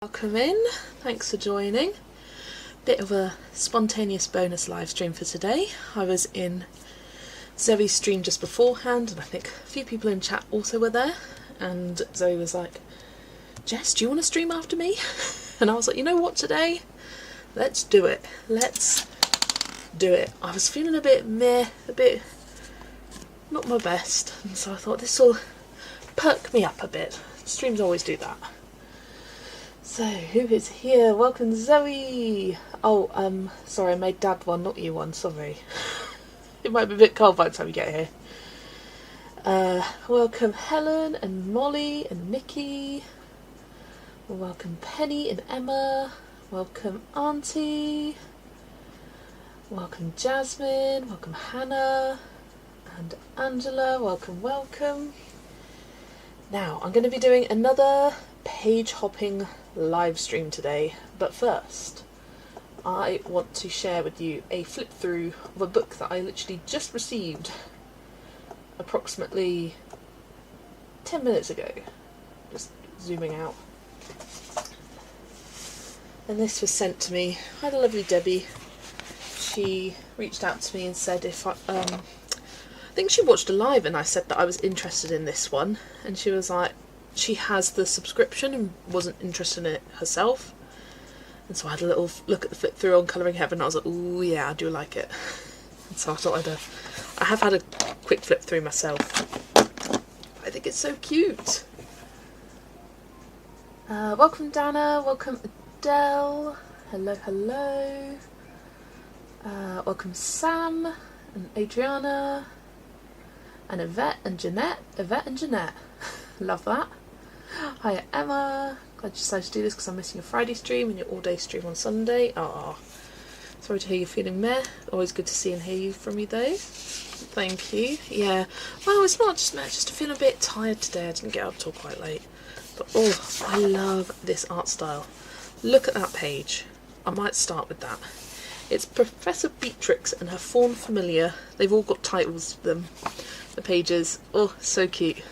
Welcome in, thanks for joining. Bit of a spontaneous bonus live stream for today. I was in Zoe's stream just beforehand, and I think a few people in chat also were there, and Zoe was like, Jess, do you want to stream after me? And I was like, you know what, today? Let's do it. Let's do it. I was feeling a bit meh, a bit not my best, and so I thought this will perk me up a bit. Streams always do that. So, who is here? Welcome, Zoe! Oh, sorry, I made Dad one, not you one, sorry. It might be a bit cold by the time you get here. Welcome, Helen and Molly and Nikki. Welcome, Penny and Emma. Welcome, Auntie. Welcome, Jasmine. Welcome, Hannah and Angela. Welcome, welcome. Now, I'm going to be doing another page hopping live stream today, but first I want to share with you a flip through of a book that I literally just received approximately 10 minutes ago. Just zooming out. And this was sent to me by the lovely Debbie. She reached out to me and said if I think she watched a live and I said that I was interested in this one, and she was like, she has the subscription and wasn't interested in it herself, and so I had a little look at the flip through on Colouring Heaven and I was like, oh yeah, I do like it. And so I thought I have had a quick flip through myself. I think it's so cute. Welcome Dana, welcome Adele, hello hello. Welcome Sam and Adriana and Yvette and Jeanette. Love that. Hi Emma, glad you decided to do this because I'm missing your Friday stream and your all-day stream on Sunday. Ah, sorry to hear you're feeling meh. Always good to see and hear you from you though. Thank you. Yeah, well, it's not just meh, just feel a bit tired today. I didn't get up till quite late. But oh, I love this art style. Look at that page. I might start with that. It's Professor Beatrix and her fawn familiar. They've all got titles to them. The pages. Oh, so cute.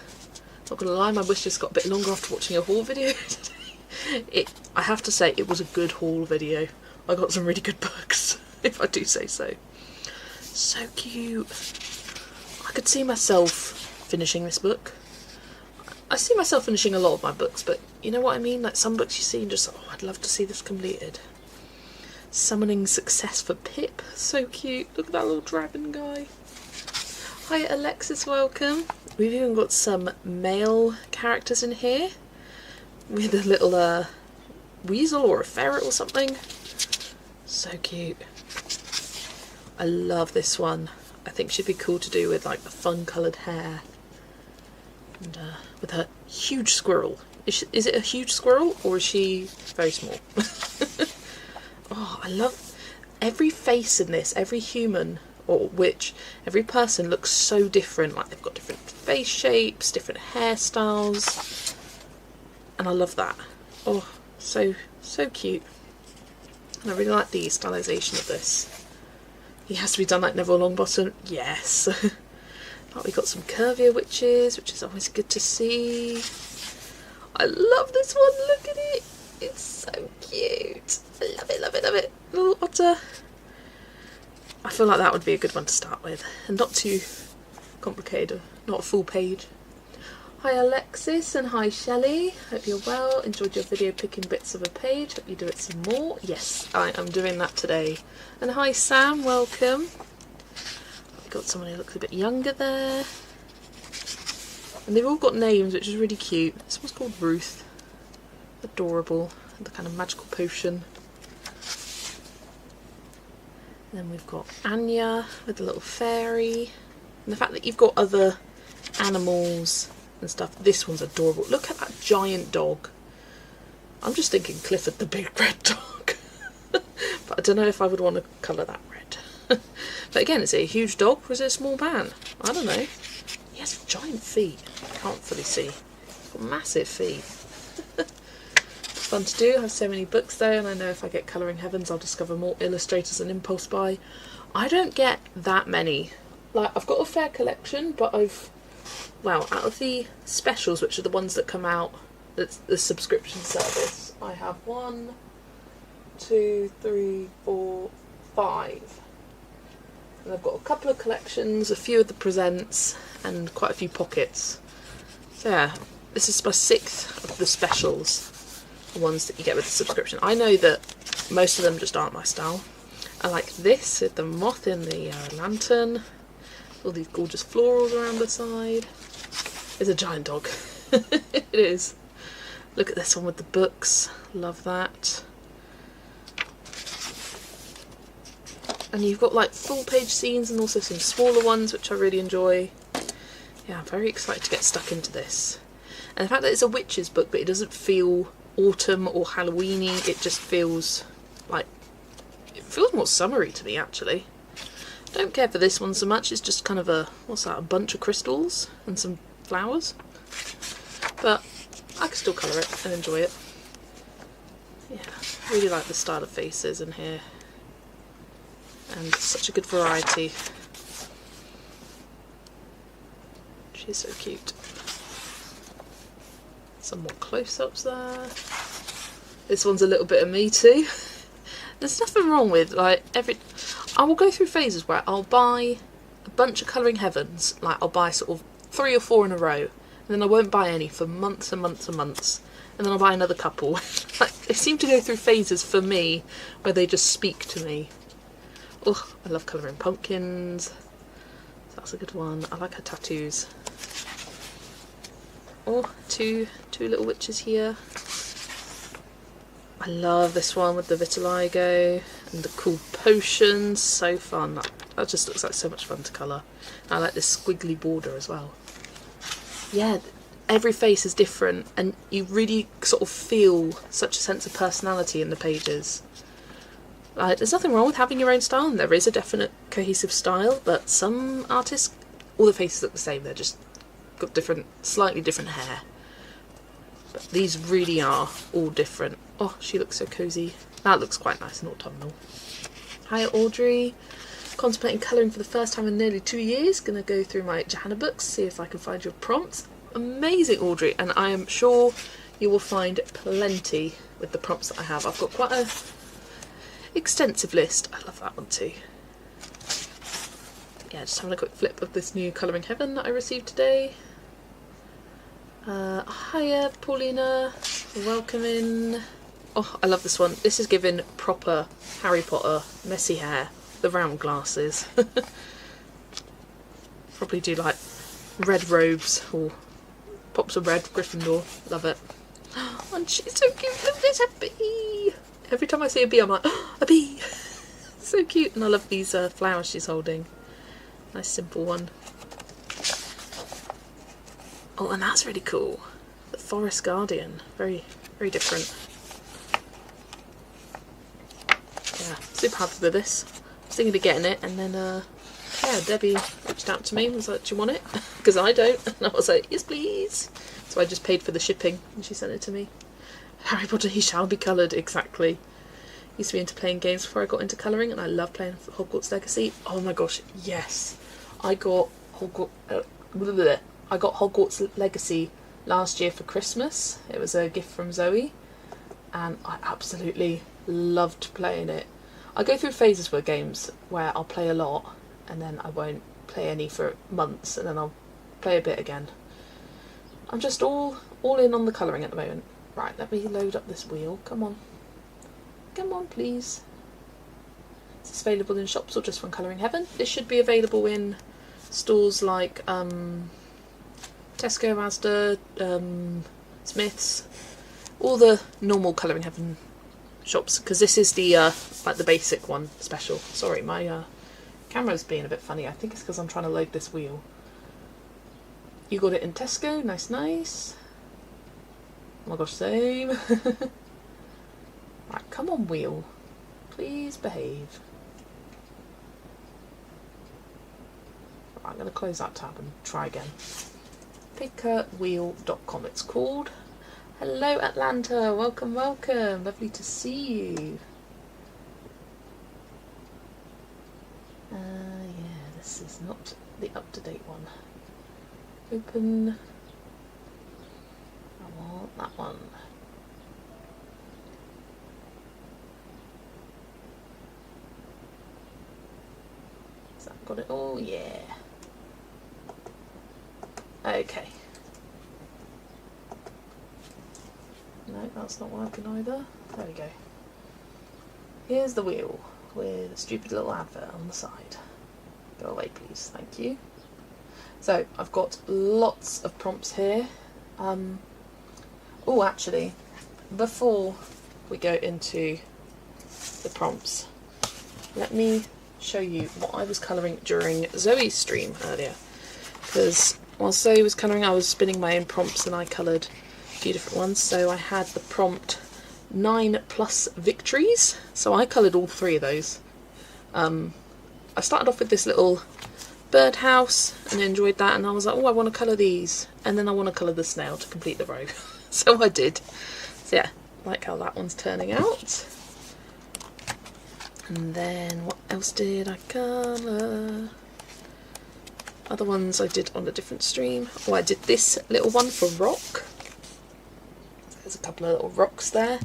Not gonna lie, my wish just got a bit longer after watching a haul video today. I have to say, it was a good haul video. I got some really good books, if I do say so. So cute. I could see myself finishing this book. I see myself finishing a lot of my books, but you know what I mean? Like some books you see and just, oh, I'd love to see this completed. Summoning Success for Pip. So cute. Look at that little dragon guy. Hi Alexis, welcome. We've even got some male characters in here with a little weasel or a ferret or something. So cute. I love this one. I think she'd be cool to do with like the fun coloured hair. And with her huge squirrel. Is it a huge squirrel or is she very small? Oh, I love every face in this, every human. Or every person looks so different, like they've got different face shapes, different hairstyles, and I love that. Oh, so cute. And I really like the stylisation of this. He has to be done like Neville Longbottom, yes. Like we got some curvier witches, which is always good to see. I love this one, look at it. It's so cute. I love it, love it, love it. Little otter. I feel like that would be a good one to start with, and not too complicated, not a full page. Hi Alexis and hi Shelley, hope you're well, enjoyed your video picking bits of a page, hope you do it some more. Yes, I am doing that today. And hi Sam, welcome. We've got someone who looks a bit younger there. And they've all got names, which is really cute. This one's called Ruth. Adorable, the kind of magical potion. And then we've got Anya with the little fairy. And the fact that you've got other animals and stuff. This one's adorable. Look at that giant dog. I'm just thinking Clifford the Big Red Dog. But I don't know if I would want to colour that red. But again, is it a huge dog or is it a small man? I don't know. He has giant feet. I can't fully see. He's got massive feet. It's fun to do. I have so many books though, and I know if I get Colouring Heavens I'll discover more illustrators and impulse buy. I don't get that many. Like, I've got a fair collection, but well, out of the specials, which are the ones that come out, that's the subscription service, I have 1, 2, 3, 4, 5. And I've got a couple of collections, a few of the presents, and quite a few pockets. So yeah, this is my 6th of the specials, the ones that you get with the subscription. I know that most of them just aren't my style. I like this with the moth in the lantern, all these gorgeous florals around the side. It's a giant dog. It is. Look at this one with the books. Love that. And you've got like full page scenes and also some smaller ones, which I really enjoy. Yeah, I'm very excited to get stuck into this. And the fact that it's a witch's book, but it doesn't feel autumn or Halloweeny, it just feels like, it feels more summery to me actually. Don't care for this one so much, it's just kind of a, what's that, a bunch of crystals and some flowers. But I can still colour it and enjoy it. Yeah, really like the style of faces in here. And such a good variety. She's so cute. Some more close-ups there. This one's a little bit of me too. There's nothing wrong with, like, I will go through phases where I'll buy a bunch of Colouring Heavens, like I'll buy sort of 3 or 4 in a row, and then I won't buy any for months and months and months, and then I'll buy another couple. Like, they seem to go through phases for me where they just speak to me. Oh, I love colouring pumpkins. That's a good one. I like her tattoos. Oh, two little witches here. I love this one with the vitiligo and the cool potions. So fun. That just looks like so much fun to colour. I like this squiggly border as well. Yeah, every face is different and you really sort of feel such a sense of personality in the pages. There's nothing wrong with having your own style, and there is a definite cohesive style, but some artists, all the faces look the same, they're just got different, slightly different hair. But these really are all different. Oh, she looks so cosy. That looks quite nice and autumnal. Hi Audrey, contemplating colouring for the first time in nearly 2 years. Gonna go through my Johanna books, see if I can find your prompts. Amazing Audrey, and I am sure you will find plenty with the prompts that I have. I've got quite a extensive list. I love that one too. Yeah, just having a quick flip of this new Colouring Heaven that I received today. Hiya Paulina, welcome in. Oh, I love this one. This is giving proper Harry Potter messy hair, the round glasses. Probably do like red robes or pops of red, Gryffindor. Love it. And she's so cute. Look, there's a bee. Every time I see a bee I'm like, oh, a bee. So cute. And I love these flowers she's holding. Nice simple one. Oh, and that's really cool. The Forest Guardian. Very, very different. Yeah, super happy with this. I was thinking of getting it, and then, yeah, Debbie reached out to me and was like, do you want it? Because I don't. And I was like, yes, please. So I just paid for the shipping, and she sent it to me. Harry Potter, he shall be coloured, exactly. Used to be into playing games before I got into colouring, and I love playing Hogwarts Legacy. Oh my gosh, yes. I got Hogwarts Legacy last year for Christmas. It was a gift from Zoe, and I absolutely loved playing it. I go through phases with games where I'll play a lot and then I won't play any for months, and then I'll play a bit again. I'm just all in on the colouring at the moment. Right, let me load up this wheel. Come on. Come on, please. Is this available in shops or just from Colouring Heaven? This should be available in stores like Tesco, Asda, Smiths, all the normal Colouring Heaven shops, because this is the like the basic one special. Sorry, my camera's being a bit funny. I think it's because I'm trying to load this wheel. You got it in Tesco, nice, nice. Oh my gosh, same. Right, come on, wheel. Please behave. Right, I'm going to close that tab and try again. Pickerwheel.com it's called. Hello, Atlanta. Welcome, welcome. Lovely to see you. Yeah, this is not the up-to-date one. Open. I want that one. Has that got it all? Yeah. Okay. No, that's not working either. There we go. Here's the wheel with a stupid little advert on the side. Go away, please. Thank you. So I've got lots of prompts here. Oh, actually, before we go into the prompts, let me show you what I was colouring during Zoe's stream earlier. Because while Zoe was colouring, I was spinning my own prompts and I coloured a few different ones. So I had the prompt 9+ victories. So I coloured all 3 of those. I started off with this little birdhouse and enjoyed that, and I was like, oh, I want to colour these, and then I want to colour the snail to complete the row. So I did. So yeah, like how that one's turning out. And then what else did I colour? Other ones I did on a different stream. Oh, I did this little one for rock. There's a couple of little rocks there.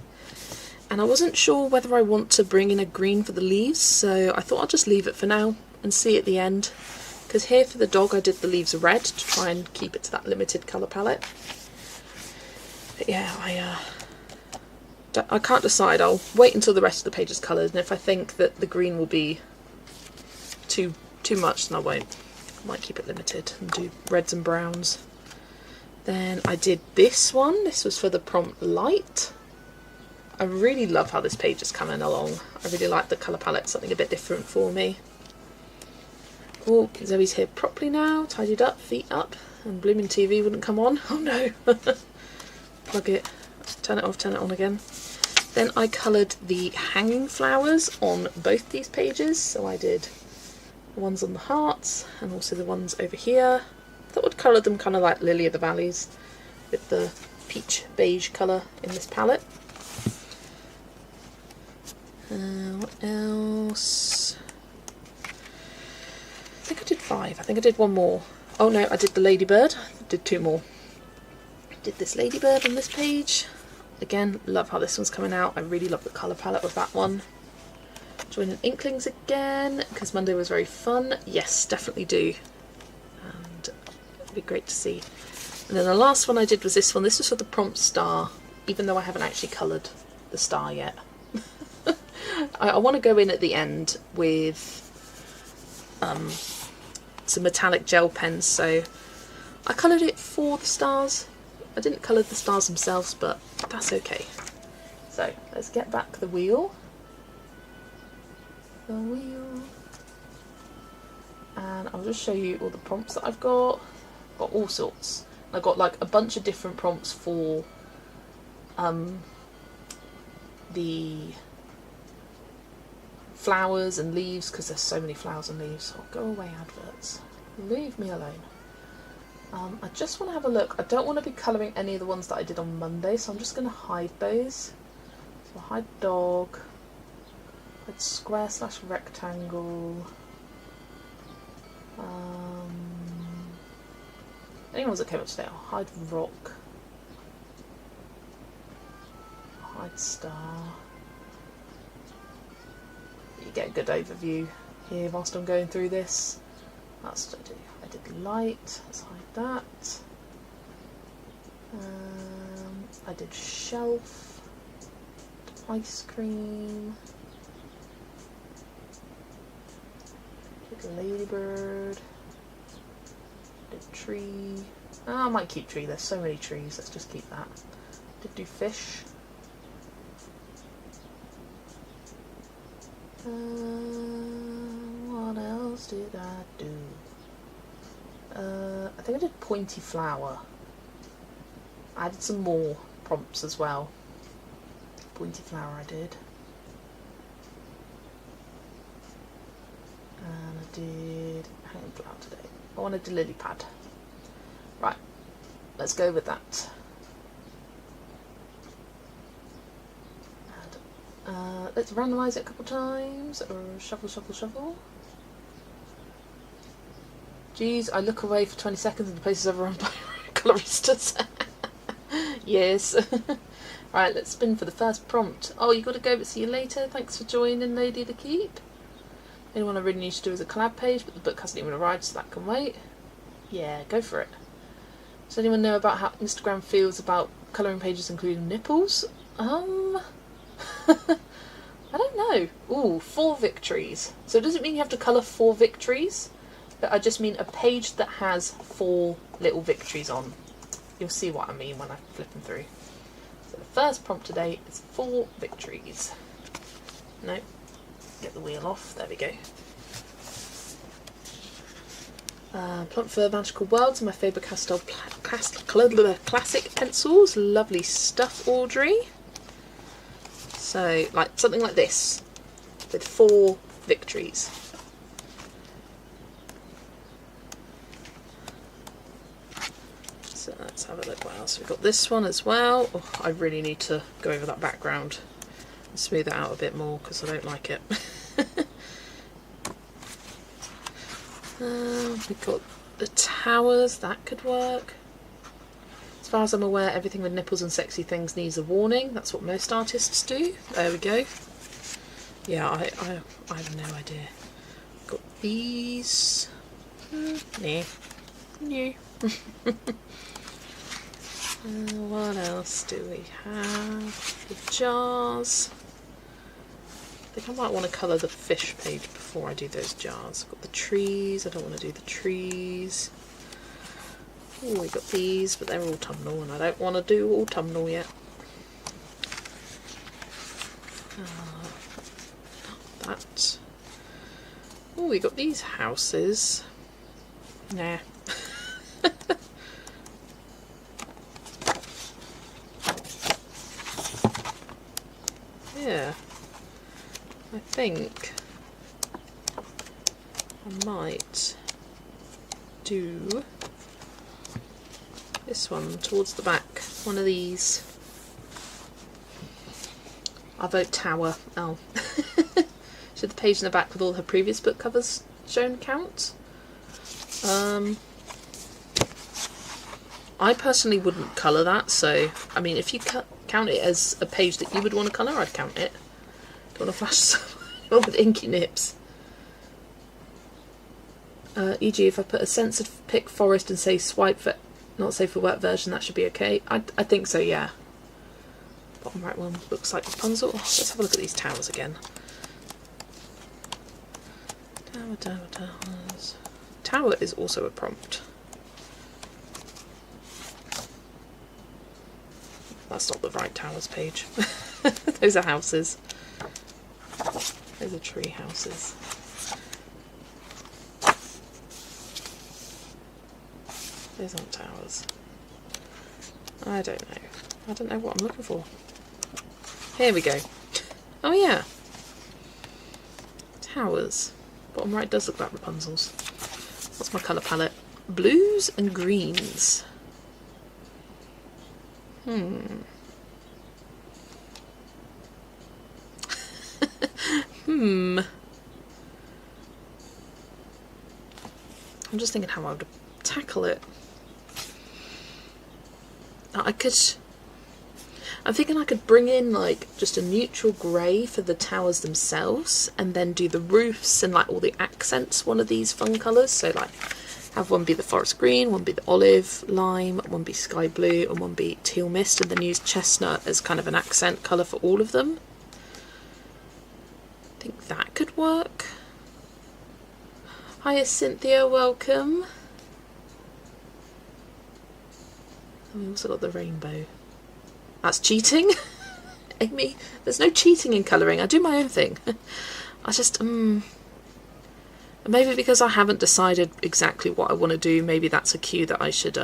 And I wasn't sure whether I want to bring in a green for the leaves, so I thought I'll just leave it for now and see at the end. Because here for the dog I did the leaves red to try and keep it to that limited colour palette. But yeah, I can't decide. I'll wait until the rest of the page is coloured, and if I think that the green will be too much, then I won't. I might keep it limited and do reds and browns. Then I did this one. This was for the prompt light. I really love how this page is coming along. I really like the colour palette, something a bit different for me. Oh, Zoe's here properly now, tidied up, feet up, and blooming TV wouldn't come on. Oh no! Plug it, turn it off, turn it on again. Then I coloured the hanging flowers on both these pages, so I did the ones on the hearts and also the ones over here. I thought I'd colour them kind of like Lily of the Valleys with the peach beige colour in this palette. What else? I think I did 5. I think I did 1 more. Oh no, I did the ladybird. I did 2 more. I did this ladybird on this page. Again, love how this one's coming out. I really love the colour palette with that one. Joining Inklings again, because Monday was very fun. Yes, definitely do. And it'd be great to see. And then the last one I did was this one. This was for the prompt star, even though I haven't actually coloured the star yet. I want to go in at the end with some metallic gel pens, so I coloured it for the stars. I didn't colour the stars themselves, but that's okay. So let's get back the wheel. The wheel. And I'll just show you all the prompts that I've got. Got all sorts. I've got like a bunch of different prompts for the flowers and leaves, because there's so many flowers and leaves. Oh, go away, adverts. Leave me alone. I just want to have a look. I don't want to be colouring any of the ones that I did on Monday, so I'm just going to hide those. So I'll hide dog, hide square / rectangle. Any ones that came up today, I'll hide rock. hide star. You get a good overview here whilst I'm going through this. That's what I do. I did the light, let's hide that. I did shelf, did ice cream, did ladybird, did tree. Oh, I might keep tree, there's so many trees, let's just keep that. Did do fish. What else did I do? I think I did pointy flower. I added some more prompts as well. Pointy flower I did. And I did hanging flower today. I wanted a lily pad. Right, let's go with that. And, let's randomise it a couple times, or shuffle, shuffle, shuffle. Geez, I look away for 20 seconds and the place is overrun by coloristas. Yes. Right, let's spin for the first prompt. Oh, you got to go, but see you later. Thanks for joining, Lady of the Keep. Anyone I really need to do is a collab page, but the book hasn't even arrived, so that can wait. Yeah, go for it. Does anyone know about how Instagram feels about colouring pages including nipples? I don't know. Ooh, 4 victories. So does it mean you have to colour 4 victories? But I just mean a page that has 4 little victories on. You'll see what I mean when I flip them through. So the first prompt today is 4 victories. No, get the wheel off. There we go. Plump for Magical Worlds, my favourite Pastel classic pencils. Lovely stuff, Audrey. So, like something like this, with 4 victories. So let's have a look what else we've got. This one as well. Oh, I really need to go over that background and smooth it out a bit more because I don't like it. We've got the towers, that could work. As far as I'm aware, everything with nipples and sexy things needs a warning. That's what most artists do. There we go. Yeah, I have no idea. Got these. Nah. New. What else do we have? The jars. I think I might want to colour the fish page before I do those jars. I've got the trees. I don't want to do the trees. Oh, we got these, but they're autumnal, and I don't want to do autumnal yet. That. Oh, we got these houses. Nah. Yeah. I think I might do this one towards the back, one of these. I vote tower. Oh. Should the page in the back with all her previous book covers shown count? I personally wouldn't colour that, so I mean if you count it as a page that you would want to colour, I'd count it. Don't want to flash someone with inky nips. E.g. if I put a censored pick forest and say swipe for not safe for work version, that should be okay. I think so, yeah. Bottom right one looks like Rapunzel. Let's have a look at these towers again. Towers. Tower is also a prompt. That's not the right towers page. Those are houses. Those are tree houses. Those aren't towers. I don't know. I don't know what I'm looking for. Here we go. Oh yeah. Towers. Bottom right does look like Rapunzel's. What's my colour palette? Blues and greens. I'm just thinking how I would tackle it. I could... I'm thinking I could bring in like just a neutral grey for the towers themselves, and then do the roofs and like all the accents one of these fun colours. So like have one be the forest green, one be the olive lime, one be sky blue, and one be teal mist, and then use chestnut as kind of an accent colour for all of them. I think that could work. Hiya Cynthia, welcome. And we also got the rainbow. That's cheating? Amy, there's no cheating in colouring. I do my own thing. I just, maybe because I haven't decided exactly what I want to do, maybe that's a cue that I should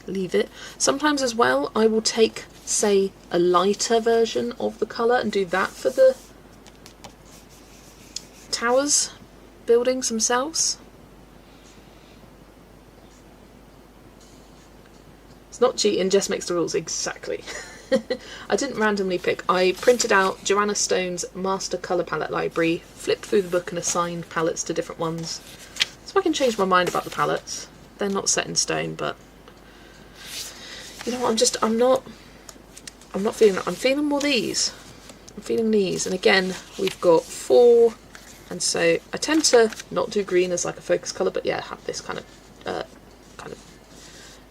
leave it. Sometimes as well, I will take, say, a lighter version of the colour and do that for the towers, buildings themselves. It's not cheating, just makes the rules, exactly. I didn't randomly pick. I printed out Joanna Stone's Master Colour Palette Library, flipped through the book and assigned palettes to different ones. So I can change my mind about the palettes. They're not set in stone, but you know what, I'm not feeling that. I'm feeling more these. I'm feeling these. And again, we've got 4, and so I tend to not do green as like a focus colour, but yeah, have this kind of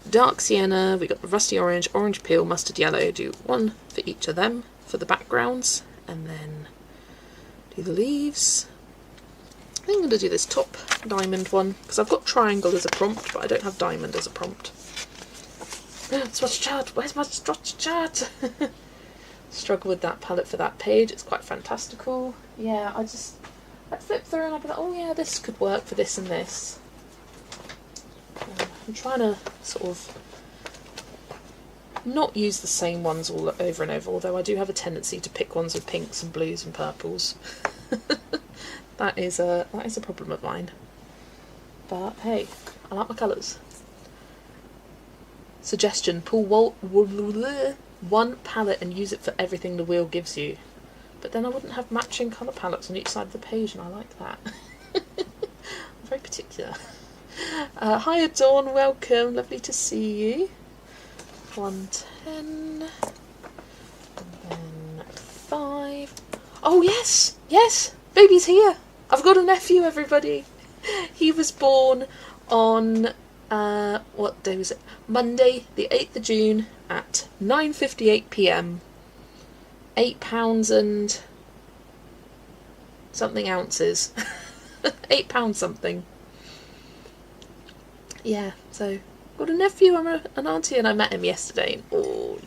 dark sienna. We got the rusty orange, orange peel, mustard yellow. Do 1 for each of them for the backgrounds, and then do the leaves. I think I'm going to do this top diamond one because I've got triangle as a prompt, but I don't have diamond as a prompt. Swatch chart. Where's my swatch chart? Struggle with that palette for that page. It's quite fantastical. Yeah, I'd flip through and I'd be like, oh yeah, this could work for this and this. I'm trying to sort of not use the same ones all over and over, although I do have a tendency to pick ones with pinks and blues and purples. that is a problem of mine. But hey, I like my colours. Suggestion: pull one palette and use it for everything the wheel gives you. But then I wouldn't have matching colour palettes on each side of the page, and I like that. I'm very particular. Hiya Dawn, welcome, lovely to see you. 110, and then 5. Oh yes, yes, baby's here. I've got a nephew, everybody. He was born on, what day was it? Monday, the 8th of June at 9:58 p.m. 8 pounds and something ounces. 8 pounds something. Yeah, so got a nephew, I'm an auntie, and I met him yesterday, and oh,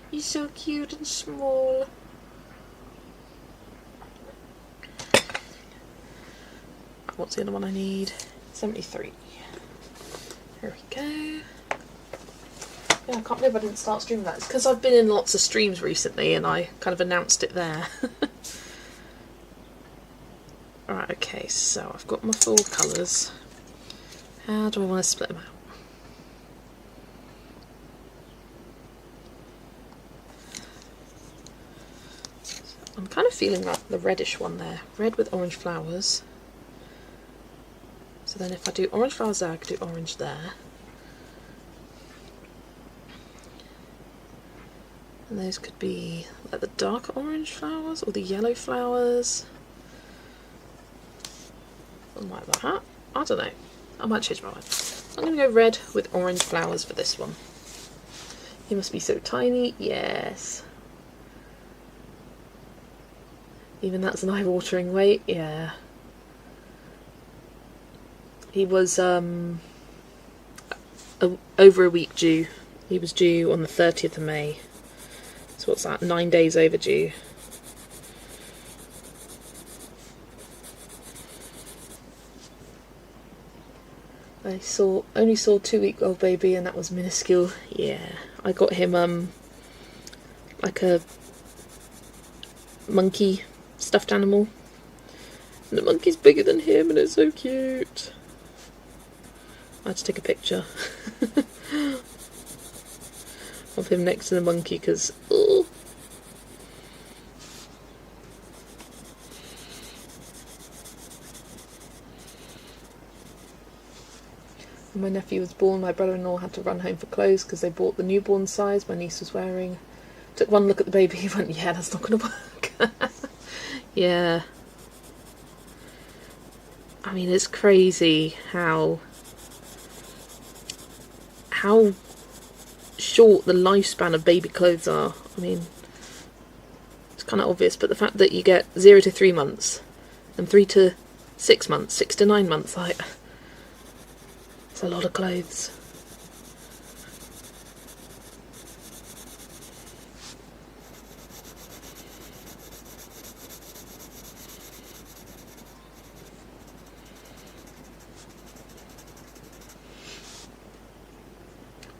he's so cute and small. What's the other one I need? 73. Here we go. Yeah, I can't believe I didn't start streaming that. It's because I've been in lots of streams recently and I kind of announced it there. Alright, okay, so I've got my full colours. How do I want to split them out? I'm kind of feeling like the reddish one there. Red with orange flowers. So then if I do orange flowers there, I could do orange there. And those could be like the dark orange flowers or the yellow flowers. Something like that. I don't know. I might change my mind. I'm going to go red with orange flowers for this one. He must be so tiny. Yes. Even that's an eye-watering weight. Yeah. He was over a week due. He was due on the 30th of May. So what's that? 9 days overdue. I only saw 2-week-old baby, and that was minuscule. Yeah, I got him like a monkey stuffed animal, and the monkey's bigger than him, and it's so cute. I had to take a picture of him next to the monkey because oh. When my nephew was born, my brother-in-law had to run home for clothes because they bought the newborn size my niece was wearing. Took one look at the baby, he went, yeah, that's not going to work. Yeah. I mean, it's crazy how short the lifespan of baby clothes are. I mean, it's kind of obvious, but the fact that you get 0 to 3 months and 3 to 6 months, 6 to 9 months, like, it's a lot of clothes.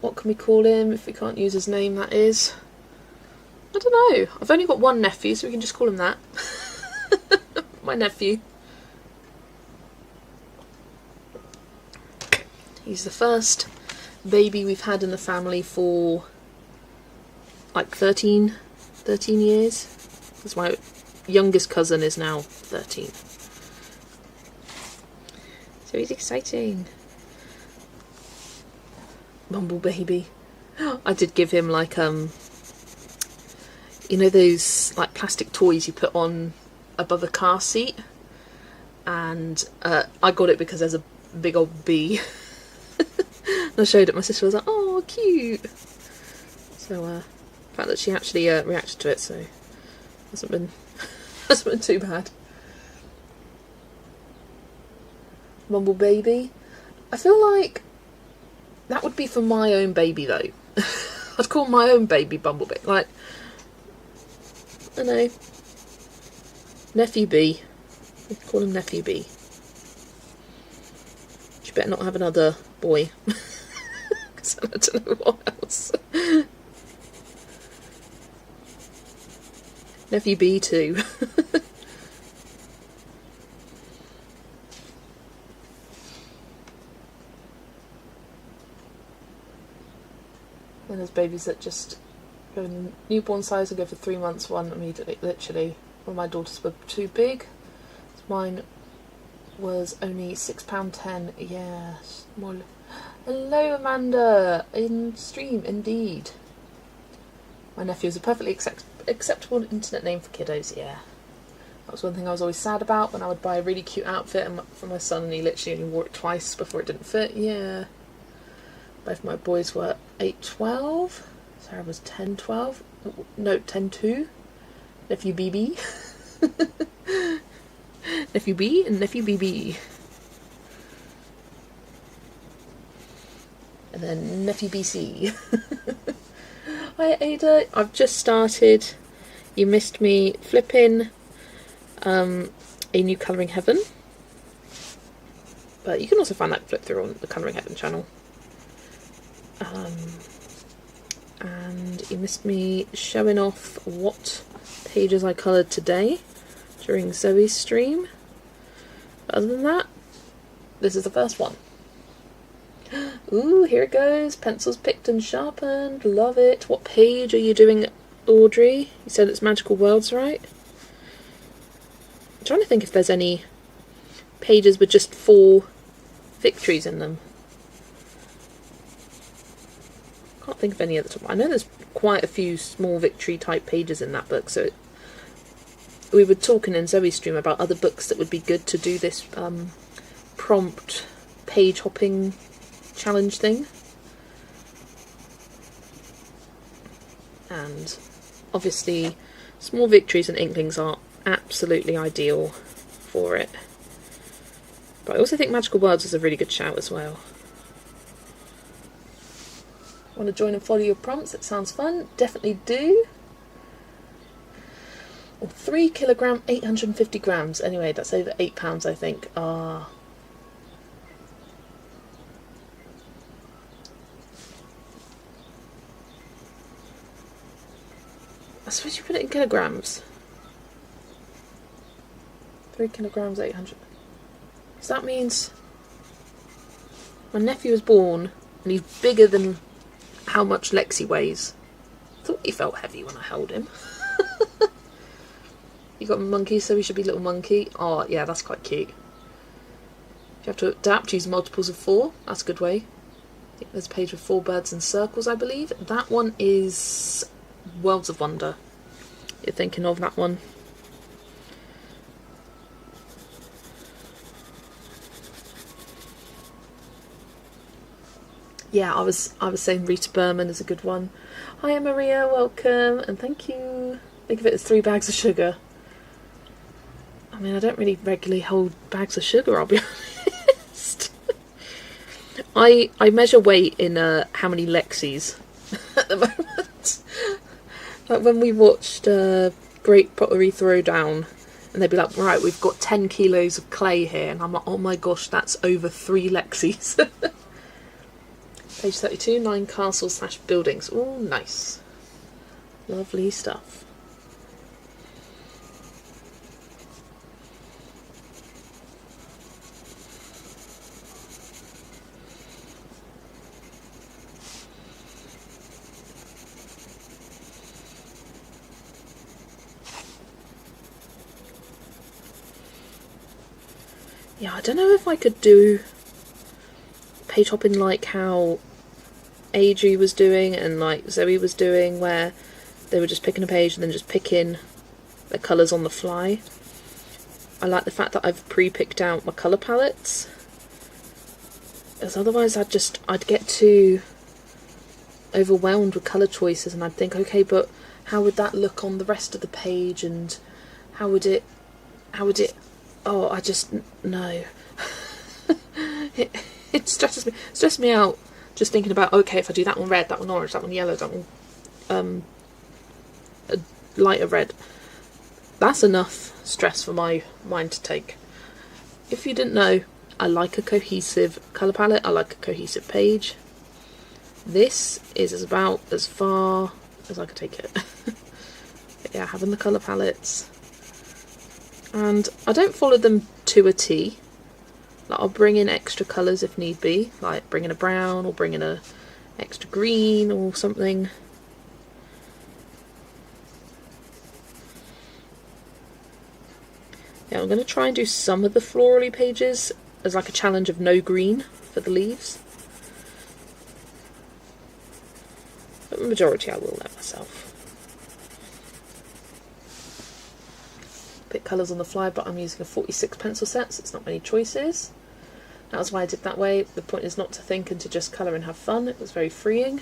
What can we call him if we can't use his name, that is? I don't know. I've only got one nephew, so we can just call him that. My nephew. He's the first baby we've had in the family for like 13 years. Because my youngest cousin is now 13. So he's exciting. Bumble baby. I did give him like you know those like plastic toys you put on above a car seat, and I got it because there's a big old bee. And I showed it, my sister was like, oh cute. So the fact that she actually reacted to it, so hasn't been too bad. Bumble baby. I feel like that would be for my own baby though. I'd call my own baby Bumblebee. Like, I don't know. Nephew B. We'd call him Nephew B. You better not have another boy. Because I don't know what else. Nephew B too. And there's babies that just go in newborn size and go for 3 months, one immediately, literally. When my daughters were too big. Mine was only £6.10. Yes. More. Hello, Amanda. In stream, indeed. My nephew is a perfectly acceptable internet name for kiddos, yeah. That was one thing I was always sad about, when I would buy a really cute outfit for my son and he literally only wore it twice before it didn't fit. Yeah. Both my boys were 8-12. Sarah was 10-12. No, 10-2. Nephew BB. Nephew B and Nephew BB. And then Nephew BC. Hi Ada, I've just started. You missed me flipping a new Colouring Heaven. But you can also find that flip through on the Colouring Heaven channel. And you missed me showing off what pages I coloured today during Zoe's stream. But other than that, this is the first one. Ooh, here it goes. Pencils picked and sharpened. Love it. What page are you doing, Audrey? You said it's Magical Worlds, right? I'm trying to think if there's any pages with just 4 victories in them. Can't think of any at the top. I know there's quite a few small victory type pages in that book, so we were talking in Zoe's stream about other books that would be good to do this prompt page hopping challenge thing. And obviously Small Victories and Inklings are absolutely ideal for it. But I also think Magical Worlds is a really good shout as well. Want to join and follow your prompts? It sounds fun. Definitely do. 3 kilogram, 850 grams. Anyway, that's over £8, I think. I suppose you put it in kilograms. 3 kilograms, 800. So that means my nephew was born and he's bigger than how much Lexi weighs. I thought he felt heavy when I held him. You got a monkey, so he should be little monkey. Oh, yeah, that's quite cute. If you have to adapt, use multiples of 4. That's a good way. I think there's a page with 4 birds in circles, I believe. That one is Worlds of Wonder. You're thinking of that one. Yeah, I was saying Rita Berman is a good one. Hi Maria, welcome, and thank you. Think of it as 3 bags of sugar. I mean, I don't really regularly hold bags of sugar, I'll be honest. I measure weight in how many Lexis at the moment. Like when we watched Great Pottery Throwdown, and they'd be like, right, we've got 10 kilos of clay here, and I'm like, oh my gosh, that's over 3 Lexis. Page 32, 9 castles / buildings. Oh, nice. Lovely stuff. Yeah, I don't know if I could do page hopping like how Adri was doing and like Zoe was doing, where they were just picking a page and then just picking the colours on the fly. I like the fact that I've pre-picked out my colour palettes, because otherwise I'd get too overwhelmed with colour choices, and I'd think, okay, but how would that look on the rest of the page, and how would it oh, I just no. it stresses me out just thinking about, okay, if I do that one red, that one orange, that one yellow, that one a lighter red, that's enough stress for my mind to take. If you didn't know, I like a cohesive colour palette, I like a cohesive page. This is about as far as I could take it. But yeah, having the colour palettes, and I don't follow them to a T. Like, I'll bring in extra colours if need be, like bring in a brown or bring in a extra green or something. Yeah, I'm going to try and do some of the florally pages as like a challenge of no green for the leaves. But the majority I will let myself. Pick colours on the fly, but I'm using a 46 pencil set, so it's not many choices. That was why I did that way. The point is not to think and to just colour and have fun. It was very freeing.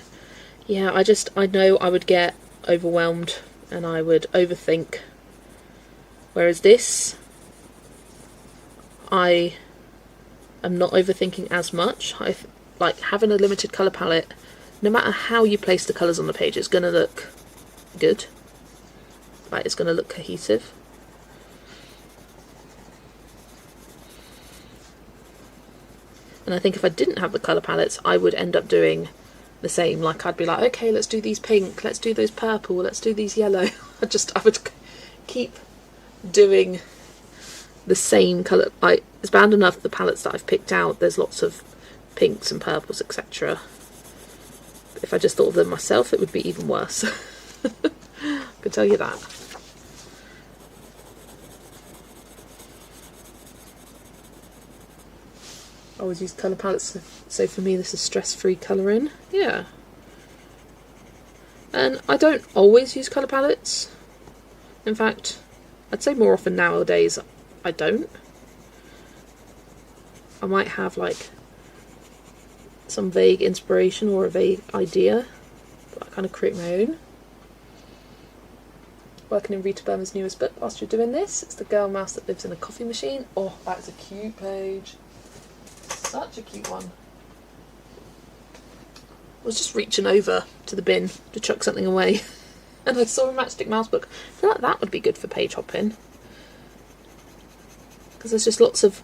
Yeah, I know I would get overwhelmed and I would overthink. Whereas this, I am not overthinking as much. I like having a limited colour palette. No matter how you place the colours on the page, it's going to look good. Like, it's going to look cohesive. And I think if I didn't have the colour palettes, I would end up doing the same. Like, I'd be like, okay, let's do these pink, let's do those purple, let's do these yellow. I would keep doing the same colour. Like, it's bad enough the palettes that I've picked out, there's lots of pinks and purples, etc. If I just thought of them myself, it would be even worse. I can tell you that. I always use colour palettes, so for me this is stress-free colouring. Yeah. And I don't always use colour palettes. In fact, I'd say more often nowadays I don't. I might have like some vague inspiration or a vague idea, but I kind of create my own. Working in Rita Berman's newest book whilst you're doing this. It's the girl mouse that lives in a coffee machine. Oh, that's a cute page. Such a cute one. I was just reaching over to the bin to chuck something away and I saw a Matchstick Mouse book. I feel like that would be good for page hopping, because there's just lots of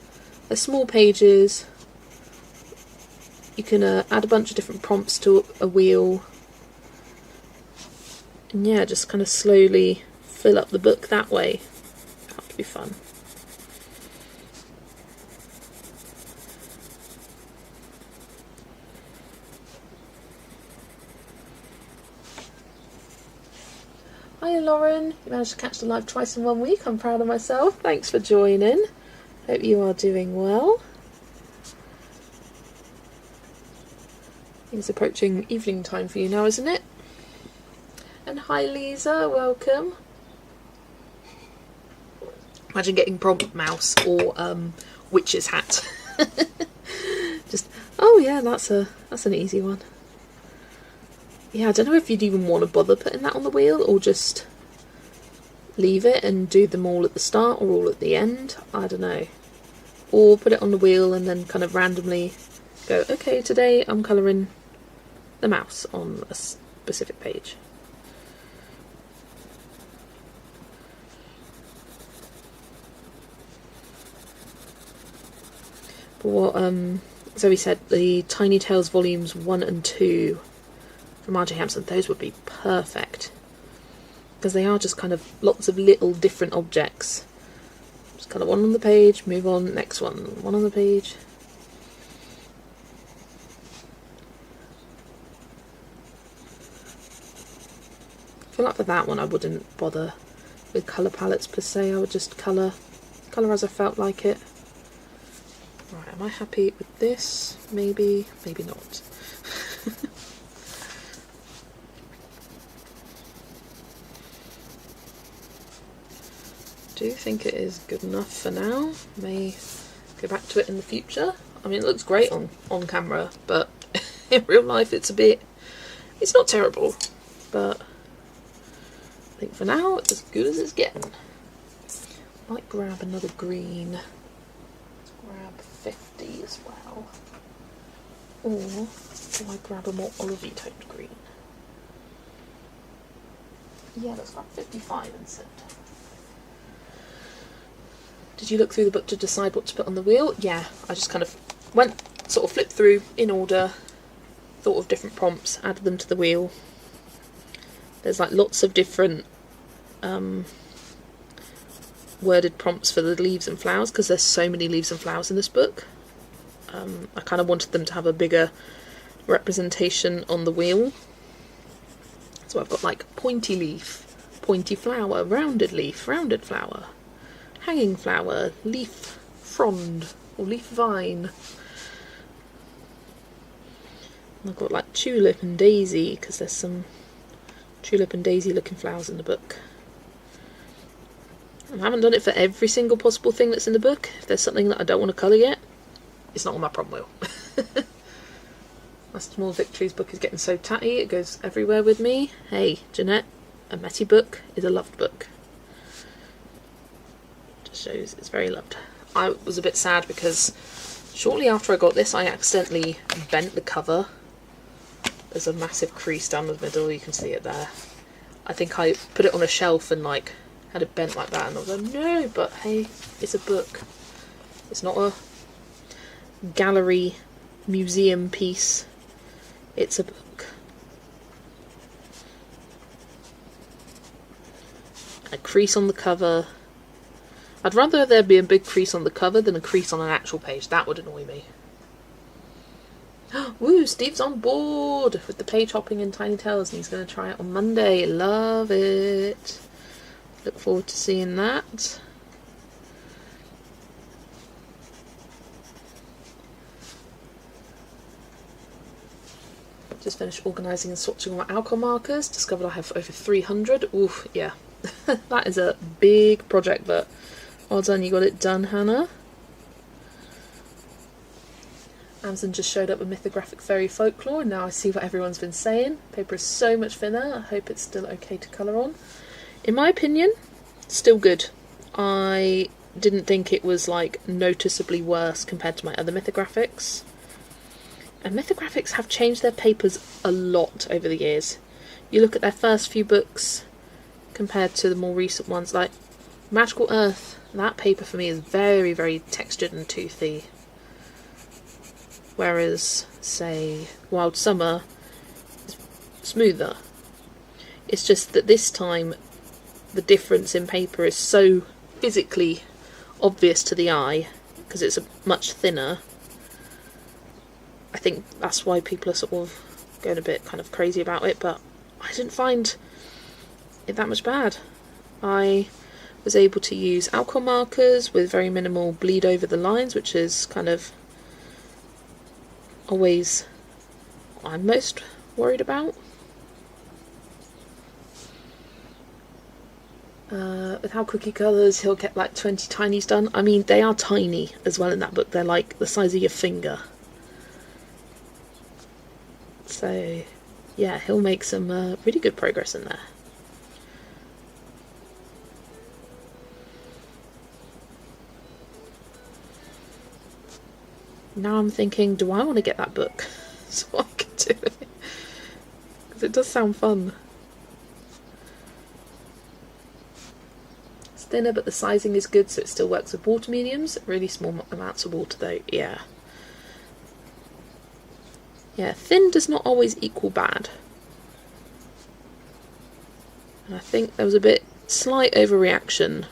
small pages. You can add a bunch of different prompts to a wheel, and yeah, just kind of slowly fill up the book that way. That would be fun. Hi Lauren, you managed to catch the live twice in 1 week. I'm proud of myself. Thanks for joining. Hope you are doing well. It's approaching evening time for you now, isn't it? And hi Lisa, welcome. Imagine getting prompt mouse or witch's hat. Just, oh yeah, that's an easy one. Yeah, I don't know if you'd even want to bother putting that on the wheel or just leave it and do them all at the start or all at the end. I don't know. Or put it on the wheel and then kind of randomly go, okay, today I'm colouring the mouse on a specific page. But what Zoe said, the Tiny Tales volumes 1 and 2 from R.J. Hampson, those would be perfect. Because they are just kind of lots of little different objects. Just kind of one on the page, move on, next one on the page. I feel like for that one I wouldn't bother with colour palettes per se, I would just colour as I felt like it. Right, am I happy with this? Maybe, maybe not. Do think it is good enough for now. May go back to it in the future. I mean, it looks great on camera, but in real life it's not terrible, but I think for now it's as good as it's getting. Might grab another green. Let's grab 50 as well. Or do I grab a more olivey toned green? Yeah, let's grab 55 instead. Did you look through the book to decide what to put on the wheel? Yeah, I just kind of flipped through in order, thought of different prompts, added them to the wheel. There's like lots of different worded prompts for the leaves and flowers because there's so many leaves and flowers in this book. I kind of wanted them to have a bigger representation on the wheel. So I've got like pointy leaf, pointy flower, rounded leaf, rounded flower, hanging flower, leaf frond, or leaf vine. And I've got like tulip and daisy, because there's some tulip and daisy looking flowers in the book. And I haven't done it for every single possible thing that's in the book. If there's something that I don't want to colour yet, it's not on my prompt wheel. My Small Victories book is getting so tatty, it goes everywhere with me. Hey, Jeanette, a messy book is a loved book. Shows it's very loved. I was a bit sad because shortly after I got this I accidentally bent the cover. There's a massive crease down the middle, you can see it there. I think I put it on a shelf and like had it bent like that and I was like, no, but hey, it's a book. It's not a gallery museum piece. It's a book. A crease on the cover. I'd rather there be a big crease on the cover than a crease on an actual page. That would annoy me. Woo, Steve's on board with the page hopping in Tiny Tales and he's going to try it on Monday. Love it. Look forward to seeing that. Just finished organising and swatching all my alcohol markers. Discovered I have over 300. Oof, yeah. That is a big project, but well done, you got it done, Hannah. Amazon just showed up with Mythographic Fairy Folklore, and now I see what everyone's been saying. Paper is so much thinner, I hope it's still okay to colour on. In my opinion, still good. I didn't think it was like noticeably worse compared to my other Mythographics. And Mythographics have changed their papers a lot over the years. You look at their first few books compared to the more recent ones, like Magical Earth. That paper for me is very, very textured and toothy. Whereas, say, Wild Summer is smoother. It's just that this time the difference in paper is so physically obvious to the eye because it's much thinner. I think that's why people are sort of going a bit kind of crazy about it, but I didn't find it that much bad. I was able to use alcohol markers with very minimal bleed over the lines, which is kind of always what I'm most worried about. With how quick he colours, he'll get like 20 tinies done. I mean, they are tiny as well in that book. They're like the size of your finger. So, yeah, he'll make some really good progress in there. Now I'm thinking, do I want to get that book so I can do it? Because it does sound fun. It's thinner, but the sizing is good, so it still works with water mediums. Really small amounts of water, though. Yeah. Yeah, thin does not always equal bad. And I think there was a bit slight overreaction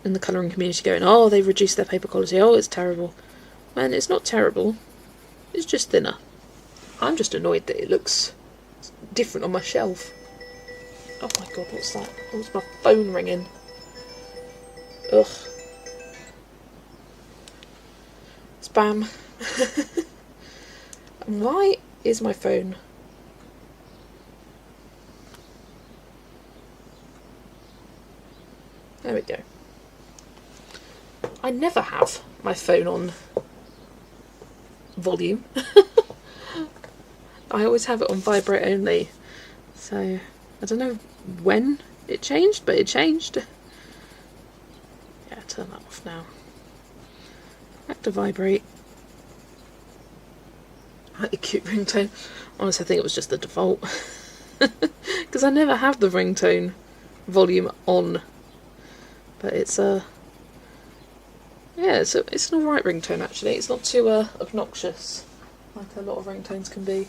in the colouring community going, oh, they've reduced their paper quality, oh, it's terrible. Man, it's not terrible. It's just thinner. I'm just annoyed that it looks different on my shelf. Oh my god, what's that? That was my phone ringing. Ugh. Spam. Why is my phone? There we go. I never have my phone on volume. I always have it on vibrate only. So, I don't know when it changed, but it changed. Yeah, turn that off now. Back to vibrate. I like the cute ringtone. Honestly, I think it was just the default. Because I never have the ringtone volume on. But it's yeah, it's an alright ringtone actually. It's not too obnoxious like a lot of ringtones can be.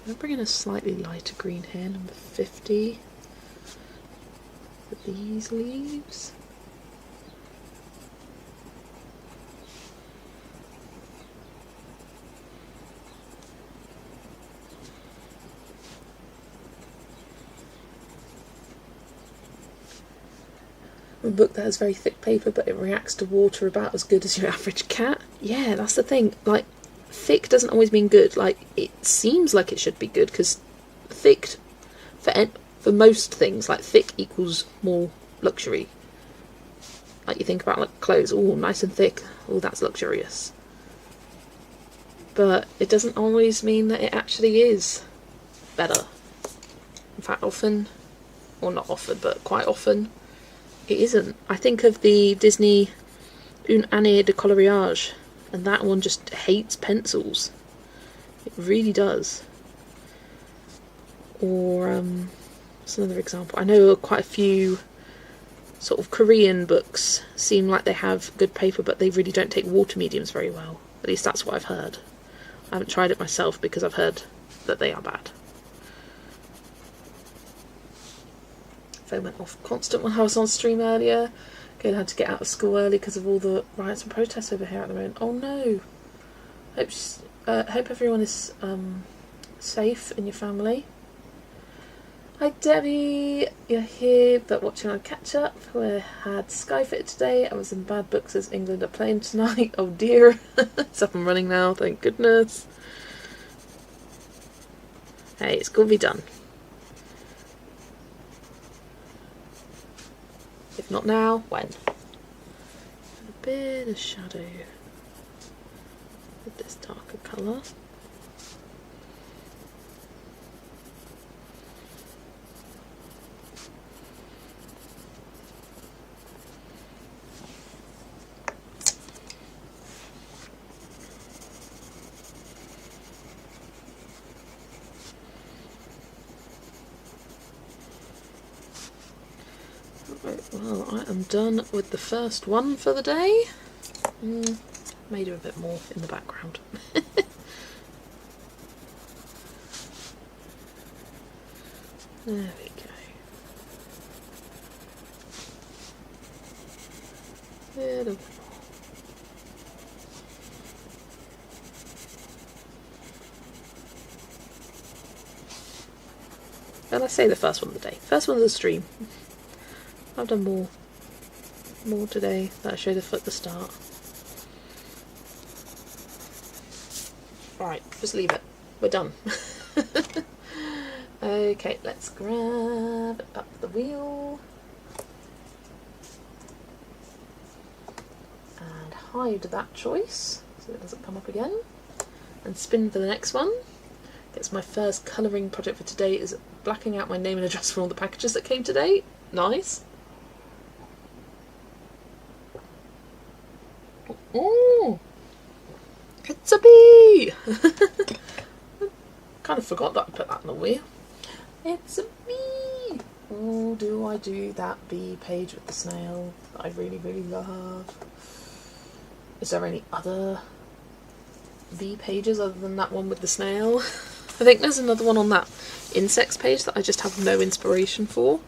I'm going to bring in a slightly lighter green here, number 50, for these leaves. A book that has very thick paper but it reacts to water about as good as your average cat. Yeah, that's the thing. Like, thick doesn't always mean good. Like, it seems like it should be good because thick, for most things, like thick equals more luxury. Like you think about like clothes, oh, nice and thick, oh, that's luxurious. But it doesn't always mean that it actually is better. In fact, often, well not often, but quite often, it isn't. I think of the Disney Une année de coloriage, and that one just hates pencils. It really does. Or, what's another example? I know quite a few sort of Korean books seem like they have good paper, but they really don't take water mediums very well. At least that's what I've heard. I haven't tried it myself because I've heard that they are bad. Phone went off constant when I was on stream earlier. Girl had to get out of school early because of all the riots and protests over here at the moment. Oh no! Hope everyone is safe in your family. Hi Debbie, you're here but watching on catch up. We had Skyfit today. I was in bad books as England are playing tonight. Oh dear. It's up and running now, thank goodness. Hey, it's gonna be done. If not now, when? A bit of shadow with this darker colour. Well, I am done with the first one for the day. May do a bit more in the background. There we go. Bit of well, I say the first one of the day. First one of the stream. I've done more today that I showed at the start. Right, just leave it. We're done. Okay, Okay, let's grab up the wheel and hide that choice so it doesn't come up again, and spin for the next one. It's my first colouring project for today, is blacking out my name and address for all the packages that came today. Nice. Oh, it's a bee! Kind of forgot that I put that in the wheel. It's a bee! Oh, do I do that bee page with the snail that I really, really love? Is there any other bee pages other than that one with the snail? I think there's another one on that insects page that I just have no inspiration for.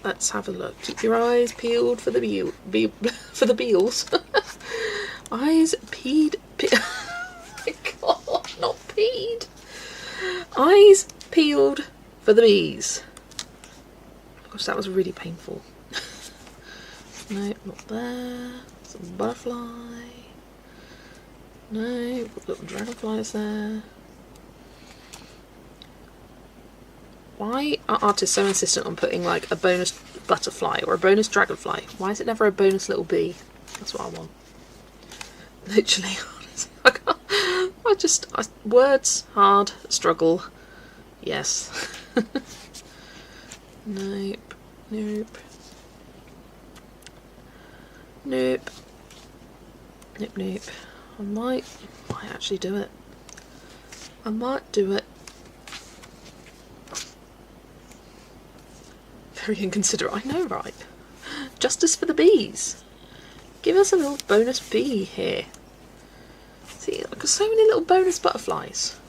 Let's have a look. Keep your eyes peeled for the for the beels. Eyes peed. Oh my god, not peed. Eyes peeled for the bees. Gosh, that was really painful. No, not there. Some butterfly. No, little dragonflies there. Why are artists so insistent on putting like a bonus butterfly or a bonus dragonfly? Why is it never a bonus little bee? That's what I want. Literally, honestly, I can't. Words, hard, struggle. Yes. Nope. Nope. Nope. Nope, nope. I might actually do it. I might do it. Very inconsiderate, I know, right? Justice for the bees. Give us a little bonus bee here. See, I've got so many little bonus butterflies.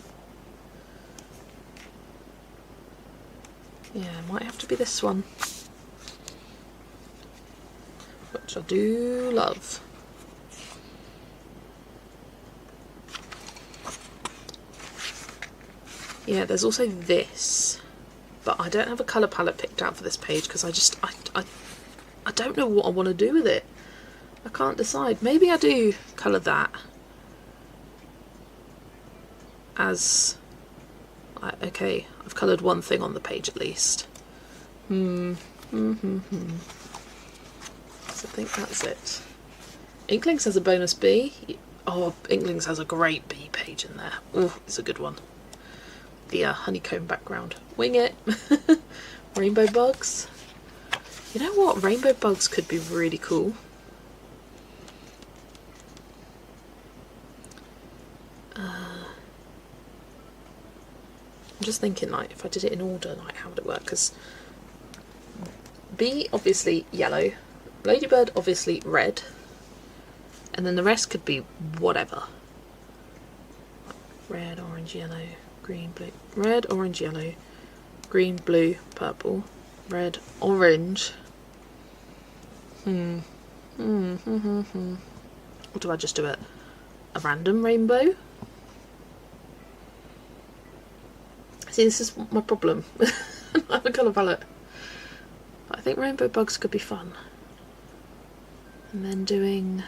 Yeah, might have to be this one. Which I do love. Yeah, there's also this. But I don't have a colour palette picked out for this page because I don't know what I want to do with it. I can't decide. Maybe I do colour that as... okay, I've coloured one thing on the page at least. So I think that's it. Inklings has a bonus bee. Oh, Inklings has a great bee page in there. Oh, it's a good one. The honeycomb background. Wing it. Rainbow bugs. You know what? Rainbow bugs could be really cool. I'm just thinking, like, if I did it in order, like, how would it work? Because bee, obviously yellow. Ladybird, obviously red. And then the rest could be whatever. Red, orange, yellow, green, blue. Red, orange, yellow, green, blue, purple. Red, orange. Or do I just do it? A random rainbow? See, this is my problem. I have a colour palette. But I think rainbow bugs could be fun. And then doing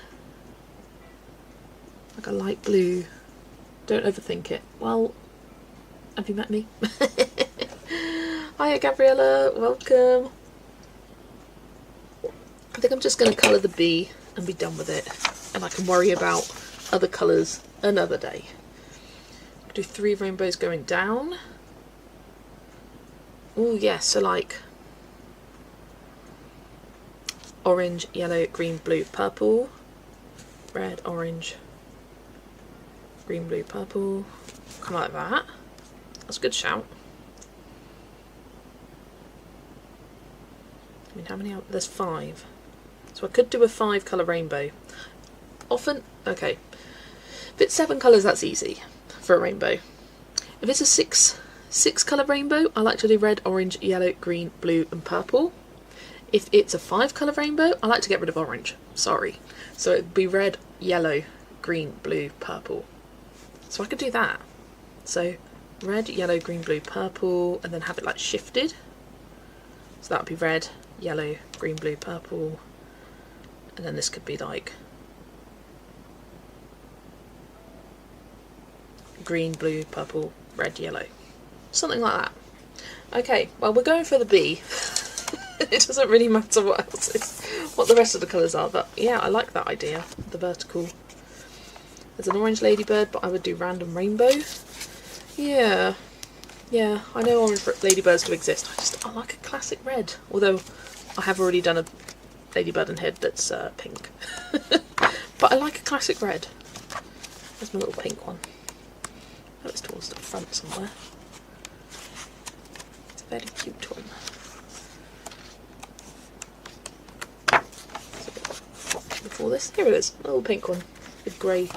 like a light blue. Don't overthink it. Well, have you met me? Hiya Gabriella, welcome. I think I'm just going to colour the bee and be done with it. And I can worry about other colours another day. Do 3 rainbows going down. Oh yes, so like orange, yellow, green, blue, purple. Red, orange, green, blue, purple. Kind of like that. That's a good shout. I mean, how many are there's 5. So I could do a 5 colour rainbow. Often, okay. If it's 7 colours, that's easy for a rainbow. If it's a 6 colour rainbow, I like to do red, orange, yellow, green, blue and purple. If it's a 5 colour rainbow, I like to get rid of orange. Sorry. So it'd be red, yellow, green, blue, purple. So I could do that. So red, yellow, green, blue, purple, and then have it like shifted. So that would be red, yellow, green, blue, purple, and then this could be like green, blue, purple, red, yellow. Something like that. Okay, well, we're going for the bee. It doesn't really matter what the rest of the colours are, but yeah, I like that idea, the vertical. There's an orange ladybird, but I would do random rainbow. Yeah, I know orange ladybirds do exist. I like a classic red, although I have already done a ladybird and head that's pink. But I like a classic red. There's my little pink one. Oh, it's towards the front somewhere. It's a very cute one. Before this, here it is, a little pink one with grey.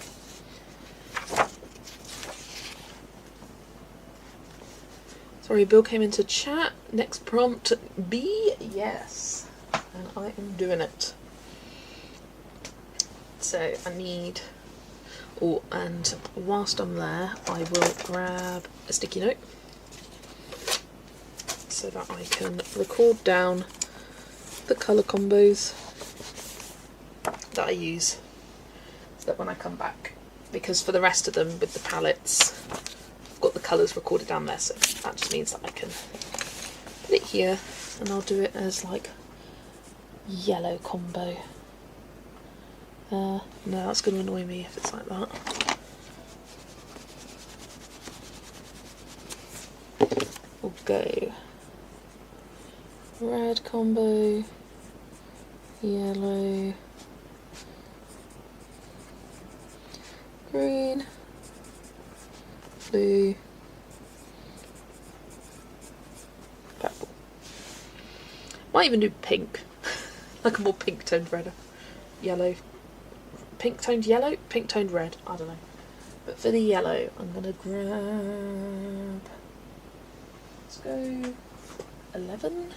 Sorry, Bill came into chat. Next prompt, B, yes. And I am doing it. So I need, oh, and whilst I'm there, I will grab a sticky note so that I can record down the colour combos that I use, so that when I come back, because for the rest of them with the palettes, I've got the colours recorded down there, so that just means that I can put it here, and I'll do it as like yellow combo. No, that's going to annoy me if it's like that. We'll go red combo, yellow, green, blue, purple. Might even do pink, like a more pink toned red, yellow, pink toned yellow, pink toned red, I don't know. But for the yellow, I'm going to grab, let's go 11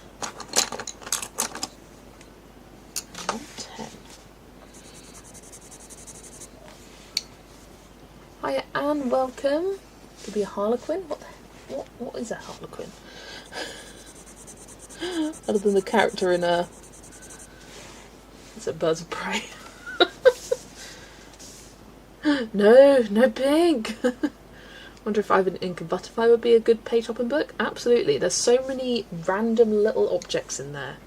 and 10. Hiya Anne, welcome. Could be a harlequin. What is a harlequin? Other than the character in it's a Birds of Prey. No pink. Wonder if Ivan Ink and Butterfly would be a good page hopping book. Absolutely. There's so many random little objects in there.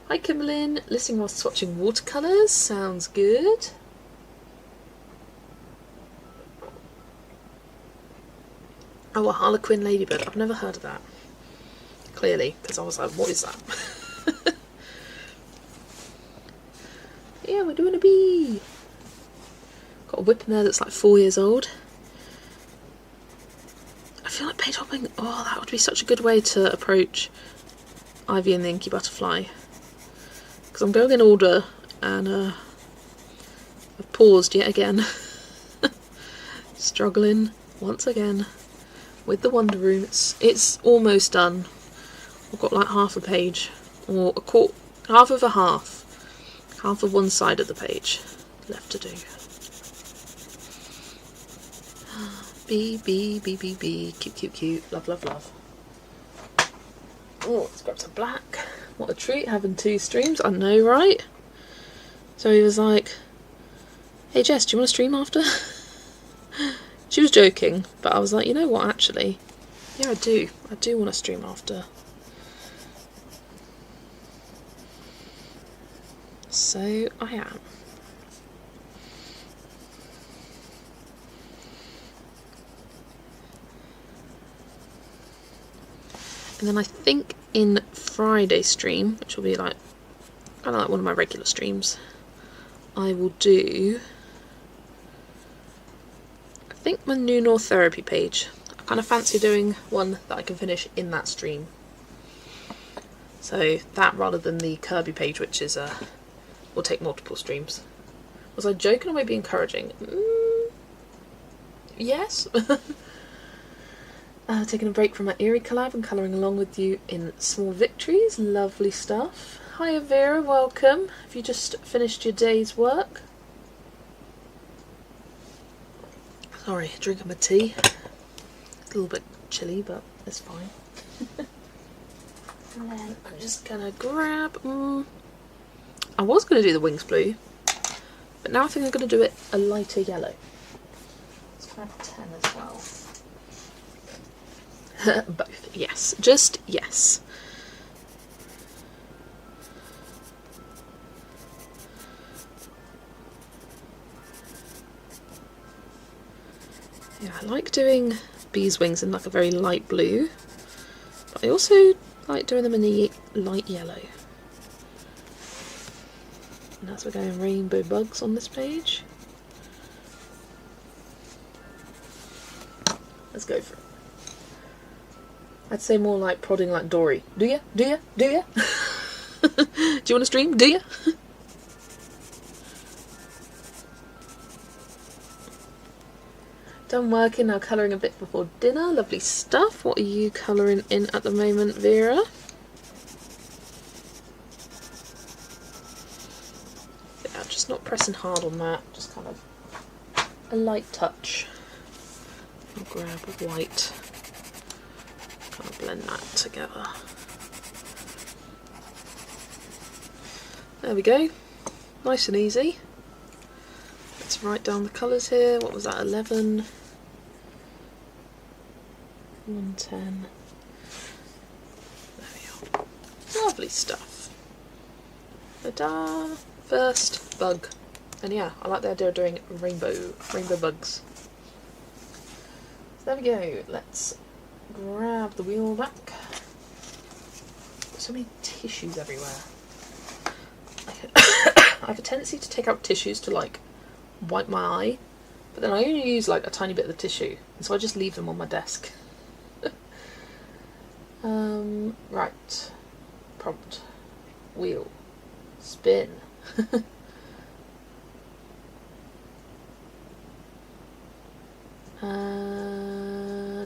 Hi Kimberlyn, listening while swatching watercolours. Sounds good. Oh, a harlequin ladybird. I've never heard of that. Clearly, because I was like, what is that? Yeah, we're doing a bee. Got a whip in there that's like 4 years old. I feel like page hopping, oh, that would be such a good way to approach Ivy and the Inky Butterfly. Because I'm going in order, and I've paused yet again. Struggling once again with the Wonder Room. It's almost done. I've got like half a page, or half of a half of one side of the page left to do. B, cute, love. Oh, let's grab some black. What a treat, having 2 streams, I know, right? So he was like, hey Jess, do you want to stream after? She was joking, but I was like, you know what, actually, yeah, I do want to stream after. So I am. And then I think in Friday's stream, which will be like, kind of like one of my regular streams, I will do, I think, my new North Therapy page. I kind of fancy doing one that I can finish in that stream. So that rather than the Kirby page, which is will take multiple streams. Was I joking or maybe encouraging? Yes. Taking a break from my Eerie collab and colouring along with you in Small Victories. Lovely stuff. Hiya Vera, welcome. Have you just finished your day's work? Sorry, drinking my tea. It's a little bit chilly, but it's fine. And then I'm just gonna grab... I was going to do the wings blue, but now I think I'm going to do it a lighter yellow. Let's grab 10 as well. Both, yes. Just yes. Yeah, I like doing bees' wings in like a very light blue, but I also like doing them in the light yellow. And as we're going rainbow bugs on this page, let's go for it. I'd say more like prodding like Dory. Do ya? Do ya? Do ya? Do you want to stream? Do ya? Done working, now colouring a bit before dinner. Lovely stuff. What are you colouring in at the moment, Vera? Yeah, just not pressing hard on that, just kind of a light touch. I'll grab a white, kind of blend that together. There we go, nice and easy. Let's write down the colours here. What was that, 11? 110. There we are. Lovely stuff. Ta-da! First bug. And yeah, I like the idea of doing rainbow bugs. So there we go. Let's grab the wheel back. So many tissues everywhere. I have a tendency to take out tissues to like wipe my eye, but then I only use like a tiny bit of the tissue, and so I just leave them on my desk. Right. Prompt. Wheel. Spin.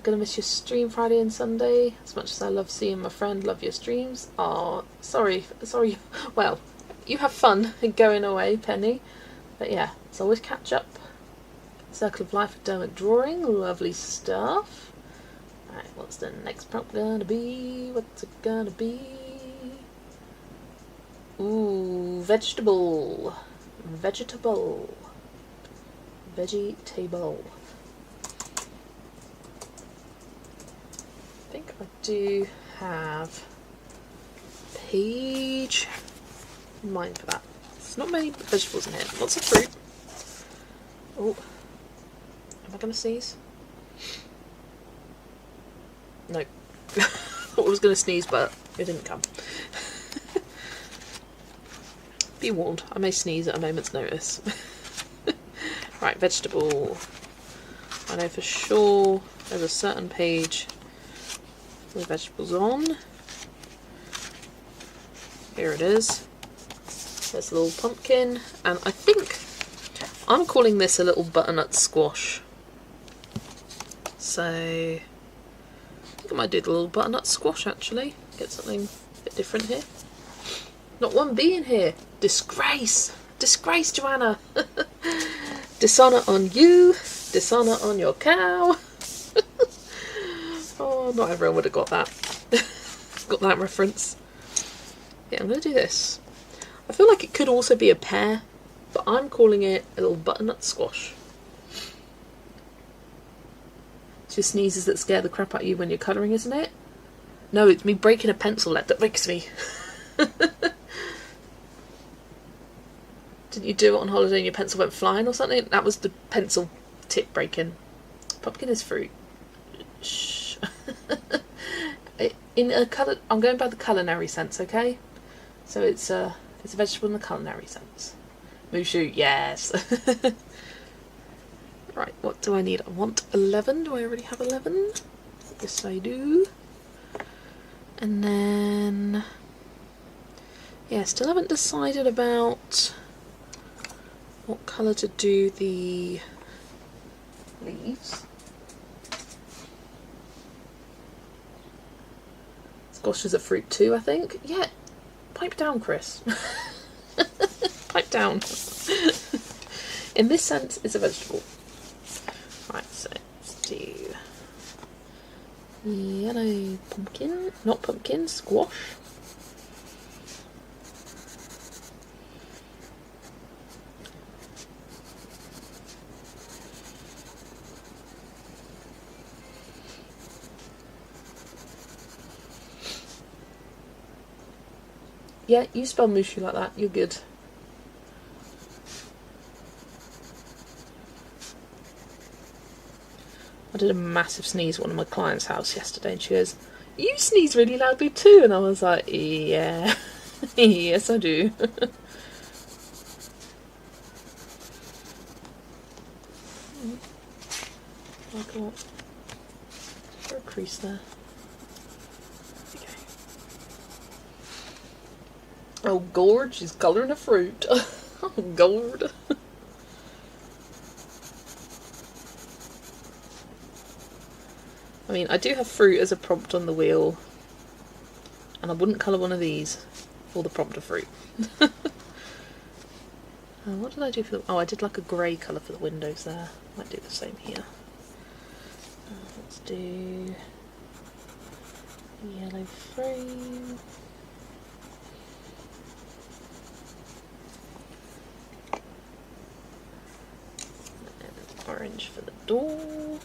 Gonna miss your stream Friday and Sunday. As much as I love seeing my friend, love your streams. Oh, sorry. Well, you have fun going away, Penny. But yeah, it's always catch up. Circle of Life with Dermot Drawing. Lovely stuff. Alright, what's the next prompt gonna be? What's it gonna be? Ooh, vegetable. Vegetable. Vegetable. I think I do have page in mind for that. There's not many vegetables in here, lots of fruit. Oh, am I going to sneeze? No. I thought I was going to sneeze, but it didn't come. Be warned, I may sneeze at a moment's notice. Right, vegetable. I know for sure there's a certain page with vegetables on. Here it is. There's a little pumpkin, and I think I'm calling this a little butternut squash. So I think I might do the little butternut squash actually. Get something a bit different here. Not one bee in here. Disgrace! Disgrace, Joanna! Dishonour on you! Dishonour on your cow! Oh, not everyone would have got that. Got that reference. Yeah, I'm going to do this. I feel like it could also be a pear, but I'm calling it a little butternut squash. It's your sneezes that scare the crap out of you when you're colouring, isn't it? No, it's me breaking a pencil lead that wakes me. Didn't you do it on holiday and your pencil went flying or something? That was the pencil tip breaking. Pumpkin is fruit. Shh. In a colour, I'm going by the culinary sense, okay? So it's a vegetable in the culinary sense. Mushu, yes. Right, what do I need? I want 11. Do I already have 11? Yes, I do. And then, yeah, still haven't decided about what colour to do the leaves. Squash is a fruit too, I think. Yeah, pipe down, Chris. Pipe down. In this sense, it's a vegetable. Right, so let's do yellow pumpkin, not pumpkin, squash. Yeah, you spell mushu like that, you're good. I did a massive sneeze at one of my clients' house yesterday, and she goes, "You sneeze really loudly too," and I was like, "Yeah, yes I do." Oh god, is there a crease there? Okay. Oh gourd, she's colouring a fruit. Oh gourd. I mean, I do have fruit as a prompt on the wheel, and I wouldn't colour one of these for the prompt of fruit. What did I do for the... Oh, I did like a grey colour for the windows there. Might do the same here. Let's do yellow frame. And orange for the door.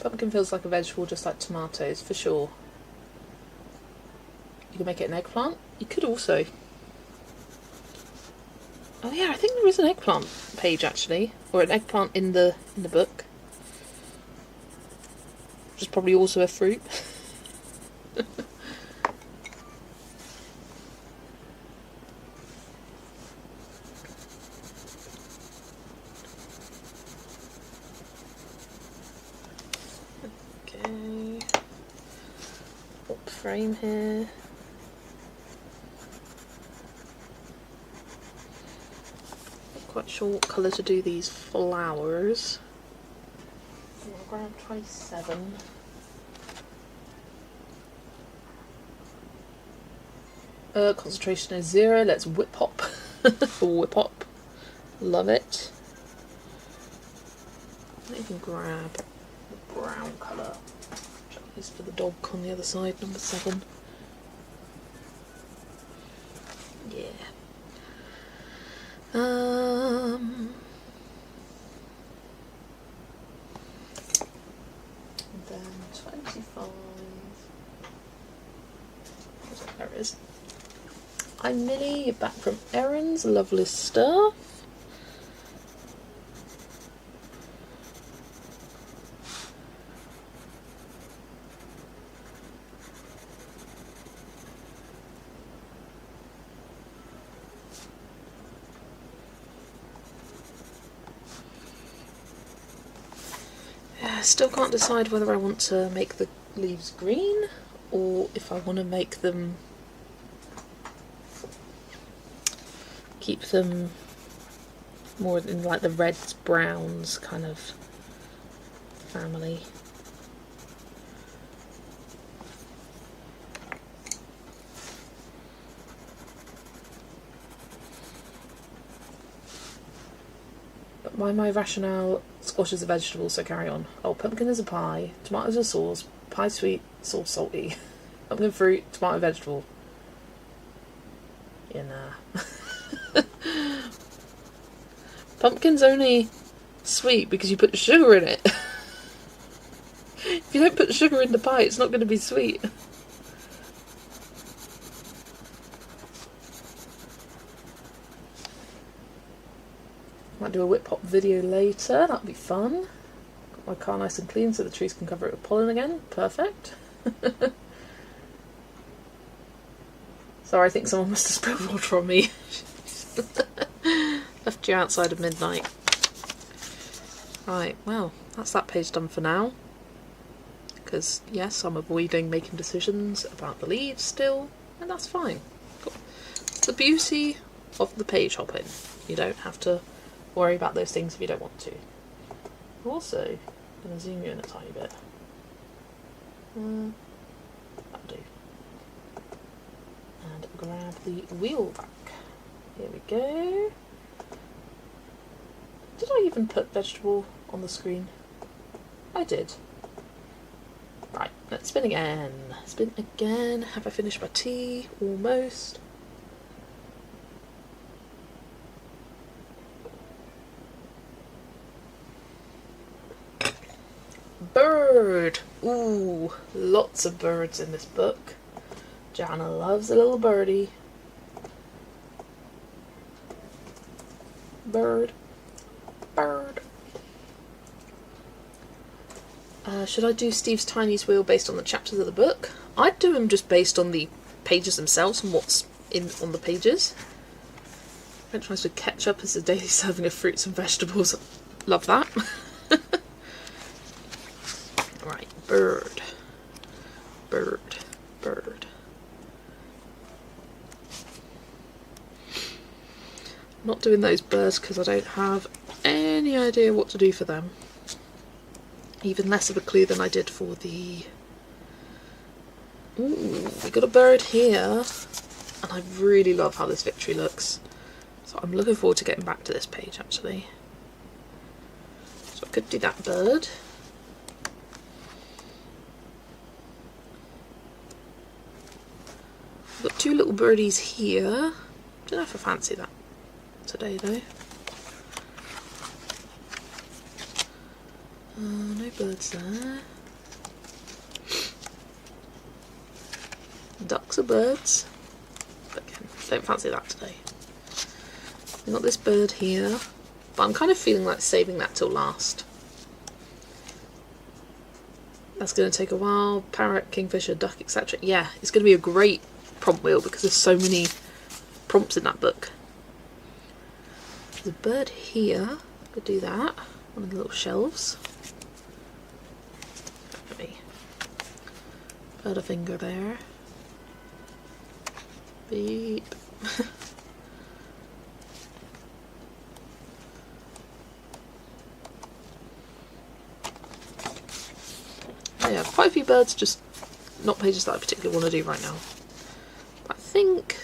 Pumpkin feels like a vegetable, just like tomatoes, for sure. You can make it an eggplant. You could also... Oh yeah, I think there is an eggplant page actually, or an eggplant in the book, which is probably also a fruit. Okay, up frame here. Not quite sure what colour to do these flowers. I'll grab 27. Concentration is 0. Let's whip hop. Whip hop. Love it. I'll even grab the brown colour. Chuck this for the dog on the other side, number 7. Yeah. And then 25. There it is. I'm Millie, you're back from errands, lovely stuff. Still can't decide whether I want to make the leaves green or if I want to make them, keep them more in like the reds, browns kind of family. But by my rationale, squash is a vegetable, so carry on. Oh, pumpkin is a pie, tomatoes are sauce, pie sweet, sauce salty, pumpkin fruit, tomato vegetable. Yeah, nah. Pumpkin's only sweet because you put sugar in it. If you don't put sugar in the pie, it's not going to be sweet. Might do a whip hop video later, that'd be fun. Got my car nice and clean so the trees can cover it with pollen again. Perfect. Sorry, I think someone must have spilled water on me. Left you outside at midnight. Right, well, that's that page done for now. Because, yes, I'm avoiding making decisions about the leaves still, and that's fine. Cool. It's the beauty of the page hopping. You don't have to worry about those things if you don't want to. Also, I'm going to zoom you in a tiny bit. That'll do. And grab the wheel back. Here we go. Did I even put vegetable on the screen? I did. Right, let's spin again. Spin again. Have I finished my tea? Almost. bird. Ooh, lots of birds in this book. Joanna loves a little birdie. Bird. Bird. Should I do Steve's Tiny's Wheel based on the chapters of the book? I'd do him just based on the pages themselves and what's on the pages. French fries with ketchup as a daily serving of fruits and vegetables. Love that. Right, bird. Bird. Bird. Not doing those birds because I don't have any idea what to do for them. Even less of a clue than I did for the... Ooh, we got a bird here. And I really love how this victory looks. So I'm looking forward to getting back to this page actually. So I could do that bird. I've got two little birdies here. Don't know if I fancy that today though. No birds there. Ducks are birds. But again, don't fancy that today. We've got this bird here. But I'm kind of feeling like saving that till last. That's going to take a while. Parrot, kingfisher, duck, etc. Yeah, it's going to be a great prompt wheel because there's so many prompts in that book. There's a bird here. Could do that. One of the little shelves. Butterfinger there. Beep. Yeah, quite a few birds, just not pages that I particularly want to do right now. But I think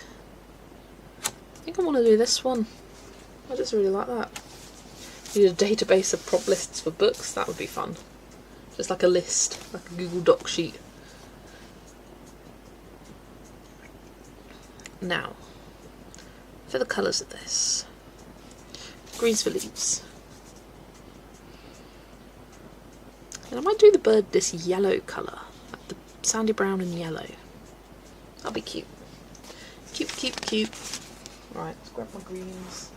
I want to do this one. I just really like that. Need a database of prompt lists for books, that would be fun. Just like a list, like a Google Doc sheet. Now, for the colours of this, greens for leaves. And I might do the bird this yellow colour, like the sandy brown and yellow. That'll be cute. Cute, cute, cute. Right, let's grab my greens.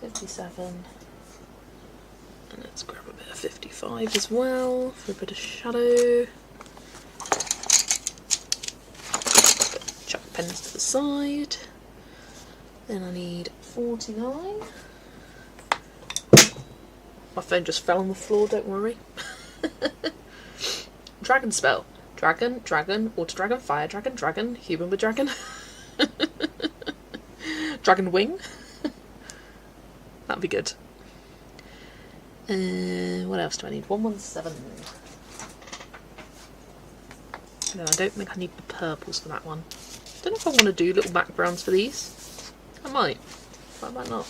57. And let's grab a bit of 55 as well for a bit of shadow. Chuck pens to the side. Then I need 49. My phone just fell on the floor, don't worry. Dragon spell. Dragon, dragon, water dragon, fire dragon, dragon, human with dragon. Dragon wing. That'd be good. What else do I need? 117. No, I don't think I need the purples for that one. Don't know if I want to do little backgrounds for these. I might. But I might not.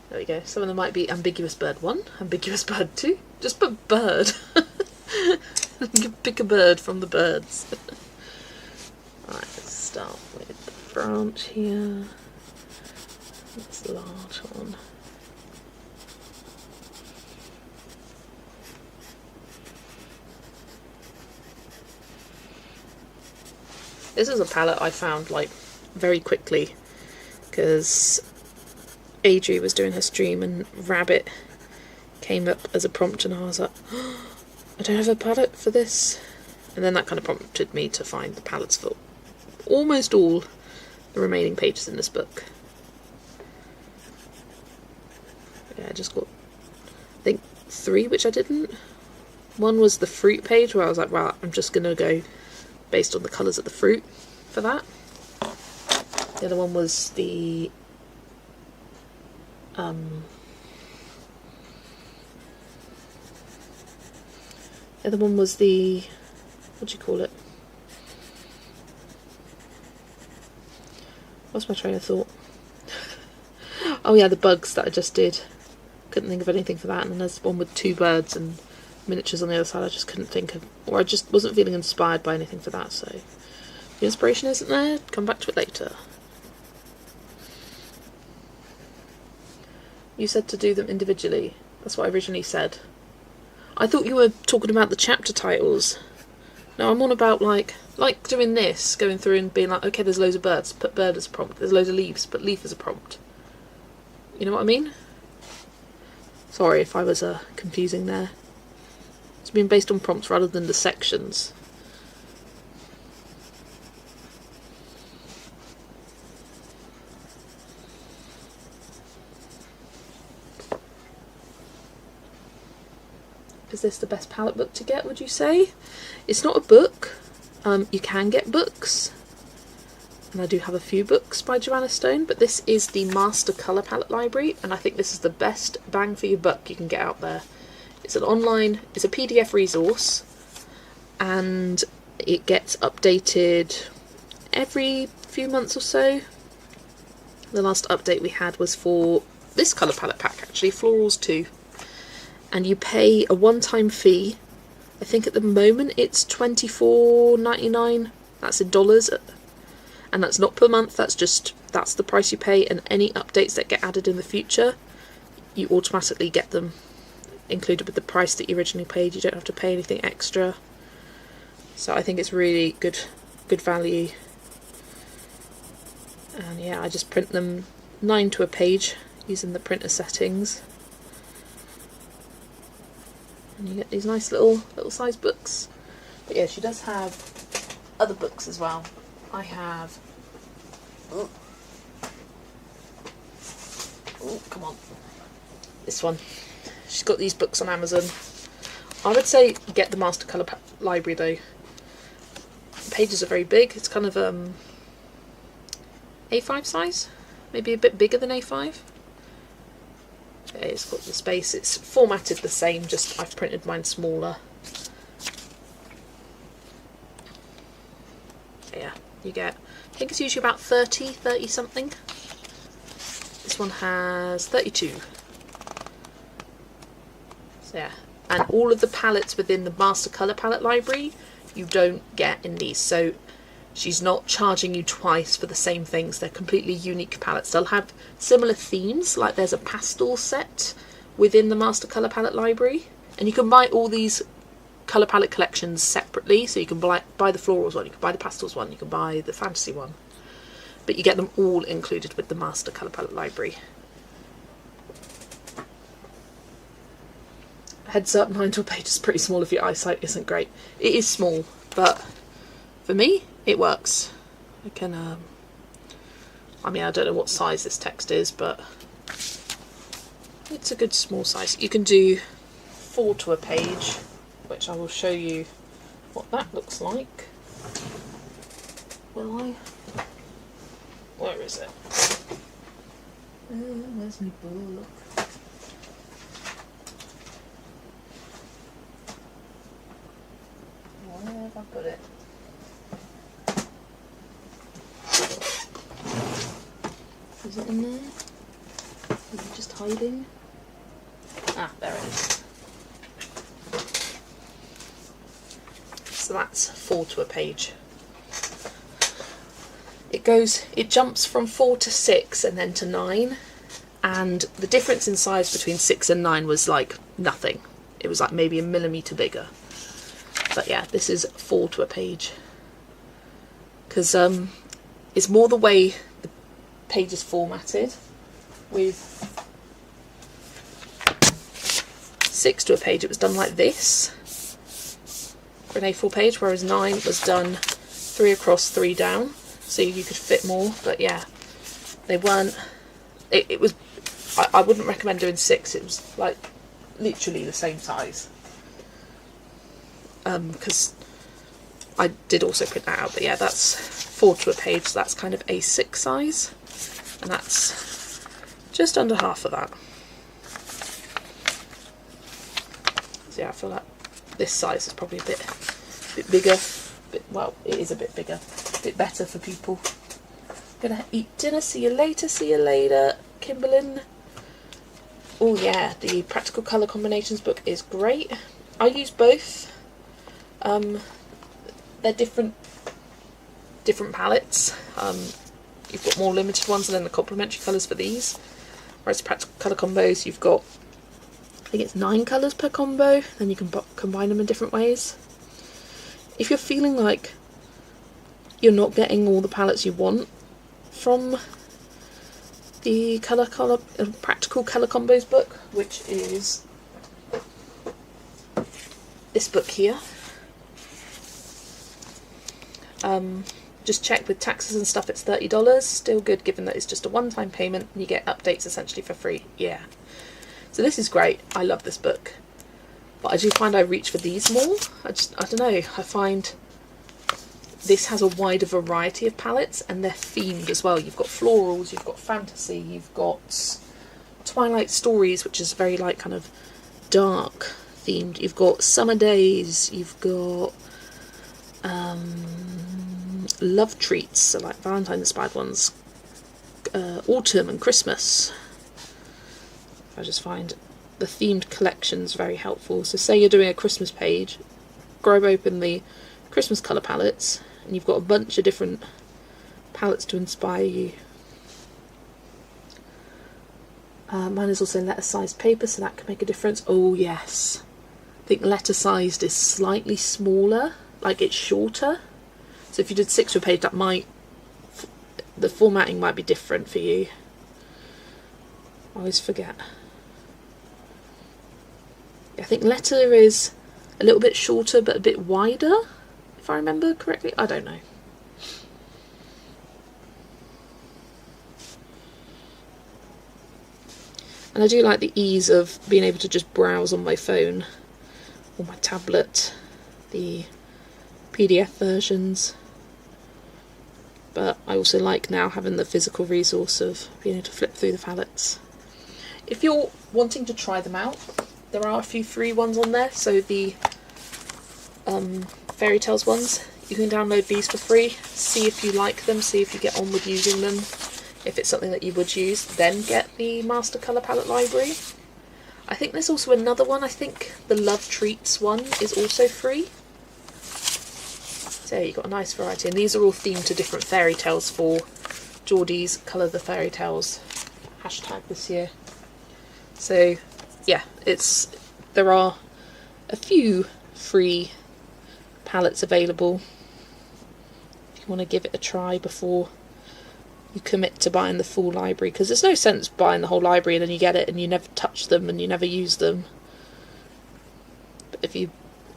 There we go. Some of them might be ambiguous bird 1, ambiguous bird 2. Just put bird. You can pick a bird from the birds. Right, let's start with the branch here. That's the large one. This is a palette I found like very quickly because Adri was doing her stream and Rabbit came up as a prompt and I was like, oh, I don't have a palette for this. And then that kind of prompted me to find the palettes for almost all the remaining pages in this book. Yeah, I just got, I think, 3 which I didn't. One was the fruit page where I was like, right, I'm just going to go based on the colours of the fruit for that. The other one was the what do you call it? What's my train of thought? Oh yeah, the bugs that I just did. Couldn't think of anything for that. And then there's one with 2 birds and miniatures on the other side. I just couldn't think of, or I just wasn't feeling inspired by anything for that. So the inspiration isn't there. Come back to it later. You said to do them individually. That's what I originally said. I thought you were talking about the chapter titles. No, I'm on about like doing this, going through and being like, okay, there's loads of birds, put bird as a prompt. There's loads of leaves, put leaf as a prompt. You know what I mean? Sorry if I was confusing there. It's been based on prompts rather than the sections. Is this the best palette book to get, would you say? It's not a book. You can get books. And I do have a few books by Joanna Stone, but this is the Master Colour Palette Library, and I think this is the best bang for your buck you can get out there. It's an online, it's a PDF resource, and it gets updated every few months or so. The last update we had was for this colour palette pack, actually, Florals 2. And you pay a one-time fee. I think at the moment it's $24.99. That's in dollars. And that's not per month, that's the price you pay, and any updates that get added in the future, you automatically get them included with the price that you originally paid. You don't have to pay anything extra. So I think it's really good value. And yeah, I just print them 9 to a page using the printer settings. And you get these nice little size books. But yeah, she does have other books as well. I have... Oh, come on. This one. She's got these books on Amazon. I would say get the Master Colour Library though. The pages are very big. It's kind of A5 size. Maybe a bit bigger than A5. Okay, it's got the space. It's formatted the same, just I've printed mine smaller. Yeah, you get, I think it's usually about 30 something. This one has 32. So yeah, and all of the palettes within the Master Colour Palette Library you don't get in these, so she's not charging you twice for the same things. They're completely unique palettes. They'll have similar themes, like there's a pastel set within the Master Colour Palette Library, and you can buy all these colour palette collections separately, so you can buy the florals one, you can buy the pastels one, you can buy the fantasy one, but you get them all included with the Master Colour Palette Library. Heads up, 9 to a page is pretty small if your eyesight isn't great. It is small, but for me it works. I can I mean, I don't know what size this text is, but it's a good small size. You can do 4 to a page, which I will show you what that looks like. Will I? Where is it? Where's my book? Where have I put it? Is it in there? Is it just hiding? Ah, there it is. So that's 4 to a page. It jumps from 4 to 6 and then to 9, and the difference in size between 6 and 9 was like nothing. It was like maybe a millimetre bigger. But yeah, this is 4 to a page. Because it's more the way the page is formatted. With 6 to a page it was done like this for an A4 page, whereas 9 was done 3 across, 3 down, so you could fit more. But yeah, they weren't, it was, I wouldn't recommend doing 6. It was like literally the same size. Because I did also print that out, but yeah, that's 4 to a page, so that's kind of A6 size, and that's just under half of that. So yeah, I feel like this size is probably a bit bigger, well, it is a bit bigger, a bit better for people. Gonna eat dinner, see you later, Kimberlyn. Oh yeah, the Practical Colour Combinations book is great. I use both. They're different palettes. You've got more limited ones and then the complementary colours for these. Whereas Practical Colour Combos, you've got I think it's 9 colours per combo, then you can combine them in different ways. If you're feeling like you're not getting all the palettes you want from the Practical Colour Combos book, which is this book here, just check with taxes and stuff, it's $30. Still good given that it's just a one-time payment and you get updates essentially for free. Yeah. So this is great. I love this book. But I do find I reach for these more. I don't know. I find this has a wider variety of palettes and they're themed as well. You've got florals, you've got fantasy, you've got Twilight Stories, which is very like kind of dark themed. You've got Summer Days, you've got Love Treats, so like Valentine inspired ones, Autumn and Christmas. I just find the themed collections very helpful. So say you're doing a Christmas page, grab open the Christmas colour palettes and you've got a bunch of different palettes to inspire you. Mine is also letter sized paper, so that can make a difference. Oh yes, I think letter sized is slightly smaller, like it's shorter. So if you did 6 to a page, that might, the formatting might be different for you. I always forget. I think letter is a little bit shorter but a bit wider, if I remember correctly. I don't know. And I do like the ease of being able to just browse on my phone or my tablet, the PDF versions. But I also like now having the physical resource of being able to flip through the palettes. If you're wanting to try them out, there are a few free ones on there. So the Fairy Tales ones, you can download these for free, see if you like them, see if you get on with using them. If it's something that you would use, then get the Master Colour Palette Library. I think there's also another one, I think the Love Treats one is also free. So you've got a nice variety, and these are all themed to different fairy tales for Geordie's Colour the Fairy Tales hashtag this year. So yeah, there are a few free palettes available if you want to give it a try before you commit to buying the full library, because there's no sense buying the whole library and then you get it and you never touch them and you never use them. But if you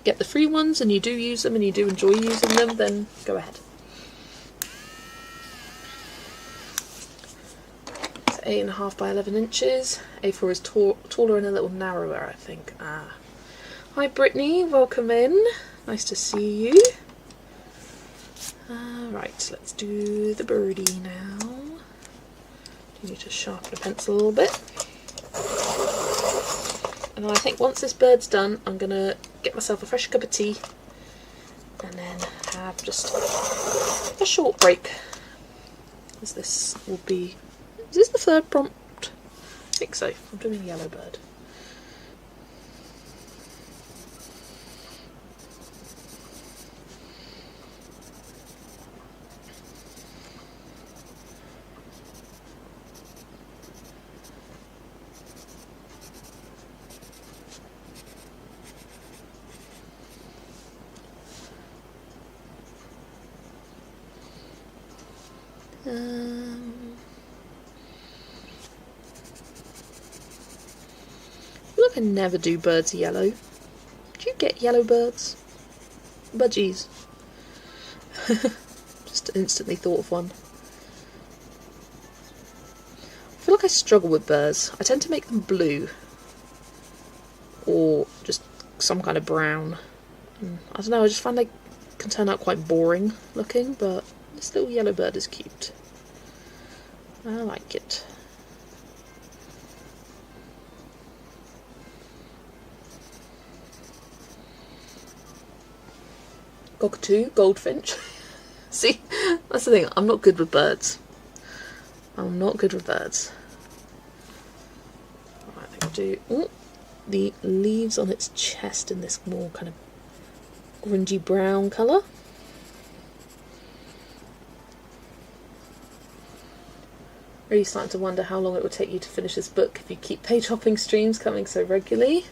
get the free ones and you do use them and you do enjoy using them, then go ahead. It's 8.5 by 11 inches. A4 is taller and a little narrower, I think. Hi Brittany, welcome in. Nice to see you. Right, let's do the birdie now. You need to sharpen a pencil a little bit. And then I think once this bird's done, I'm going to get myself a fresh cup of tea and then have just a short break. As this will be... Is this the third prompt? I think so. I'm doing Yellow Bird. Look, I never do birds yellow. Do you get yellow birds? Budgies. Just instantly thought of one. I feel like I struggle with birds. I tend to make them blue or just some kind of brown. I don't know, I just find they can turn out quite boring looking, but this little yellow bird is cute. I like it. Cockatoo, goldfinch. See, that's the thing, I'm not good with birds. I'm not good with birds. Right, I think I'll do the leaves on its chest in this more kind of orangey brown colour. Really starting to wonder how long it will take you to finish this book if you keep page hopping streams coming so regularly.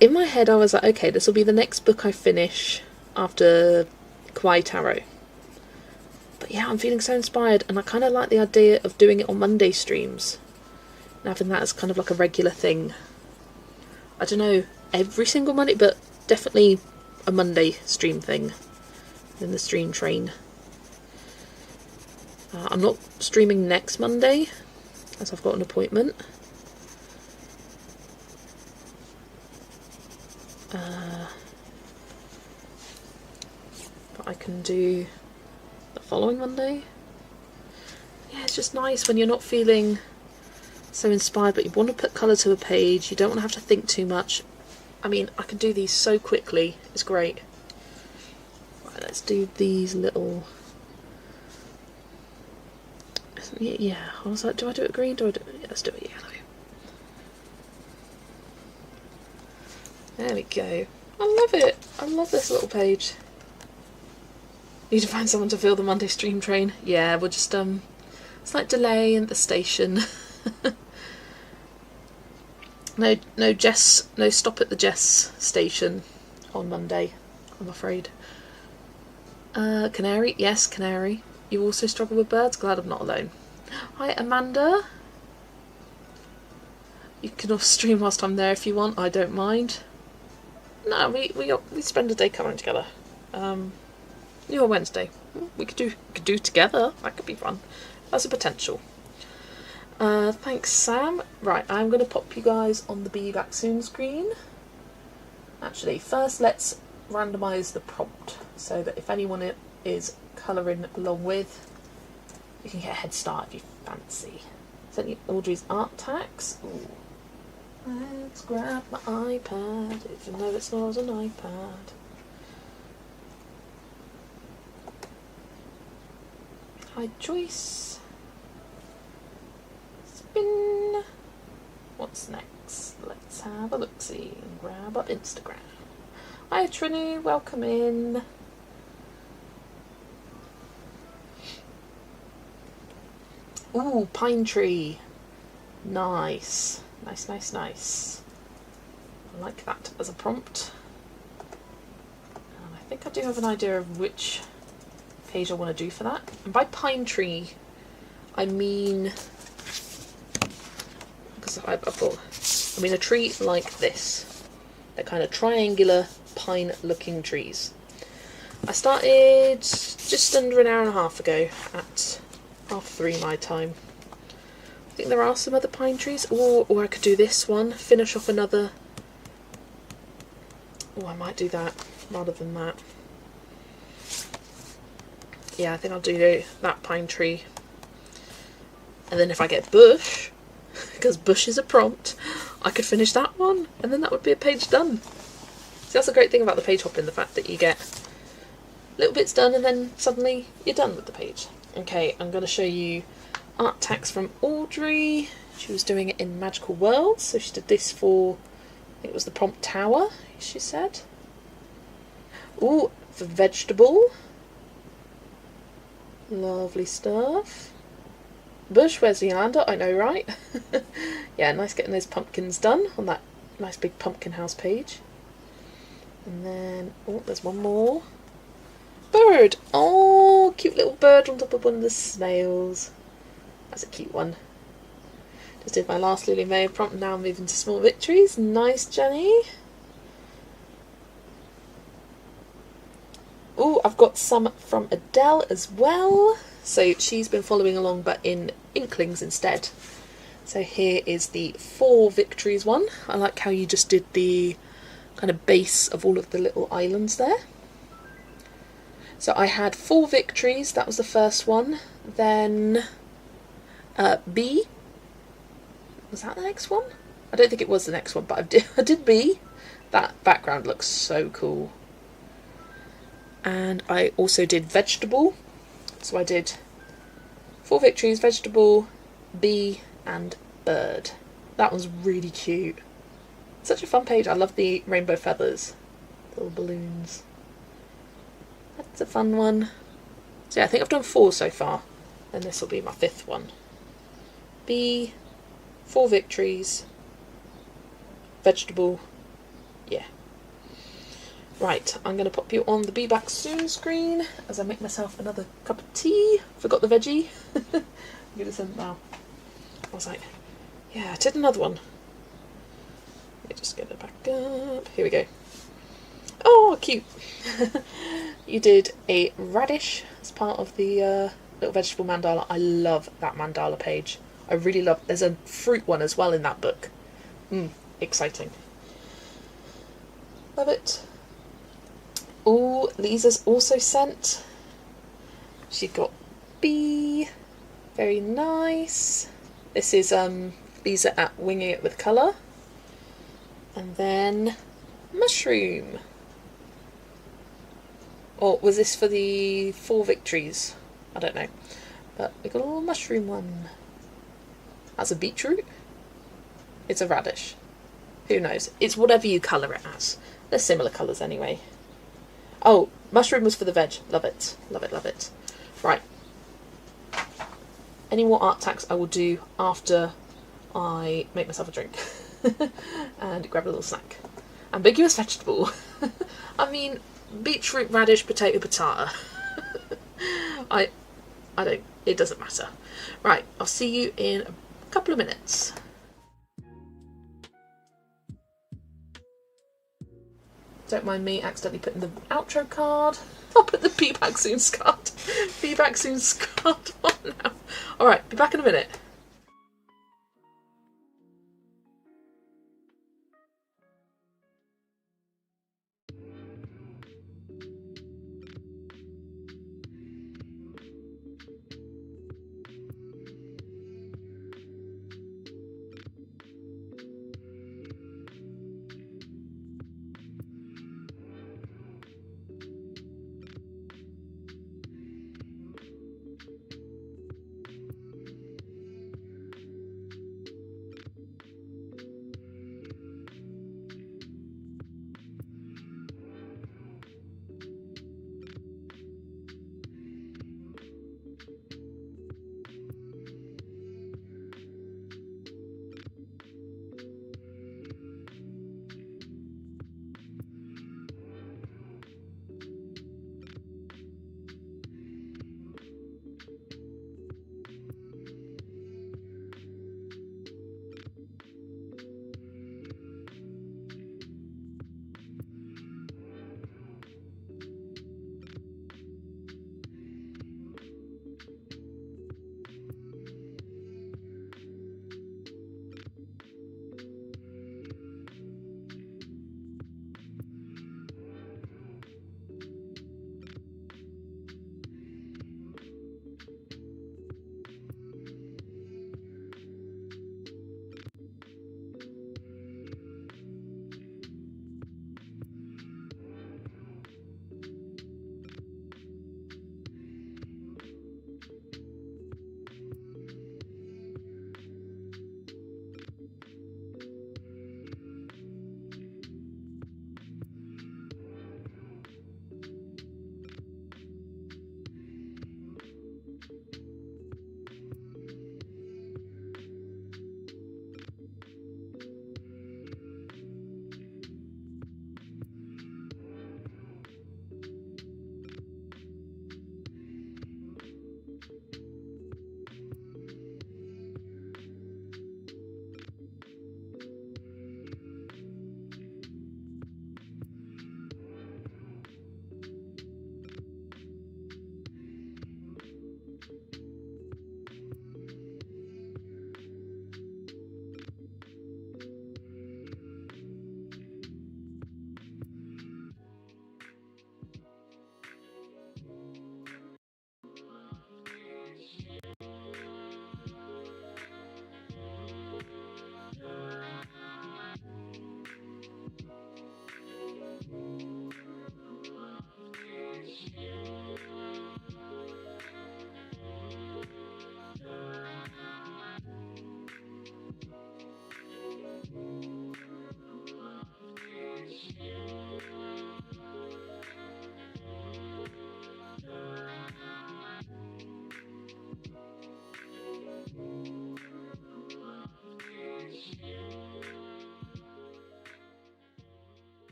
In my head I was like, okay, this will be the next book I finish after Kawaii Tarot. But yeah, I'm feeling so inspired, and I kind of like the idea of doing it on Monday streams and having that as kind of like a regular thing. I don't know, every single Monday, but definitely a Monday stream thing in the stream train. I'm not streaming next Monday as I've got an appointment. But I can do the following Monday. Yeah, it's just nice when you're not feeling so inspired, but you want to put colour to a page, you don't want to have to think too much. I mean, I can do these so quickly, it's great. Right, let's do these little... Yeah, I was like, do I do it green? Do I do it? Yeah, let's do it yellow. There we go. I love it. I love this little page. Need to find someone to fill the Monday stream train. Yeah, we'll just slight delay at the station. No Jess, no stop at the Jess station on Monday, I'm afraid. Canary, yes, Canary. You also struggle with birds? Glad I'm not alone. Hi, Amanda. You can all stream whilst I'm there if you want. I don't mind. No, we spend a day coming together. You Wednesday. We could do together. That could be fun. That's a potential. Thanks, Sam. Right, I'm going to pop you guys on the Be Back Soon screen. Actually, first let's randomise the prompt so that if anyone is colouring along with, you can get a head start if you fancy. Sent you Audrey's art tax. Ooh. Let's grab my iPad, even though it's not an iPad. Hi, Joyce. Spin. What's next? Let's have a look-see and grab up Instagram. Hi, Trini. Welcome in. Ooh, pine tree. Nice. Nice. I like that as a prompt. And I think I do have an idea of which page I want to do for that. And by pine tree, I mean... because I've got... I mean a tree like this. They're kind of triangular, pine-looking trees. I started just under an hour and a half ago at 3:30 my time. I think there are some other pine trees, or I could do this one, finish off another. Oh, I might do that rather than that. Yeah, I think I'll do that pine tree. And then if I get bush, because bush is a prompt, I could finish that one, and then that would be a page done. So that's the great thing about the page hopping, the fact that you get little bits done and then suddenly you're done with the page. Okay, I'm going to show you art tax from Audrey. She was doing it in Magical Worlds, so she did this for, I think it was the prompt tower, she said. Ooh, for vegetable. Lovely stuff. Bush, where's the Yolanda? I know, right? Yeah, nice getting those pumpkins done on that nice big pumpkin house page. And then, oh, there's one more. Bird! Oh, cute little bird on top of one of the snails. That's a cute one. Just did my last Lily May prompt, now moving to Small Victories. Nice, Jenny. Oh, I've got some from Adele as well. So she's been following along, but in Inklings instead. So here is the 4 Victories one. I like how you just did the kind of base of all of the little islands there. So I had 4 Victories, that was the first one. Then B. Was that the next one? I don't think it was the next one, but I did B. That background looks so cool. And I also did vegetable. So I did 4 Victories, vegetable, bee, and bird. That was really cute. Such a fun page. I love the rainbow feathers. Little balloons. That's a fun one. So yeah, I think I've done 4 so far. and this will be my 5th one. Bee, 4 victories, vegetable, yeah. Right, I'm going to pop you on the Be Back Soon screen as I make myself another cup of tea. Forgot the veggie. I'm going to send now. I was like, yeah, I did another one. Let me just get it back up. Here we go. Oh, cute. You did a radish as part of the little vegetable mandala. I love that mandala page. I really love. There's a fruit one as well in that book. Exciting. Love it. Oh, Lisa's also sent. She got bee. Very nice. This is Lisa at Winging It with Colour. And then mushroom. Or was this for the 4 victories? I don't know. But we got a little mushroom one. That's a beetroot. It's a radish. Who knows? It's whatever you colour it as. They're similar colours anyway. Oh, mushroom was for the veg. Love it. Love it, love it. Right. Any more art tags I will do after I make myself a drink. And grab a little snack. Ambiguous vegetable. I mean, beetroot, radish, potato, patata. I don't, it doesn't matter. Right, I'll see you in a couple of minutes. Don't mind me accidentally putting the outro card. I'll put the Be Back Soon card. Be Back Soon card on now. Alright, be back in a minute.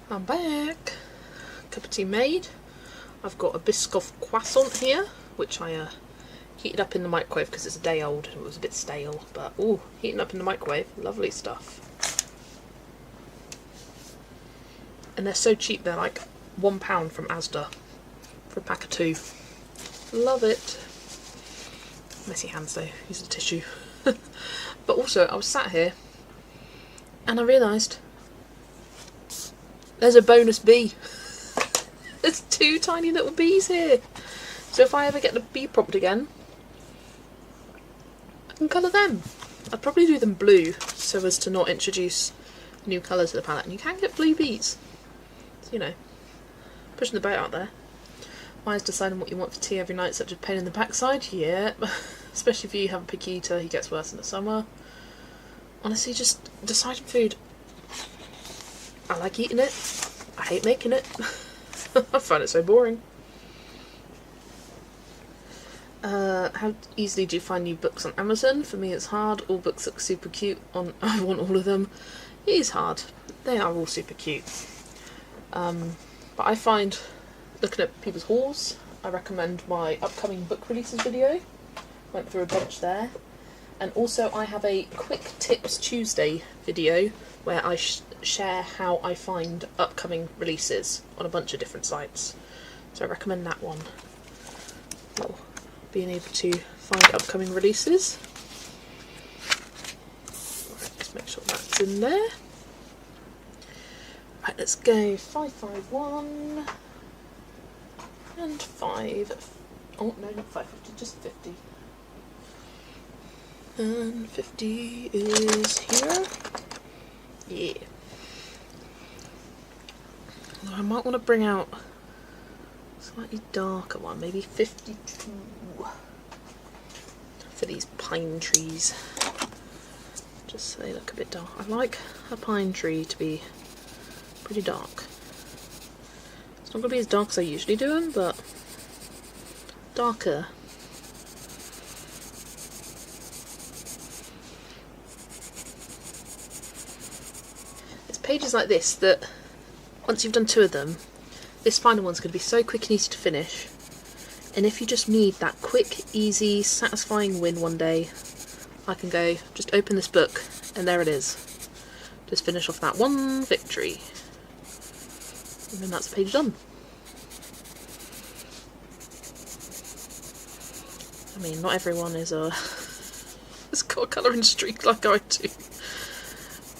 I'm back. Cup of tea made. I've got a Biscoff croissant here, which I heated up in the microwave because it's a day old. It was a bit stale, but ooh, heating up in the microwave, lovely stuff. And they're so cheap, they're like £1 from Asda for a pack of 2. Love it. Messy hands though, use the tissue. But also, I was sat here and I realised there's a bonus bee. There's 2 tiny little bees here. So if I ever get the bee prompt again, I can colour them. I'd probably do them blue so as to not introduce new colours to the palette. And you can get blue bees. So, you know, pushing the boat out there. Why is deciding what you want for tea every night such a pain in the backside? Yeah, especially if you have a picky eater, he gets worse in the summer. Honestly, just deciding food. I like eating it. I hate making it. I find it so boring. How easily do you find new books on Amazon? For me it's hard. All books look super cute on I want all of them. It is hard. They are all super cute. But I find, looking at people's hauls, I recommend my upcoming book releases video. Went through a bunch there. And also I have a Quick Tips Tuesday video where I share how I find upcoming releases on a bunch of different sites. So I recommend that one. For being able to find upcoming releases. Right, just make sure that's in there. Right, let's go 551 and 5. Oh no, not 550, just 50. And 50 is here. Yeah. Although I might want to bring out a slightly darker one, maybe 52 for these pine trees. Just so they look a bit dark. I like a pine tree to be pretty dark. It's not going to be as dark as I usually do them, but darker. Pages like this that once you've done 2 of them, this final one's going to be so quick and easy to finish, and if you just need that quick, easy, satisfying win one day, I can go just open this book and there it is. Just finish off that one victory and then that's the page done. I mean, not everyone is has got a colouring streak like I do.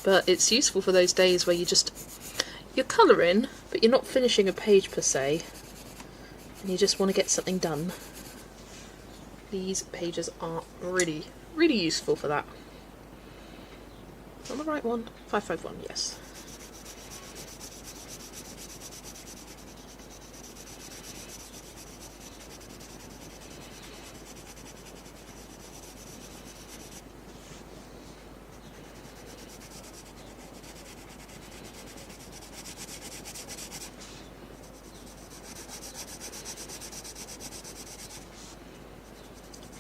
But it's useful for those days where you're colouring, but you're not finishing a page per se, and you just want to get something done. These pages are really, really useful for that. Is that the right one? 551, yes.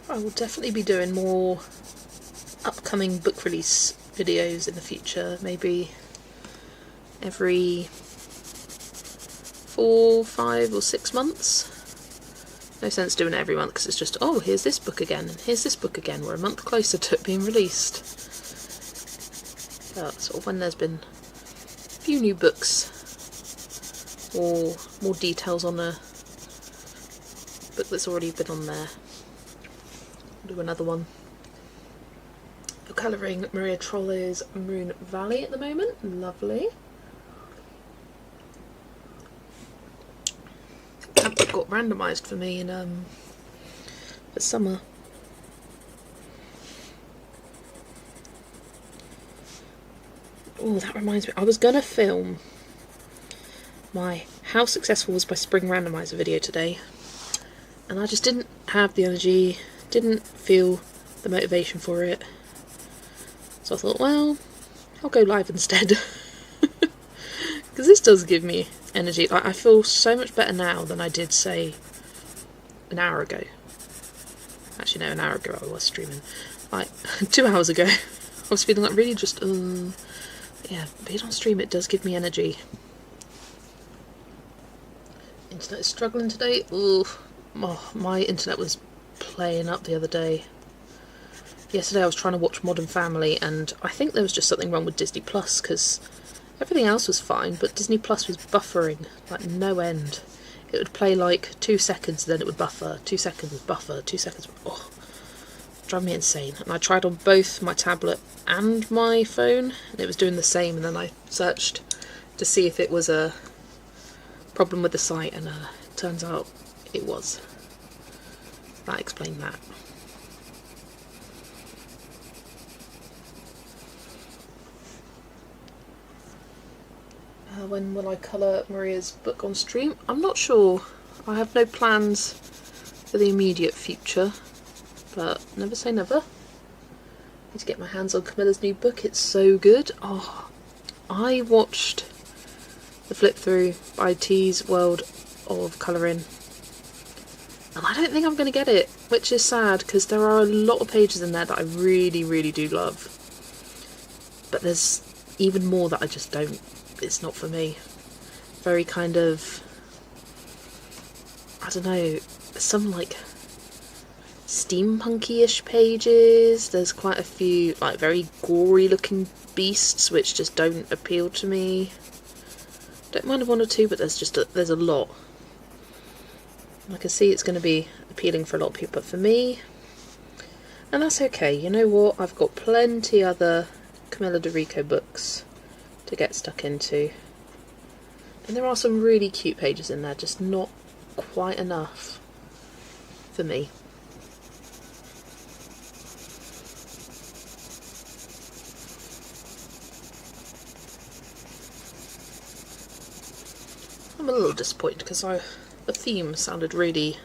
I will definitely be doing more upcoming book release videos in the future, maybe every 4, 5 or 6 months. No sense doing it every month because it's just, oh, here's this book again and here's this book again. We're a month closer to it being released. But sort of when there's been a few new books or more details on a book that's already been on there. Do another one. You're colouring Maria Trollo's Moon Valley at the moment. Lovely. That book got randomised for me in for summer. Oh, that reminds me. I was gonna film my How Successful Was My Spring Randomizer video today, and I just didn't have the energy. Didn't feel the motivation for it, so I thought, well, I'll go live instead. Because this does give me energy. I feel so much better now than I did, say, an hour ago. Actually no, an hour ago I was streaming. Like 2 hours ago I was feeling like really just yeah, being on stream, it does give me energy. Internet is struggling today. Ooh, my internet was playing up the other day. Yesterday I was trying to watch Modern Family, and I think there was just something wrong with Disney Plus, because everything else was fine, but Disney Plus was buffering like no end. It would play like 2 seconds, then it would buffer, 2 seconds, buffer, 2 seconds. Oh, drive me insane. And I tried on both my tablet and my phone, and it was doing the same, and then I searched to see if it was a problem with the site, and turns out it was. That explained that. When will I colour Maria's book on stream? I'm not sure. I have no plans for the immediate future, but never say never. Need to get my hands on Camilla's new book. It's so good. Oh, I watched the flip through by T's World of Colouring, and I don't think I'm going to get it, which is sad, because there are a lot of pages in there that I really, really do love. But there's even more that I just don't. It's not for me. Very kind of, I don't know, some like steampunky-ish pages. There's quite a few like very gory looking beasts which just don't appeal to me. Don't mind one or two, but there's a lot. I can see it's going to be appealing for a lot of people, but for me, and that's okay. You know what? I've got plenty other Camilla DeRico books to get stuck into, and there are some really cute pages in there, just not quite enough for me. I'm a little disappointed because the theme sounded really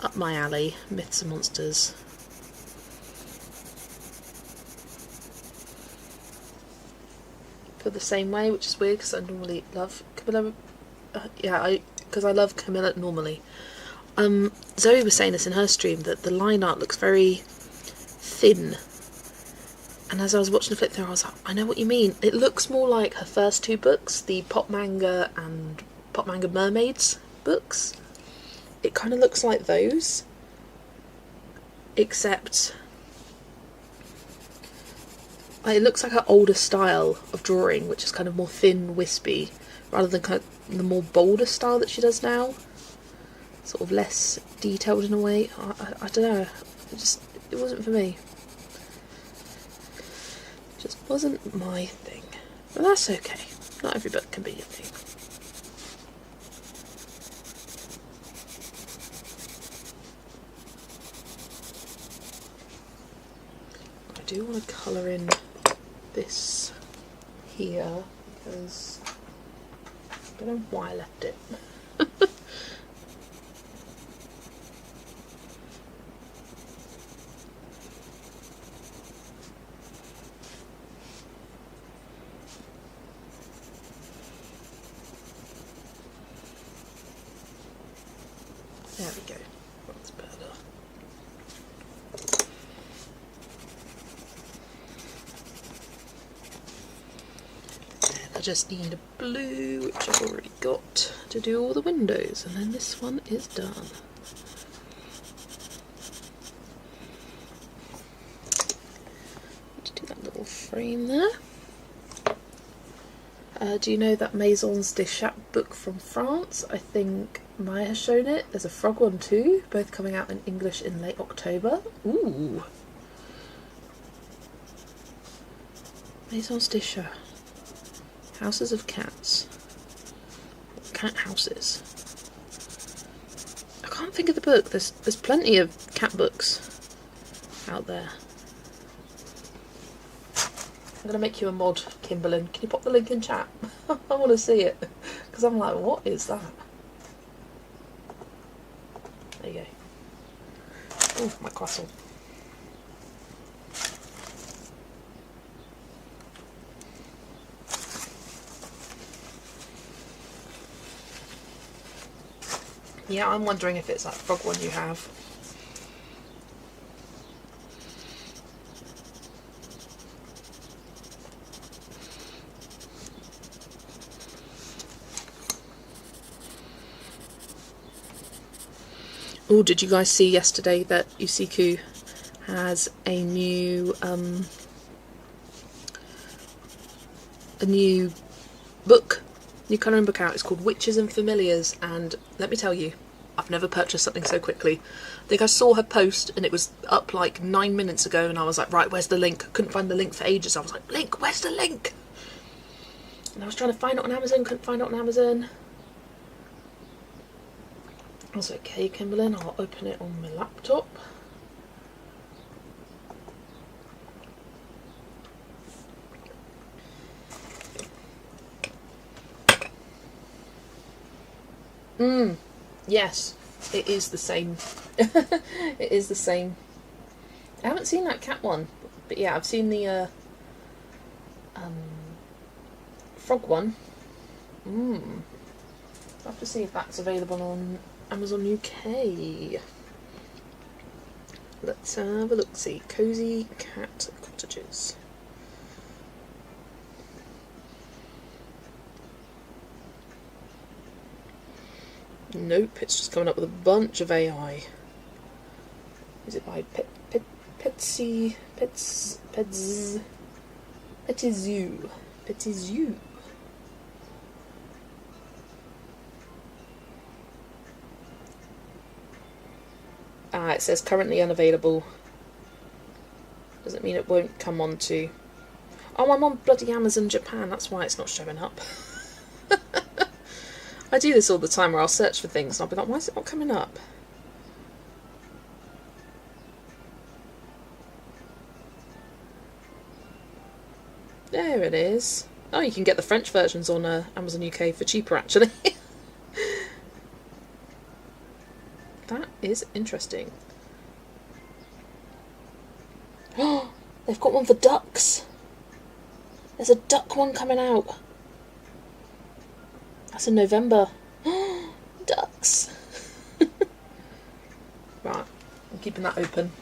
up my alley, Myths and Monsters. The same way, which is weird because I normally love Camilla. Because I love Camilla normally. Zoe was saying this in her stream, that the line art looks very thin, and as I was watching the flip through, I was like, I know what you mean. It looks more like her first two books, the Pop Manga and Pop Manga Mermaids books. It kind of looks like those, except it looks like her older style of drawing, which is kind of more thin, wispy, rather than kind of the more bolder style that she does now. Sort of less detailed in a way. I don't know. It wasn't for me. It just wasn't my thing. But that's okay. Not every book can be your thing. I do want to colour in this here because I don't know why I left it. There we go. That's better. I just need a blue, which I've already got, to do all the windows, and then this one is done. Just do that little frame there. Do you know that Maisons des Chats book from France? I think Maya has shown it. There's a frog one too, both coming out in English in late October. Ooh. Maisons des Chats. Houses of cats. Cat houses. I can't think of the book. There's plenty of cat books out there. I'm going to make you a mod, Kimberlyn. Can you pop the link in chat? I want to see it. Because I'm like, what is that? There you go. Oh, my croissant. Yeah, I'm wondering if it's that frog one you have. Oh, did you guys see yesterday that Usiku has a new book, new colouring book out? It's called Witches and Familiars, and let me tell you, I've never purchased something so quickly. I think I saw her post and it was up like 9 minutes ago, and I was like, right, where's the link? I couldn't find the link for ages. I was like, link, where's the link? And I was trying to find it on Amazon, couldn't find it on Amazon. I was like, okay, Kimberlyn, I'll open it on my laptop. Yes, it is the same. It is the same. I haven't seen that cat one, but yeah, I've seen the frog one. I'll have to see if that's available on Amazon UK. Let's have a look-see. Cozy Cat Cottages. Nope, it's just coming up with a bunch of AI. Is it by Petizoo? It says currently unavailable. Doesn't mean it won't come on to... Oh, I'm on bloody Amazon Japan, that's why it's not showing up. I do this all the time where I'll search for things and I'll be like, why is it not coming up? There it is. Oh, you can get the French versions on Amazon UK for cheaper, actually. That is interesting. Oh, they've got one for ducks. There's a duck one coming out. That's in November. Ducks. Right, I'm keeping that open.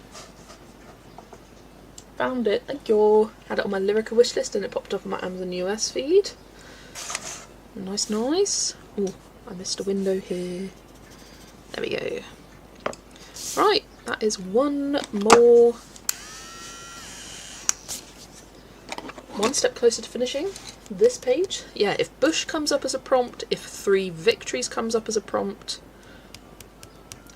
Found it, thank you. Had it on my Lyrica wishlist and it popped up on my Amazon US feed. Nice, nice. Oh, I missed a window here. There we go. Right, that is one step closer to finishing this page. Yeah, if Bush comes up as a prompt, if 3 Victories comes up as a prompt,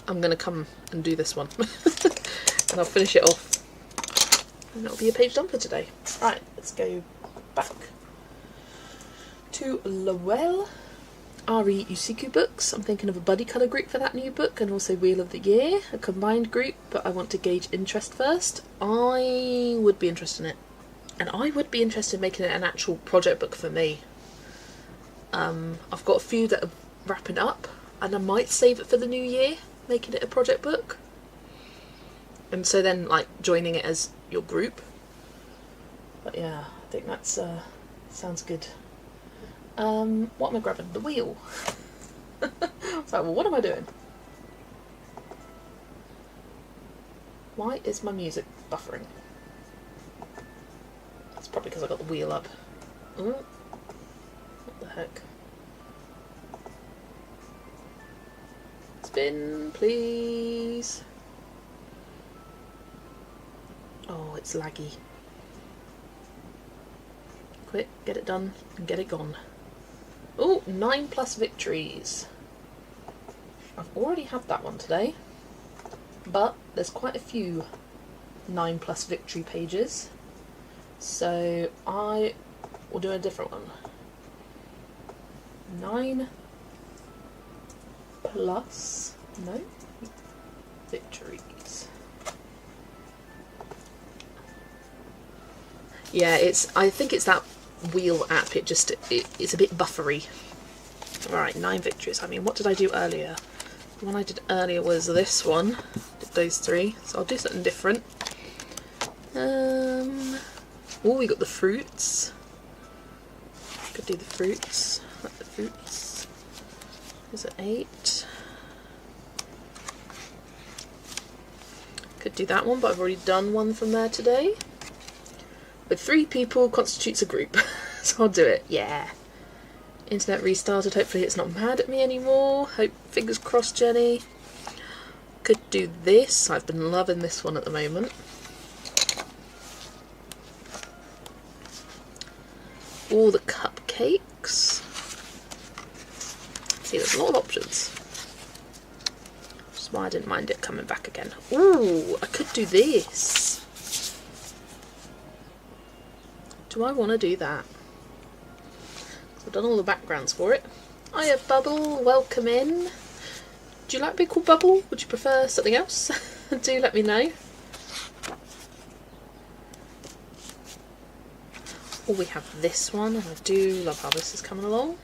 I'm going to come and do this one. And I'll finish it off. And that'll be a page done for today. Right, let's go back to Lowell. RE Usiku books. I'm thinking of a buddy colour group for that new book, and also Wheel of the Year, a combined group, but I want to gauge interest first. I would be interested in it. And I would be interested in making it an actual project book for me. I've got a few that are wrapping up, and I might save it for the new year, making it a project book. And so then, like, joining it as your group. But yeah, I think that's sounds good. What am I grabbing? The wheel. I was like, well, what am I doing? Why is my music buffering? That's probably because I got the wheel up. Ooh. What the heck? Spin, please. Oh, it's laggy. Quick, get it done and get it gone. Oh, 9+ victories. I've already had that one today, but there's quite a few 9+ victory pages, so I will do a different one. 9+ victories. Yeah, I think it's that wheel app, it's a bit buffery. Alright, 9 victories. I mean, what did I do earlier? The one I did earlier was this one. Did those 3, so I'll do something different. Oh, we got the fruits. Could do the fruits. Like the fruits. Is it 8? Could do that one, but I've already done one from there today. With 3 people constitutes a group, so I'll do it. Yeah. Internet restarted. Hopefully it's not mad at me anymore. Fingers crossed, Jenny. Could do this. I've been loving this one at the moment. All the cupcakes. See, there's a lot of options. That's why I didn't mind it coming back again. Ooh, I could do this. Do I want to do that? I've done all the backgrounds for it. Hiya, Bubble. Welcome in. Do you like being called Bubble? Would you prefer something else? Do let me know. Oh, we have this one, and I do love how this is coming along.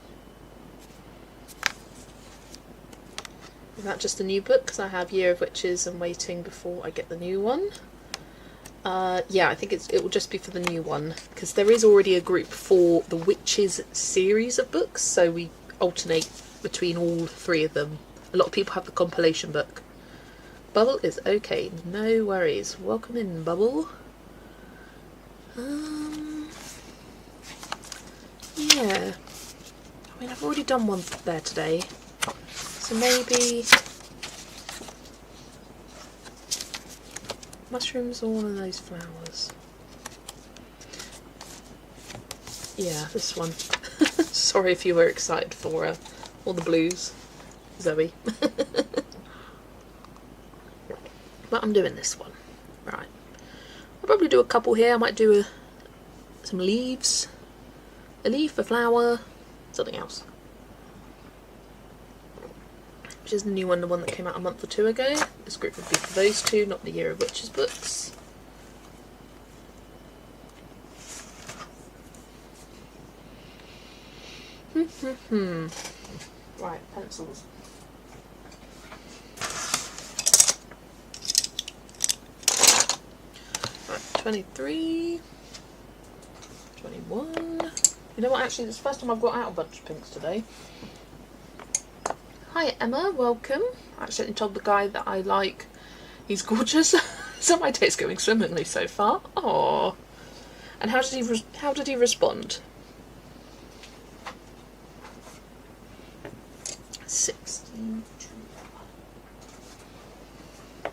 Is that just a new book? Because I have Year of Witches and waiting before I get the new one. Yeah, I think it will just be for the new one, because there is already a group for the Witches series of books, so we alternate between all three of them. A lot of people have the compilation book. Bubble is okay, no worries. Welcome in, Bubble. Yeah. I mean, I've already done one there today, so maybe mushrooms or one of those flowers. Yeah, this one. Sorry if you were excited for all the blues, Zoe. But I'm doing this one. Right. I'll probably do a couple here. I might do some leaves. A leaf, a flower, something else. Which is the new one, the one that came out a month or two ago. This group would be for those two, not the Year of Witches books. Right, pencils. Right, 23, 21. You know what, actually, it's the first time I've got out a bunch of pinks today. Hi Emma, welcome. I accidentally told the guy that I like, he's gorgeous. So my day's going swimmingly so far. Aww. And how did he respond? 16.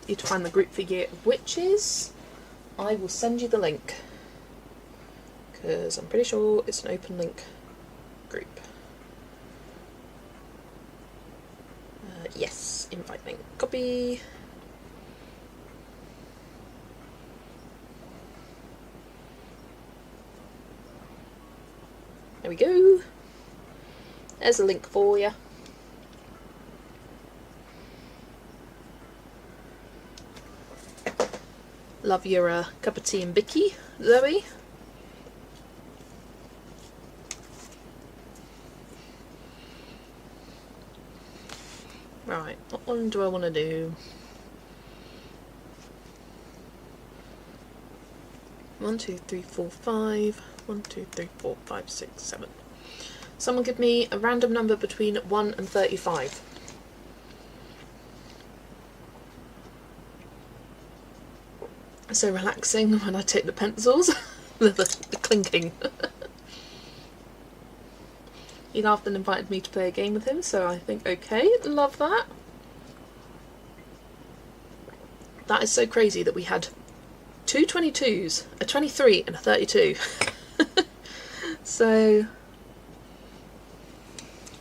Need to find the group for Year of Witches. I will send you the link, because I'm pretty sure it's an open link group. Yes, invite link, copy. There we go. There's a link for you. Love your cup of tea and bicky, Zoe. Right, what one do I want to do? 1, 2, 3, 4, 5. 1, 2, 3, 4, 5, 6, 7. Someone give me a random number between 1 and 35. So relaxing when I take the pencils. the clinking. He laughed and invited me to play a game with him, so I think, okay, love that. That is so crazy that we had two 22s, a 23 and a 32. So,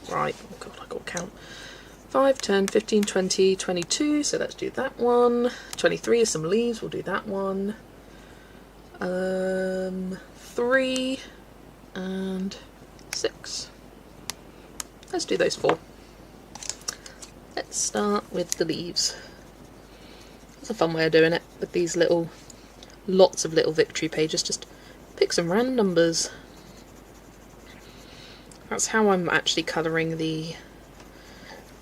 right, oh god, I got to count. 5, 10, 15, 20, 22, so let's do that one. 23 is some leaves, we'll do that one. 3 and 6. Let's do those 4. Let's start with the leaves. It's a fun way of doing it, with these lots of little victory pages. Just pick some random numbers. That's how I'm actually colouring the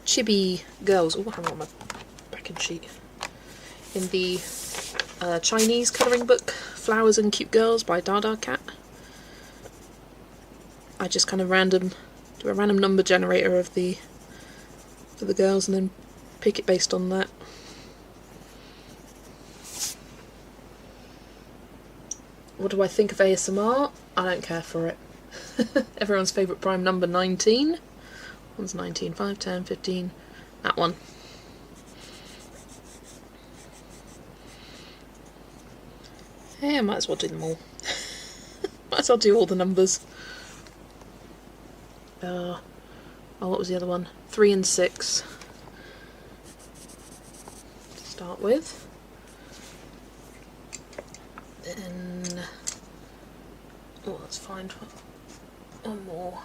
chibi girls. Oh, hang on, my backing sheet. In the Chinese colouring book, Flowers and Cute Girls by Dada Cat. I just kind of do a random number generator for the girls and then pick it based on that. What do I think of ASMR? I don't care for it. Everyone's favourite prime number, 19. One's 19, 5, 10, 15. That one. Yeah, I might as well do them all. Might as well do all the numbers. Oh, what was the other one? 3 and 6 to start with. Then, oh, let's find one more.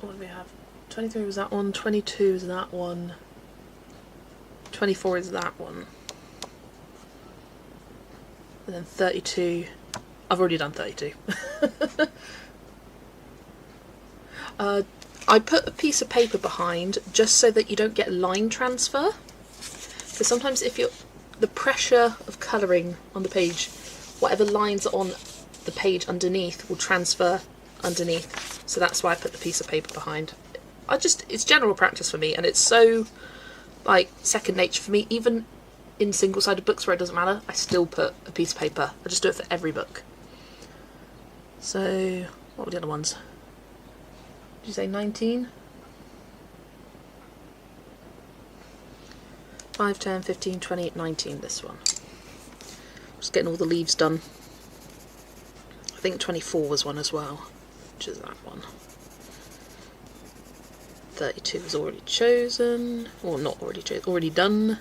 What do we have? 23 was that one, 22 is that one, 24 is that one, and then 32, I've already done 32. I put a piece of paper behind just so that you don't get line transfer, because sometimes if the pressure of colouring on the page, whatever lines are on the page underneath will transfer underneath, so that's why I put the piece of paper behind. It's general practice for me, and it's so like second nature for me. Even in single-sided books where it doesn't matter, I still put a piece of paper. I just do it for every book. So what were the other ones? Did you say 19? 5, 10, 15, 20, 19, this one. Just getting all the leaves done. I think 24 was one as well, which is that one. 32 was already chosen, or not already chosen, already done.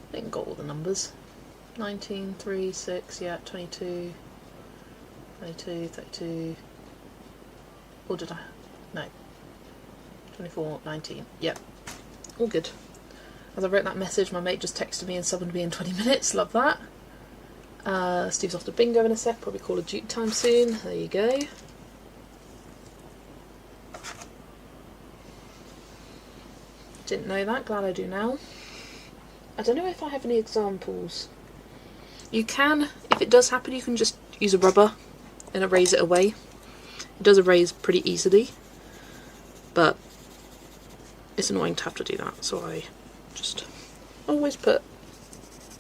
I think got all the numbers. 19, 3, 6, yeah, 22, 22, 32, or did I? No. 24, 19, yep, all good. As I wrote that message, my mate just texted me and summoned me in 20 minutes, love that. Steve's off to bingo in a sec, probably call it duty time soon, there you go. Didn't know that, glad I do now. I don't know if I have any examples. You can, if it does happen, you can just use a rubber and erase it away. It does erase pretty easily, but it's annoying to have to do that, so I just always put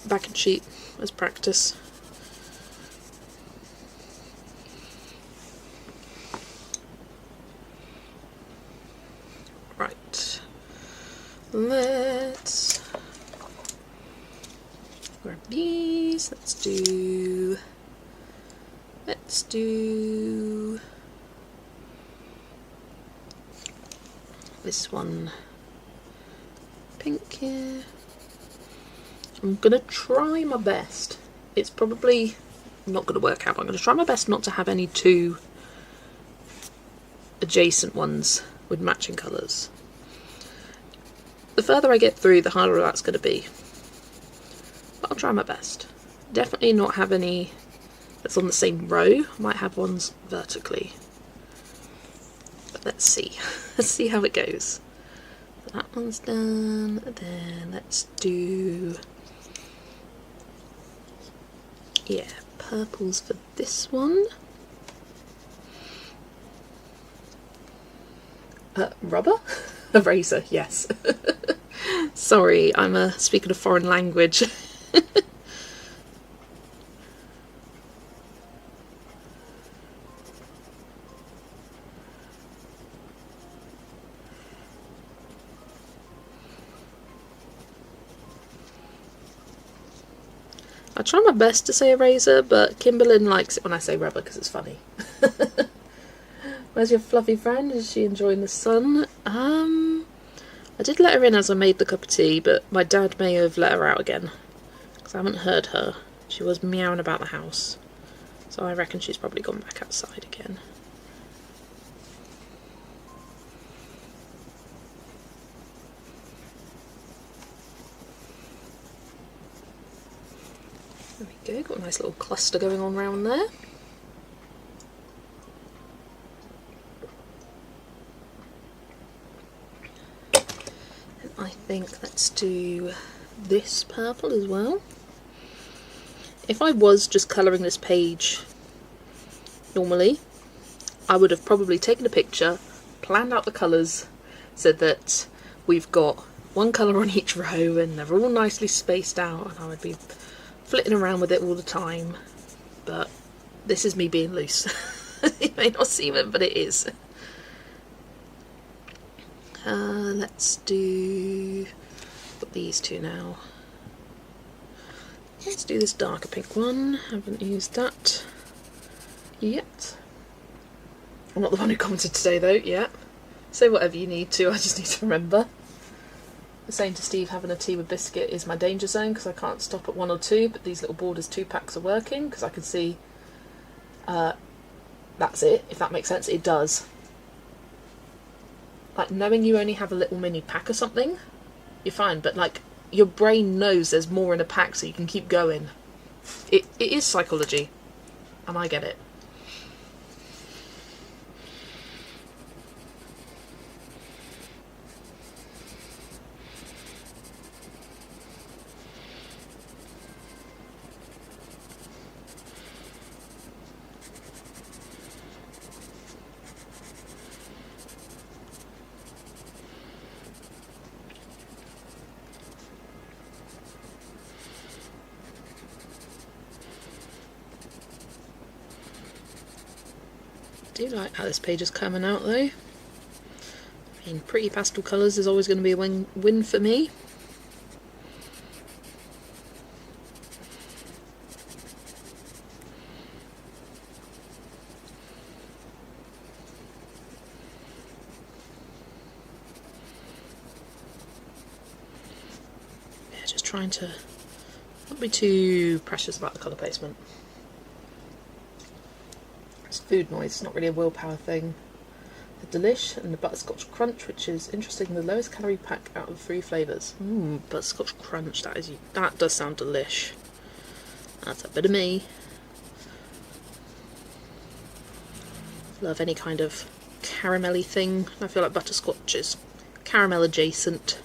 back and sheet as practice. Right, let's grab these. Let's do this one pink here. I'm gonna try my best. It's probably not gonna work out, but I'm gonna try my best not to have any two adjacent ones with matching colours. The further I get through, the harder that's gonna be. But I'll try my best. Definitely not have any that's on the same row. I might have ones vertically. But let's see. Let's see how it goes. That one's done. Then let's do, yeah, purples for this one. Rubber? Eraser, yes. Sorry, I'm speaking a foreign language. I try my best to say eraser, but Kimberlyn likes it when I say rubber because it's funny. Where's your fluffy friend? Is she enjoying the sun? I did let her in as I made the cup of tea, but my dad may have let her out again because I haven't heard her. She was meowing about the house, so I reckon she's probably gone back outside again. There we go, got a nice little cluster going on round there. And I think let's do this purple as well. If I was just colouring this page normally, I would have probably taken a picture, planned out the colours so that we've got one colour on each row and they're all nicely spaced out, and I would be flitting around with it all the time. But this is me being loose. You may not seem it, but it is. Let's do these two now. Let's do this darker pink one. Haven't used that yet. I'm not the one who commented today though, yeah. Say whatever you need to, I just need to remember. I was saying to Steve, having a tea with biscuit is my danger zone because I can't stop at 1 or 2, but these little borders 2 packs are working because I can see that's it, if that makes sense. It does. Like, knowing you only have a little mini pack or something, you're fine, but like, your brain knows there's more in a pack so you can keep going. It is psychology, and I get it. I do like how this page is coming out though. I mean, pretty pastel colours is always going to be a win for me. Yeah, just trying to not be too precious about the colour placement. Food noise, it's not really a willpower thing. The Delish and the Butterscotch Crunch, which is interesting, the lowest calorie pack out of 3 flavours. Butterscotch Crunch, that does sound delish. That's a bit of me. Love any kind of caramelly thing. I feel like butterscotch is caramel adjacent.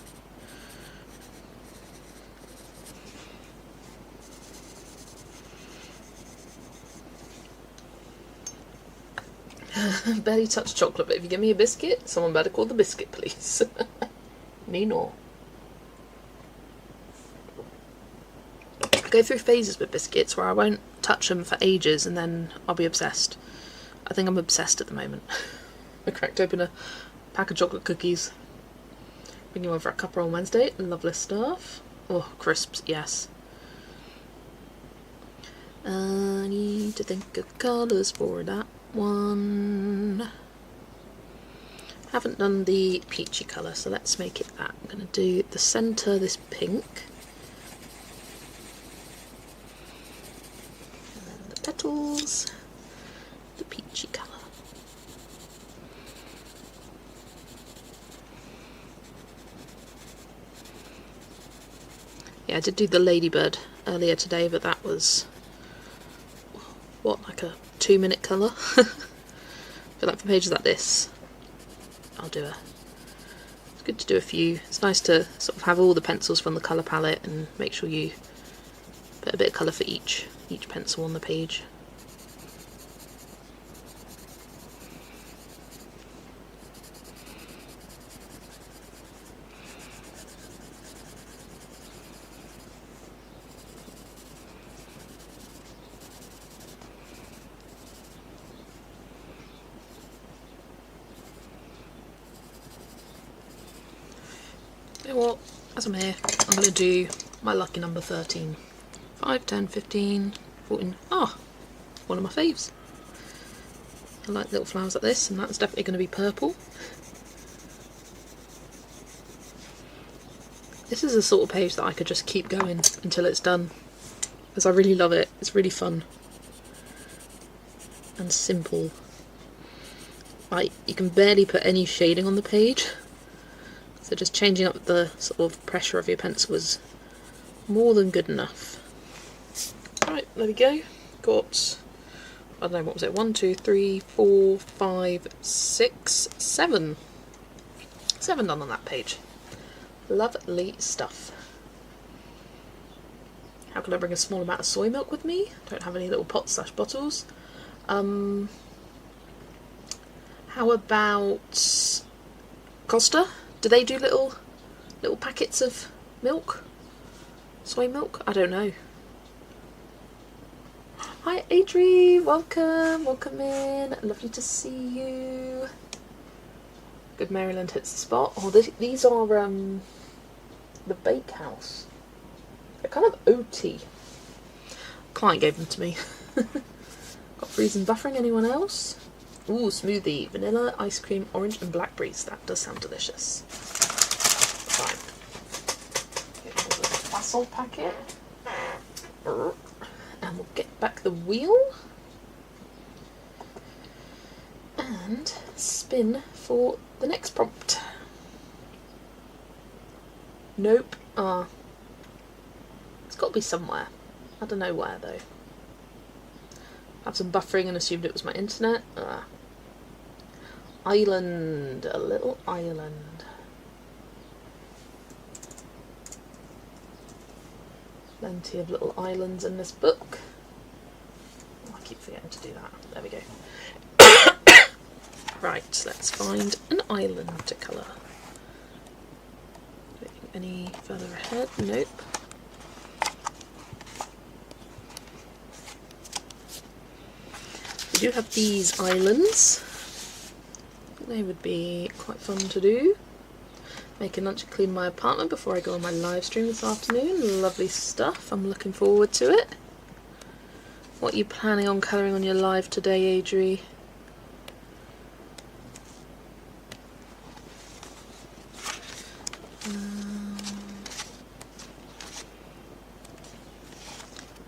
Barely touch chocolate, but if you give me a biscuit, someone better call the biscuit, please. Me no. I go through phases with biscuits where I won't touch them for ages and then I'll be obsessed. I think I'm obsessed at the moment. I cracked open a pack of chocolate cookies. Bringing one for a cuppa on Wednesday. Lovely stuff. Oh, crisps, yes. I need to think of colours for that one. Haven't done the peachy colour, so let's make it that. I'm going to do the centre, this pink, and then the petals, the peachy colour. Yeah, I did do the ladybird earlier today, but that was, what, like a 2-minute colour? I feel like for pages like this, I'll do it's good to do a few. It's nice to sort of have all the pencils from the colour palette and make sure you put a bit of colour for each pencil on the page. You know what, as I'm here, I'm going to do my lucky number 13. 5, 10, 15, 14, one of my faves. I like little flowers like this, and that's definitely going to be purple. This is the sort of page that I could just keep going until it's done, because I really love it. It's really fun and simple. Like, you can barely put any shading on the page. So just changing up the sort of pressure of your pencil is more than good enough. Right, there we go. Got, I don't know, what was it? 1, 2, 3, 4, 5, 6, 7. 7 done on that page. Lovely stuff. How can I bring a small amount of soy milk with me? Don't have any little pots/bottles. How about Costa? Do they do little little packets of milk, soy milk, I don't know. Hi Adri, welcome in, lovely to see you. Good Maryland hits the spot. Oh, these are the Bakehouse. They're kind of oaty. Client gave them to me. Got freezing buffering, anyone else? Ooh, smoothie, vanilla, ice cream, orange and blackberries. That does sound delicious. Fine. Get the Fassel packet. And we'll get back the wheel. And spin for the next prompt. Nope. It's got to be somewhere. I don't know where though. Had some buffering and assumed it was my internet. Island. A little island. Plenty of little islands in this book. Oh, I keep forgetting to do that. There we go. Right, let's find an island to colour. Any further ahead? Nope. We do have these islands. They would be quite fun to do. Making lunch and clean my apartment before I go on my live stream this afternoon. Lovely stuff. I'm looking forward to it. What are you planning on colouring on your live today, Adri?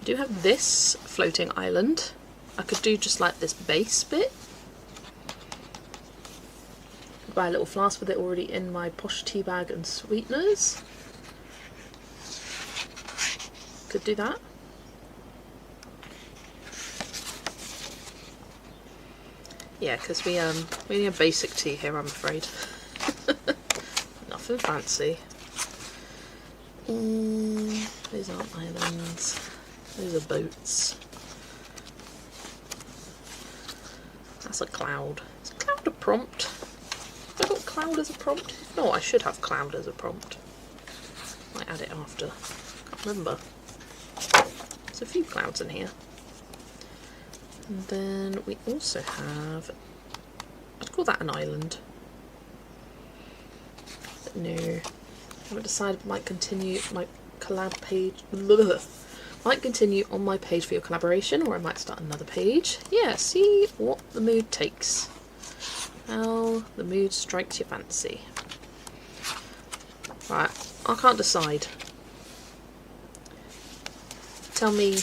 I do have this floating island. I could do just like this base bit. Buy a little flask with it already in my posh tea bag and sweeteners. Could do that. Yeah, because we only have basic tea here, I'm afraid. Nothing fancy. These aren't islands. Those are boats. That's a cloud. Is cloud a prompt? Have I got cloud as a prompt? If not, I should have cloud as a prompt. Might add it after. Can't remember. There's a few clouds in here. And then we also have, I'd call that an island. But no. I haven't decided if I might continue my collab page. Might continue on my page for your collaboration, or I might start another page. Yeah, see what the mood takes. How the mood strikes your fancy. Right, I can't decide. Tell me,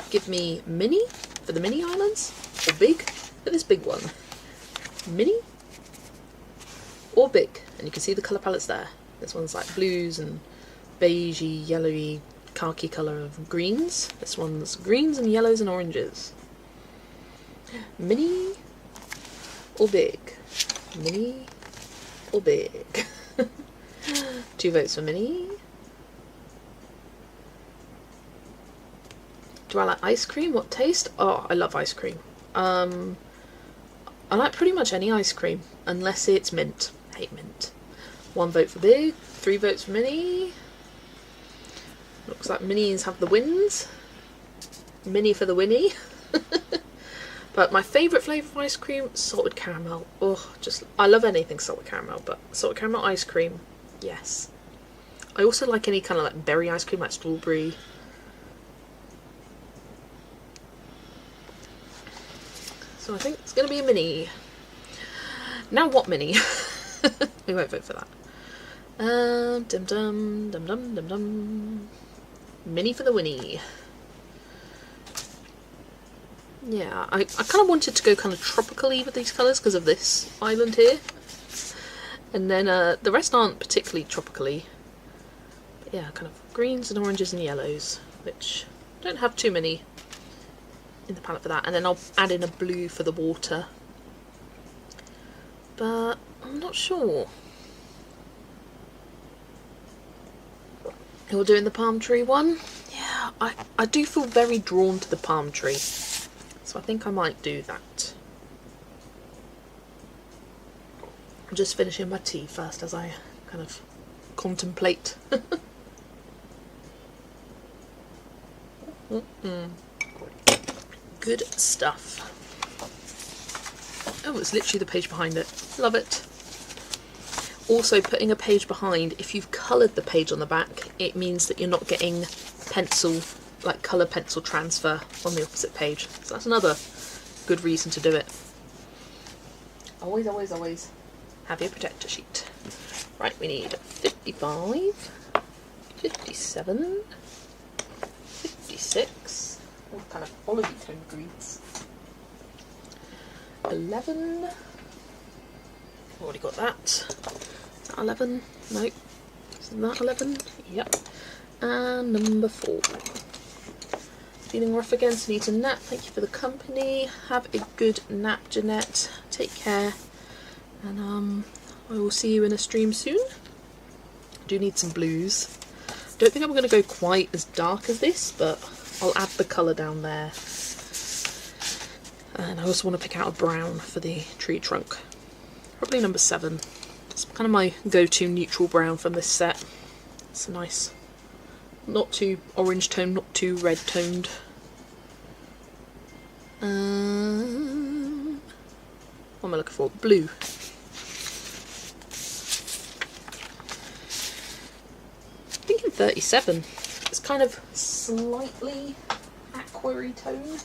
give me mini for the mini islands, or big for this big one. Mini or big, and you can see the colour palettes there. This one's like blues and beigey, yellowy, khaki colour of greens. This one's greens and yellows and oranges. Mini or big? Mini or big? 2 votes for mini. Do I like ice cream? What taste? Oh, I love ice cream. I like pretty much any ice cream, unless it's mint. I hate mint. 1 vote for big, 3 votes for mini. Looks like minis have the wins. Mini for the winnie. But my favourite flavour of ice cream, salted caramel. Oh, I love anything salted caramel, but salted caramel ice cream, yes. I also like any kind of like berry ice cream, like strawberry. So I think it's going to be a mini. Now what mini? We won't vote for that. Dum dum dum dum dum dum. Mini for the winnie. Yeah, I kind of wanted to go kind of tropically with these colours because of this island here. And then the rest aren't particularly tropically. But yeah, kind of greens and oranges and yellows, which I don't have too many in the palette for that. And then I'll add in a blue for the water. But I'm not sure. You're doing the palm tree one? Yeah, I do feel very drawn to the palm tree. So I think I might do that. I'm just finishing my tea first as I kind of contemplate. Good stuff. Oh, it's literally the page behind it. Love it. Also, putting a page behind, if you've coloured the page on the back, it means that you're not getting pencil, like colour pencil transfer on the opposite page. So that's another good reason to do it. Always, always, always have your protector sheet. Right, we need 55, 57, 56, all kind of olivey tone greens. 11, already got that. Is that 11? No. Isn't that 11? Yep. And number 4. Feeling rough again, so need a nap. Thank you for the company. Have a good nap, Jeanette. Take care. And I will see you in a stream soon. Do need some blues. Don't think I'm going to go quite as dark as this, but I'll add the colour down there. And I also want to pick out a brown for the tree trunk. Probably number 7. It's kind of my go-to neutral brown from this set. It's a nice, not too orange toned, not too red toned. What am I looking for? Blue. Thinking 37. It's kind of slightly aquary toned.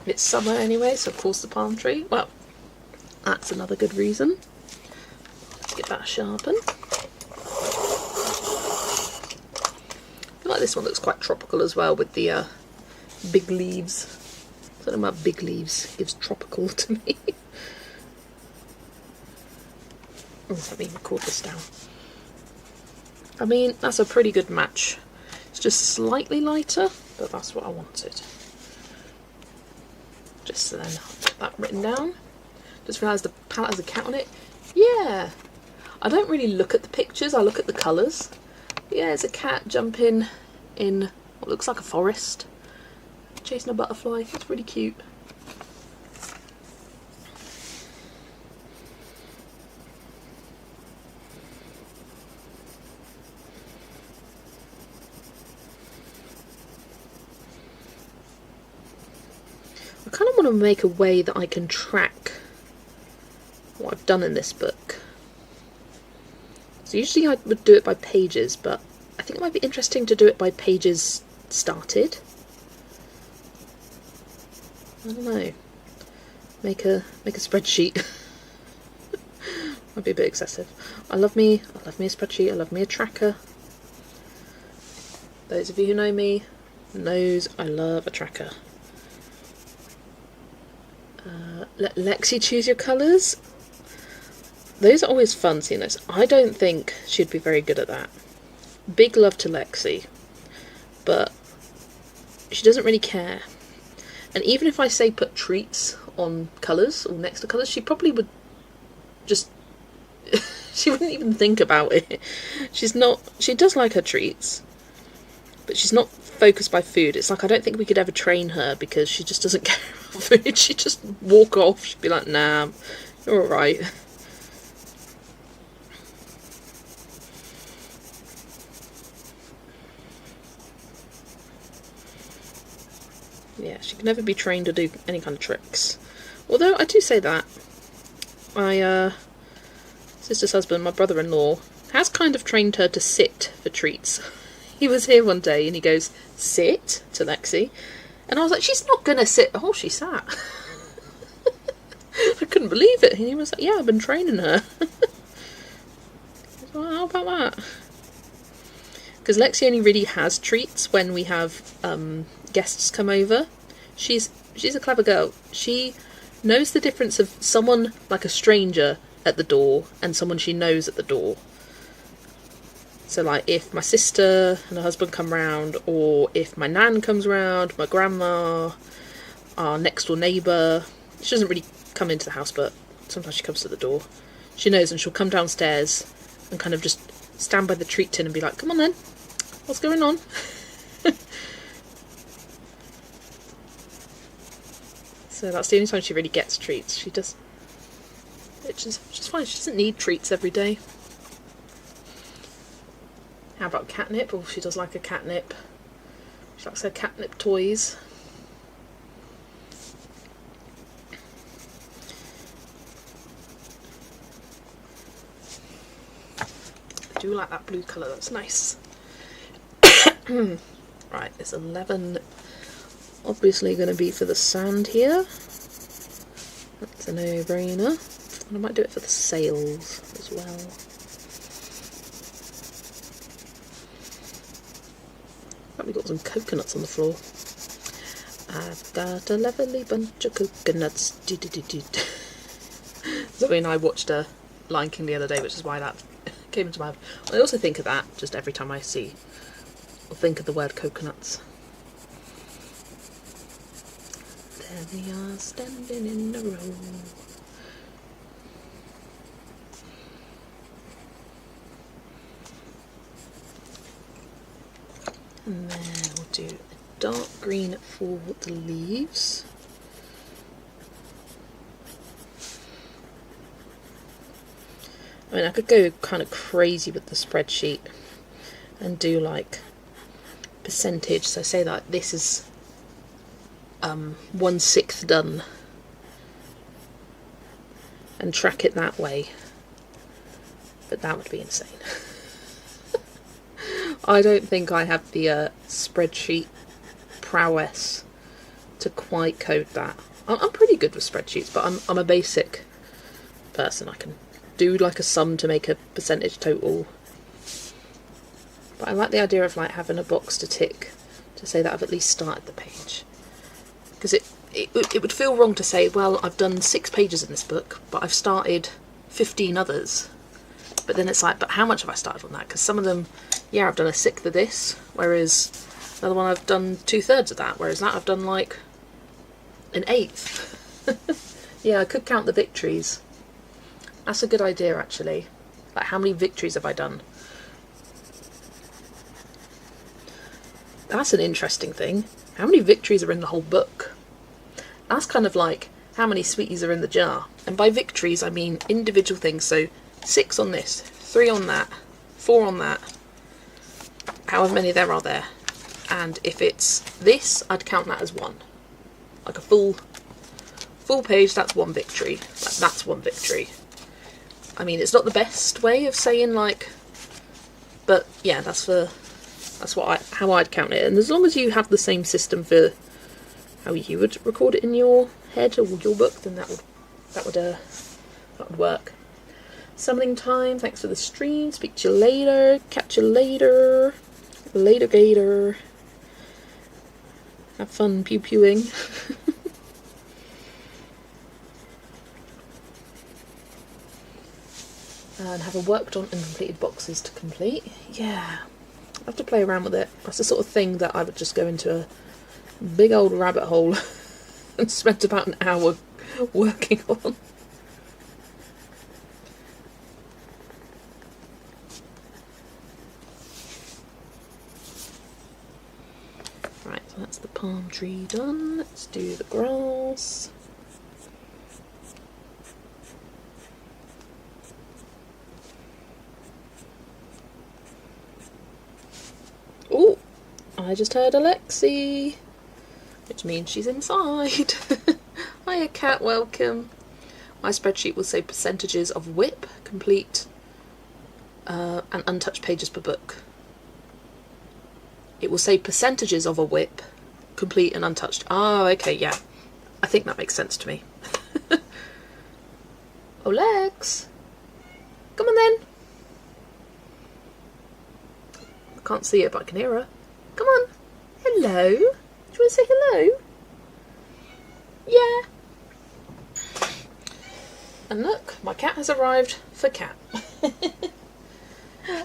It's summer anyway, so of course the palm tree. Well, that's another good reason. Let's get that sharpened. I feel like this one looks quite tropical as well with the big leaves. I don't know about big leaves. It gives tropical to me. Oh, let me record this down. I mean, that's a pretty good match. It's just slightly lighter, but that's what I wanted. Just so then I've got that written down. Just realised the palette has a cat on it. Yeah, I don't really look at the pictures, I look at the colours. Yeah, it's a cat jumping in what looks like a forest, chasing a butterfly. It's really cute. I kind of want to make a way that I can track what I've done in this book. So usually I would do it by pages, but I think it might be interesting to do it by pages started. I don't know. Make a spreadsheet. Might be a bit excessive. I love me a spreadsheet. I love me a tracker. Those of you who know me knows I love a tracker. Let Lexi choose your colours. Those are always fun, seeing those. I don't think she'd be very good at that. Big love to Lexi, but she doesn't really care. And even if I say put treats on colours or next to colours, she probably would just she wouldn't even think about it. She does like her treats, but she's not focused by food. It's like I don't think we could ever train her because she just doesn't care about food. She'd just walk off. She'd be like, nah, you're alright. Yeah, she can never be trained to do any kind of tricks. Although I do say that my sister's husband, my brother-in-law, has kind of trained her to sit for treats. He was here one day and he goes, sit, to Lexi. And I was like, she's not going to sit. Oh, she sat. I couldn't believe it. And he was like, yeah, I've been training her. I was like, how about that? Because Lexi only really has treats when we have guests come over. She's a clever girl. She knows the difference of someone like a stranger at the door and someone she knows at the door. So like if my sister and her husband come round, or if my nan comes round, my grandma, our next door neighbour. She doesn't really come into the house, but sometimes she comes to the door. She knows, and she'll come downstairs and kind of just stand by the treat tin and be like, come on then, what's going on? So that's the only time she really gets treats. She just, it's just fine. She doesn't need treats every day. How about catnip? Oh, she does like a catnip. She likes her catnip toys. I do like that blue colour, that's nice. Right, it's 11. Obviously going to be for the sand here. That's a no-brainer. And I might do it for the sails as well. We've got some coconuts on the floor. I've got a lovely bunch of coconuts. Zoe and I watched Lion King the other day, which is why that came into my head. I also think of that just every time I see or think of the word coconuts. There they are, standing in a row. And then we'll do a dark green for the leaves. I mean, I could go kind of crazy with the spreadsheet and do like percentage. So say that this is 1/6 done and track it that way. But that would be insane. I don't think I have the spreadsheet prowess to quite code that. I'm pretty good with spreadsheets, but I'm a basic person. I can do like a sum to make a percentage total. But I like the idea of like having a box to tick to say that I've at least started the page. Because it would feel wrong to say, well, I've done 6 pages in this book, but I've started 15 others. But then it's like, but how much have I started on that? Because some of them, yeah, I've done 1/6 of this, whereas another one I've done 2/3 of that, whereas that I've done like 1/8. Yeah, I could count the victories. That's a good idea, actually. Like, how many victories have I done? That's an interesting thing. How many victories are in the whole book? That's kind of like how many sweeties are in the jar. And by victories, I mean individual things. So 6 on this, 3 on that, 4 on that, however many there are there. And if it's this, I'd count that as 1. Like a full page, that's 1 victory. Like, that's 1 victory. I mean, it's not the best way of saying, like, but yeah, that's how I'd count it. And as long as you have the same system for how you would record it in your head or your book, then that would work. Summoning time. Thanks for the stream. Speak to you later. Catch you later. Later, gator. Have fun pew-pewing. And have a worked on and completed boxes to complete. Yeah, I have to play around with it. That's the sort of thing that I would just go into a big old rabbit hole and spend about an hour working on. Right, so that's the palm tree done. Let's do the grass. Oh, I just heard Alexi, which means she's inside. Hiya, cat, welcome. My spreadsheet will say percentages of whip, complete, and untouched pages per book. It will say percentages of a whip, complete and untouched. Oh, okay, yeah. I think that makes sense to me. Oh, Lex. Come on then. I can't see her, but I can hear her. Come on. Hello. Do you want to say hello? Yeah. And look, my cat has arrived for cat.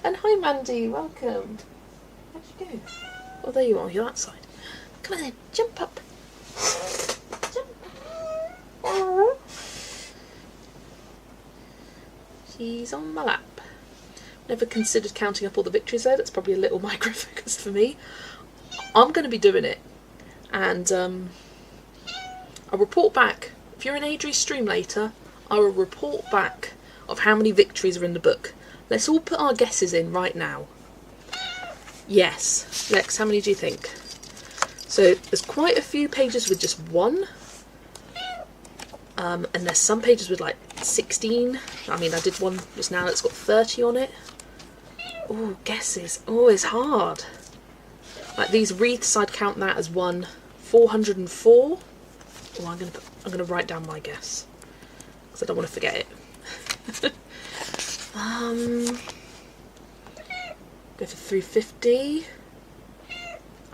And hi, Mandy. Welcome. Where'd you go? Oh, there you are. You're that side. Come on then. Jump up. Jump up. She's on my lap. Never considered counting up all the victories there. That's probably a little micro-focused for me. I'm going to be doing it. And I'll report back. If you're in Adri's stream later, I will report back of how many victories are in the book. Let's all put our guesses in right now. Yes. Lex, how many do you think? So there's quite a few pages with just one. And there's some pages with like 16. I mean, I did one just now that's got 30 on it. Oh, guesses. Oh, it's hard. Like these wreaths, I'd count that as one. 404. Oh, I'm gonna write down my guess because I don't want to forget it. Go for 350.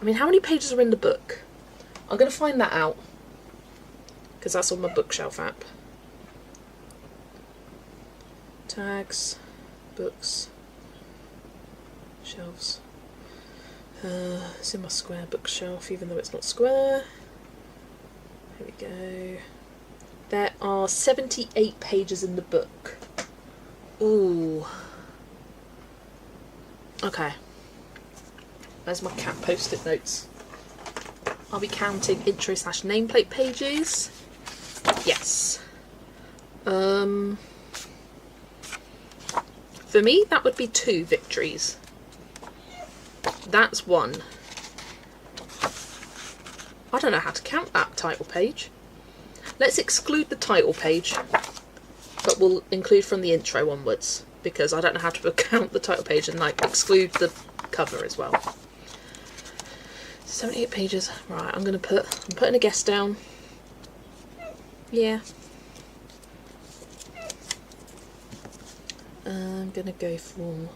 I mean, how many pages are in the book? I'm gonna find that out because that's on my bookshelf app. Tags, books, shelves. It's in my square bookshelf, even though it's not square. Here we go. There are 78 pages in the book. Ooh. Okay. There's my cat post-it notes. I'll be counting intro / nameplate pages. Yes. For me, that would be 2 victories. That's 1. I don't know how to count that title page. Let's exclude the title page, but we'll include from the intro onwards, because I don't know how to count the title page and like exclude the cover as well. 78 pages. Right, I'm putting a guess down. Yeah. I'm gonna go for...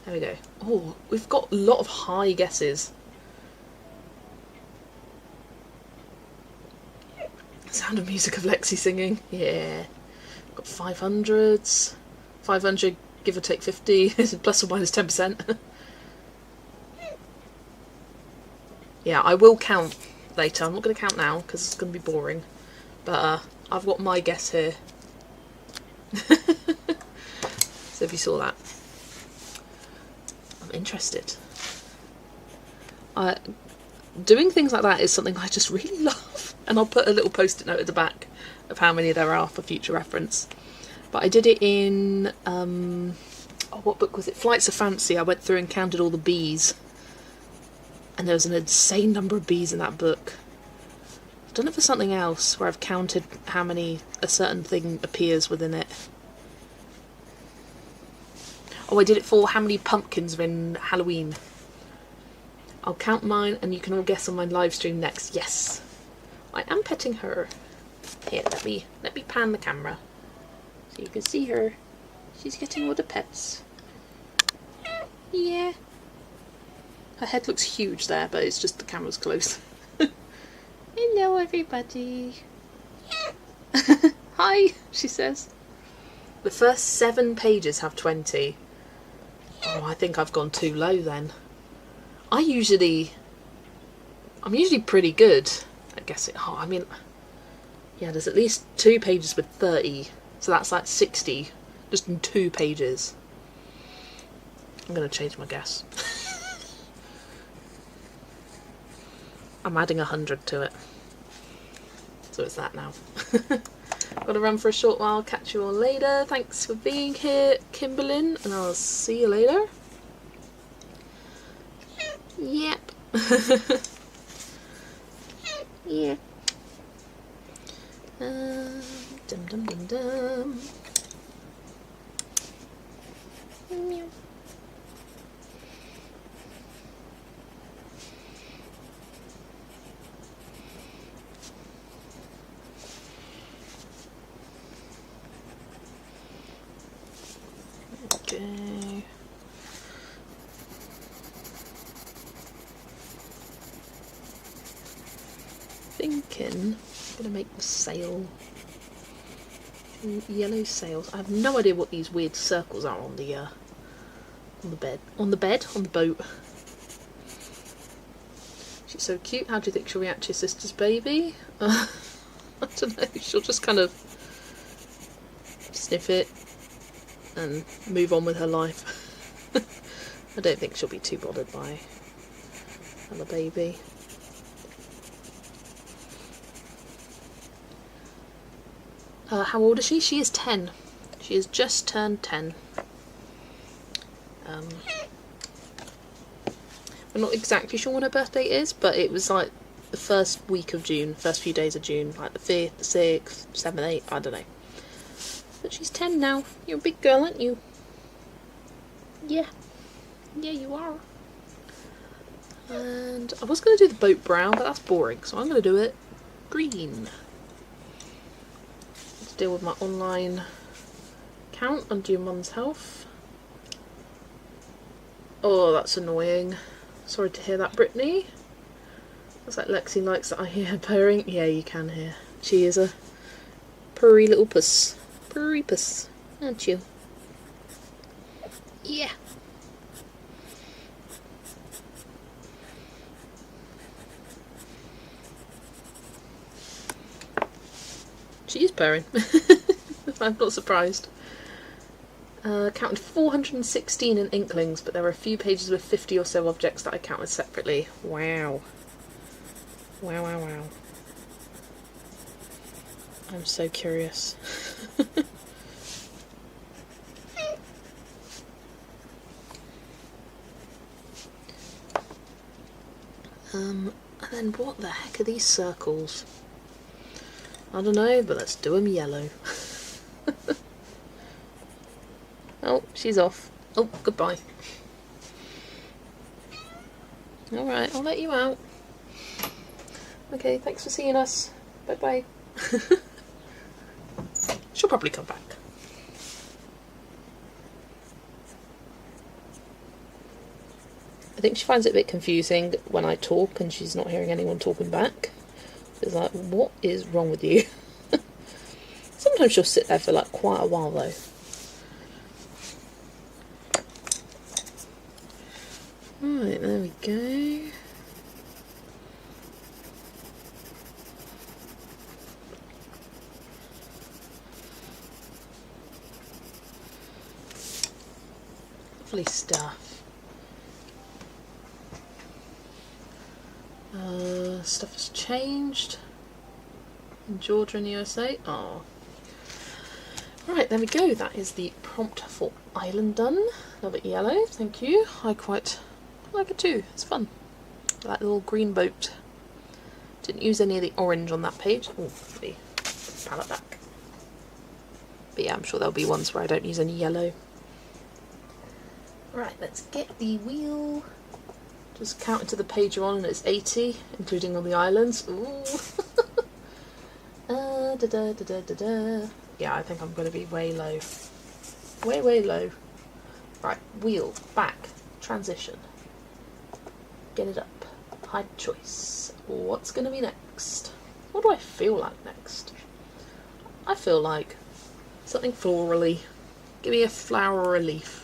There we go. Oh, we've got a lot of high guesses. Sound of Music of Lexi singing. Yeah. Got 500s. 500, give or take 50, plus or minus 10%. Yeah, I will count later. I'm not going to count now because it's going to be boring. But I've got my guess here. So if you saw that. I'm interested. Doing things like that is something I just really love. And I'll put a little post-it note at the back of how many there are for future reference. But I did it in, what book was it? Flights of Fancy. I went through and counted all the bees. And there was an insane number of bees in that book. I've done it for something else, where I've counted how many a certain thing appears within it. Oh, I did it for how many pumpkins are in Halloween. I'll count mine, and you can all guess on my live stream next. Yes, I am petting her. Here, let me pan the camera so you can see her. She's getting all the pets. Yeah. Her head looks huge there, but it's just the camera's close. Hello, everybody. Hi, she says. The first 7 pages have 20. Oh, I think I've gone too low then. I'm usually pretty good at guessing. Oh, I mean, yeah, there's at least 2 pages with 30, so that's like 60 just in 2 pages. I'm going to change my guess. I'm adding 100 to it. So it's that now. Got to run for a short while. Catch you all later. Thanks for being here, Kimberlyn, and I'll see you later. Yep. Yeah. Dum dum dum dum. Meow. Okay. Thinking I'm gonna make the sail yellow sails. I have no idea what these weird circles are on the boat. She's so cute. How do you think she'll react to your sister's baby? I don't know. She'll just kind of sniff it and move on with her life. I don't think she'll be too bothered by another baby. How old is she? She is 10. She has just turned 10. I'm not exactly sure when her birthday is, but it was like the first week of June, first few days of June, like the 5th, the 6th, 7th, 8th, I don't know. But she's 10 now. You're a big girl, aren't you? Yeah. Yeah, you are. And I was going to do the boat brown, but that's boring, so I'm going to do it green. Let's deal with my online account under your mum's health. Oh, that's annoying. Sorry to hear that, Brittany. Looks like Lexi likes that I hear her purring. Yeah, you can hear. She is a purry little puss. Purry puss, aren't you? Yeah. She is purring. I'm not surprised. Counted 416 in Inklings, but there were a few pages with 50 or so objects that I counted separately. Wow. Wow, wow, wow. I'm so curious. And then what the heck are these circles? I don't know, but let's do them yellow. Oh, she's off. Oh, goodbye. Alright, I'll let you out. Okay, thanks for seeing us. Bye-bye. She'll probably come back. I think she finds it a bit confusing when I talk and she's not hearing anyone talking back. It's like, what is wrong with you? Sometimes she'll sit there for like quite a while though. Right, there we go. Lovely stuff. Stuff has changed in Georgia and the USA. Oh. Right, there we go. That is the prompt for Island done. A little bit yellow, thank you. I quite like it too. It's fun. That little green boat. Didn't use any of the orange on that page. Oh, the palette back. But yeah, I'm sure there'll be ones where I don't use any yellow. Right, let's get the wheel. Just counting to the page you're on and it's 80, including all the islands. Ooh. Yeah, I think I'm going to be way low. Way, way low. Right, wheel, back, transition. Get it up. Hide choice. What's going to be next? What do I feel like next? I feel like something florally. Give me a flower or a leaf.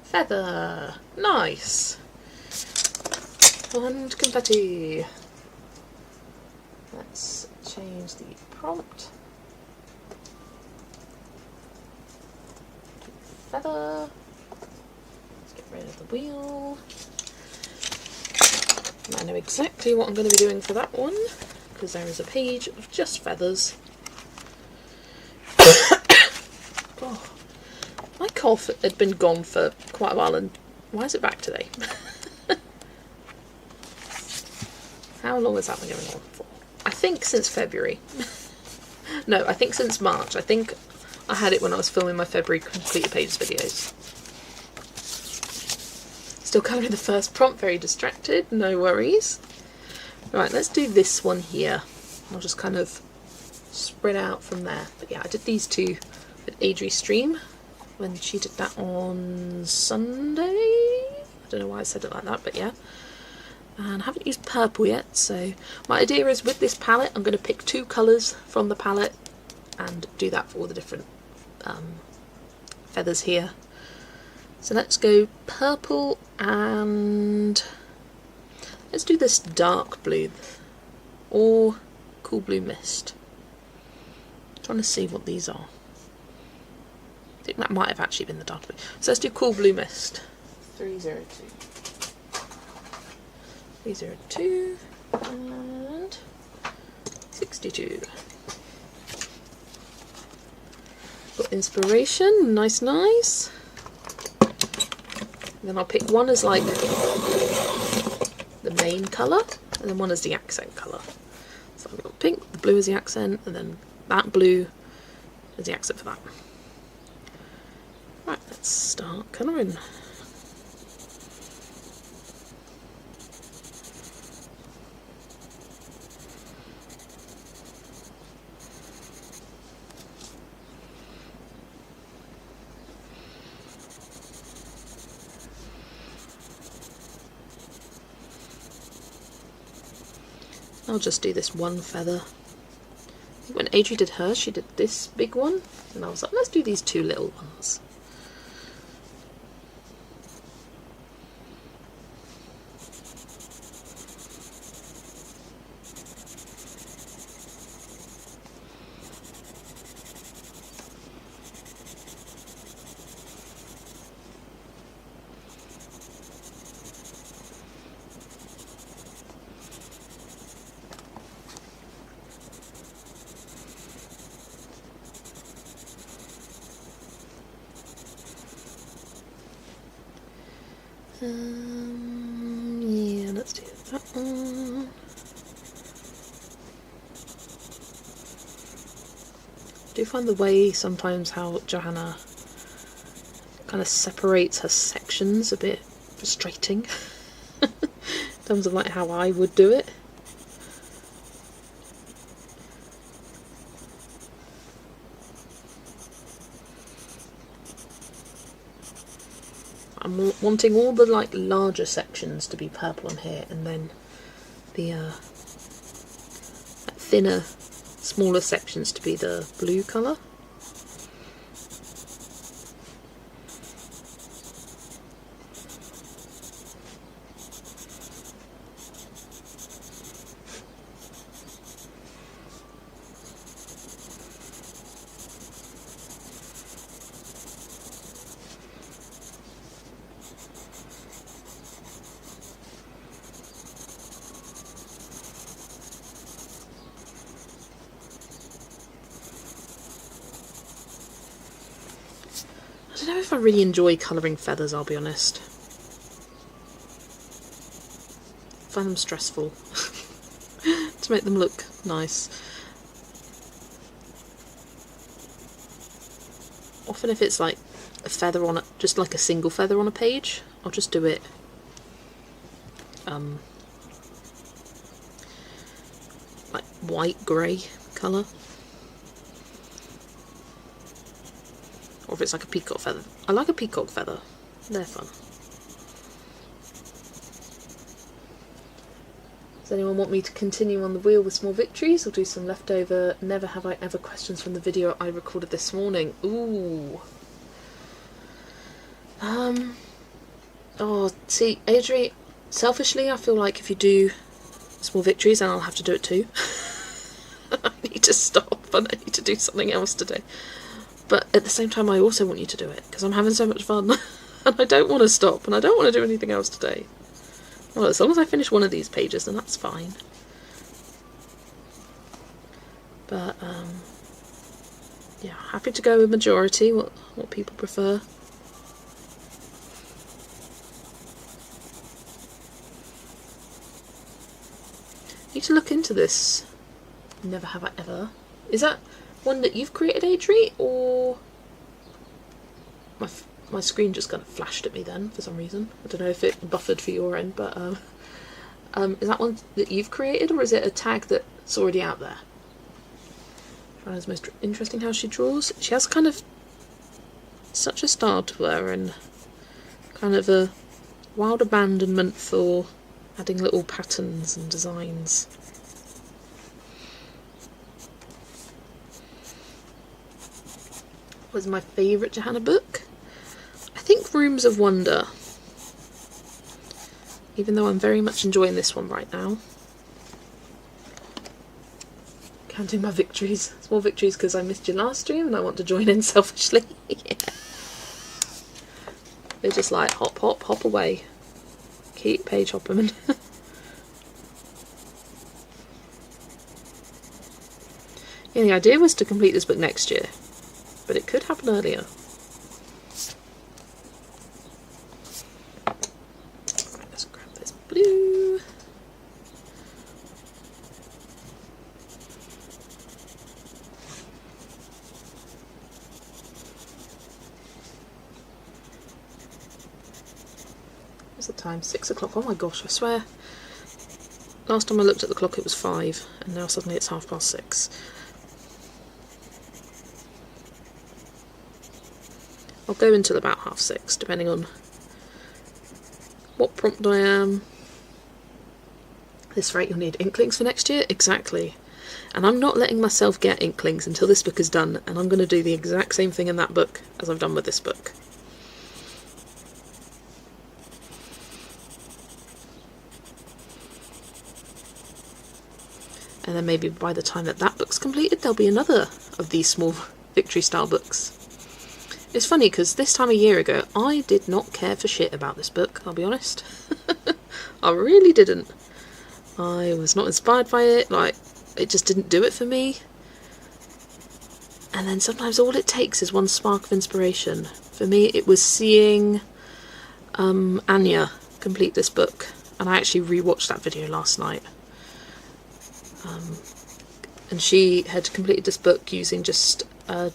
Feather. Nice. And confetti. Let's change the prompt. Feather. Let's get rid of the wheel. And I know exactly what I'm going to be doing for that one, because there is a page of just feathers. Oh. My cough had been gone for quite a while, and why is it back today? How long has that been going on for? I think since February. No, I think since March. I think I had it when I was filming my February completed pages videos. Still colouring the first prompt, very distracted, no worries. Right, let's do this one here. I'll just kind of spread out from there. But yeah, I did these two with Adri Stream when she did that on Sunday. I don't know why I said it like that, but yeah. And I haven't used purple yet, so my idea is with this palette I'm going to pick 2 colours from the palette and do that for all the different feathers here. So let's go purple and let's do this dark blue or cool blue mist. I'm trying to see what these are. I think that might have actually been the dark blue. So let's do cool blue mist. 302. 302. and 62. Got inspiration, nice, nice. And then I'll pick one as like the main colour, and then one as the accent colour. So I've got pink, the blue is the accent, and then that blue is the accent for that. Right, let's start colouring. I'll just do this one feather. I think when Adri did hers, she did this big one, and I was like, let's do these two little ones. Yeah, let's do that one. I do find the way sometimes how Johanna kind of separates her sections a bit frustrating in terms of like how I would do it. I'm wanting all the like larger sections to be purple on here, and then the thinner, smaller sections to be the blue colour. I don't know if I really enjoy colouring feathers, I'll be honest. I find them stressful to make them look nice. Often if it's like a feather on it, just like a single feather on a page, I'll just do it like white grey colour. Or if it's like a peacock feather. I like a peacock feather. They're fun. Does anyone want me to continue on the wheel with Small Victories, or do some leftover never have I ever questions from the video I recorded this morning? Ooh. Oh, see, Adri, selfishly I feel like if you do Small Victories, then I'll have to do it too. I need to stop and I need to do something else today. But at the same time, I also want you to do it, because I'm having so much fun, and I don't want to stop, and I don't want to do anything else today. Well, as long as I finish one of these pages, then that's fine. But, yeah, happy to go with majority, what people prefer. I need to look into this. Never have I ever. Is that one that you've created, Adri, or my screen just kind of flashed at me then for some reason. I don't know if it buffered for your end, but is that one that you've created, or is it a tag that's already out there? I find it's most interesting how she draws. She has kind of such a style to her, and kind of a wild abandonment for adding little patterns and designs. Was my favourite Johanna book? I think Rooms of Wonder. Even though I'm very much enjoying this one right now. Counting my victories. Small victories because I missed your last stream and I want to join in selfishly. Yeah. They're just like hop, hop, hop away. Keep page hopping. Yeah, the idea was to complete this book next year, but it could happen earlier. Right, let's grab this blue. What's the time? 6 o'clock. Oh my gosh, I swear. Last time I looked at the clock it was 5, and now suddenly it's 6:30. I'll go until about 6:30, depending on what prompt I am. At this rate, you'll need inklings for next year? Exactly. And I'm not letting myself get inklings until this book is done, and I'm going to do the exact same thing in that book as I've done with this book. And then maybe by the time that book's completed, there'll be another of these Small Victory style books. It's funny because this time a year ago, I did not care for shit about this book, I'll be honest. I really didn't. I was not inspired by it, like, it just didn't do it for me. And then sometimes all it takes is one spark of inspiration. For me, it was seeing Anya complete this book, and I actually rewatched that video last night. And she had completed this book using just, I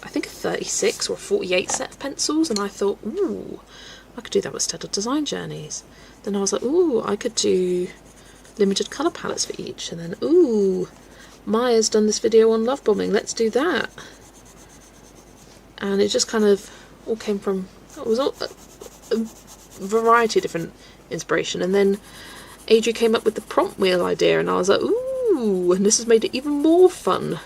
think a 36 or 48 set of pencils, and I thought, ooh, I could do that with Steddle Design Journeys. Then I was like, ooh, I could do limited colour palettes for each, and then, ooh, Maya's done this video on love bombing, let's do that. And it just kind of all came from, it was all a variety of different inspiration, and then Adri came up with the prompt wheel idea, and I was like, ooh, and this has made it even more fun.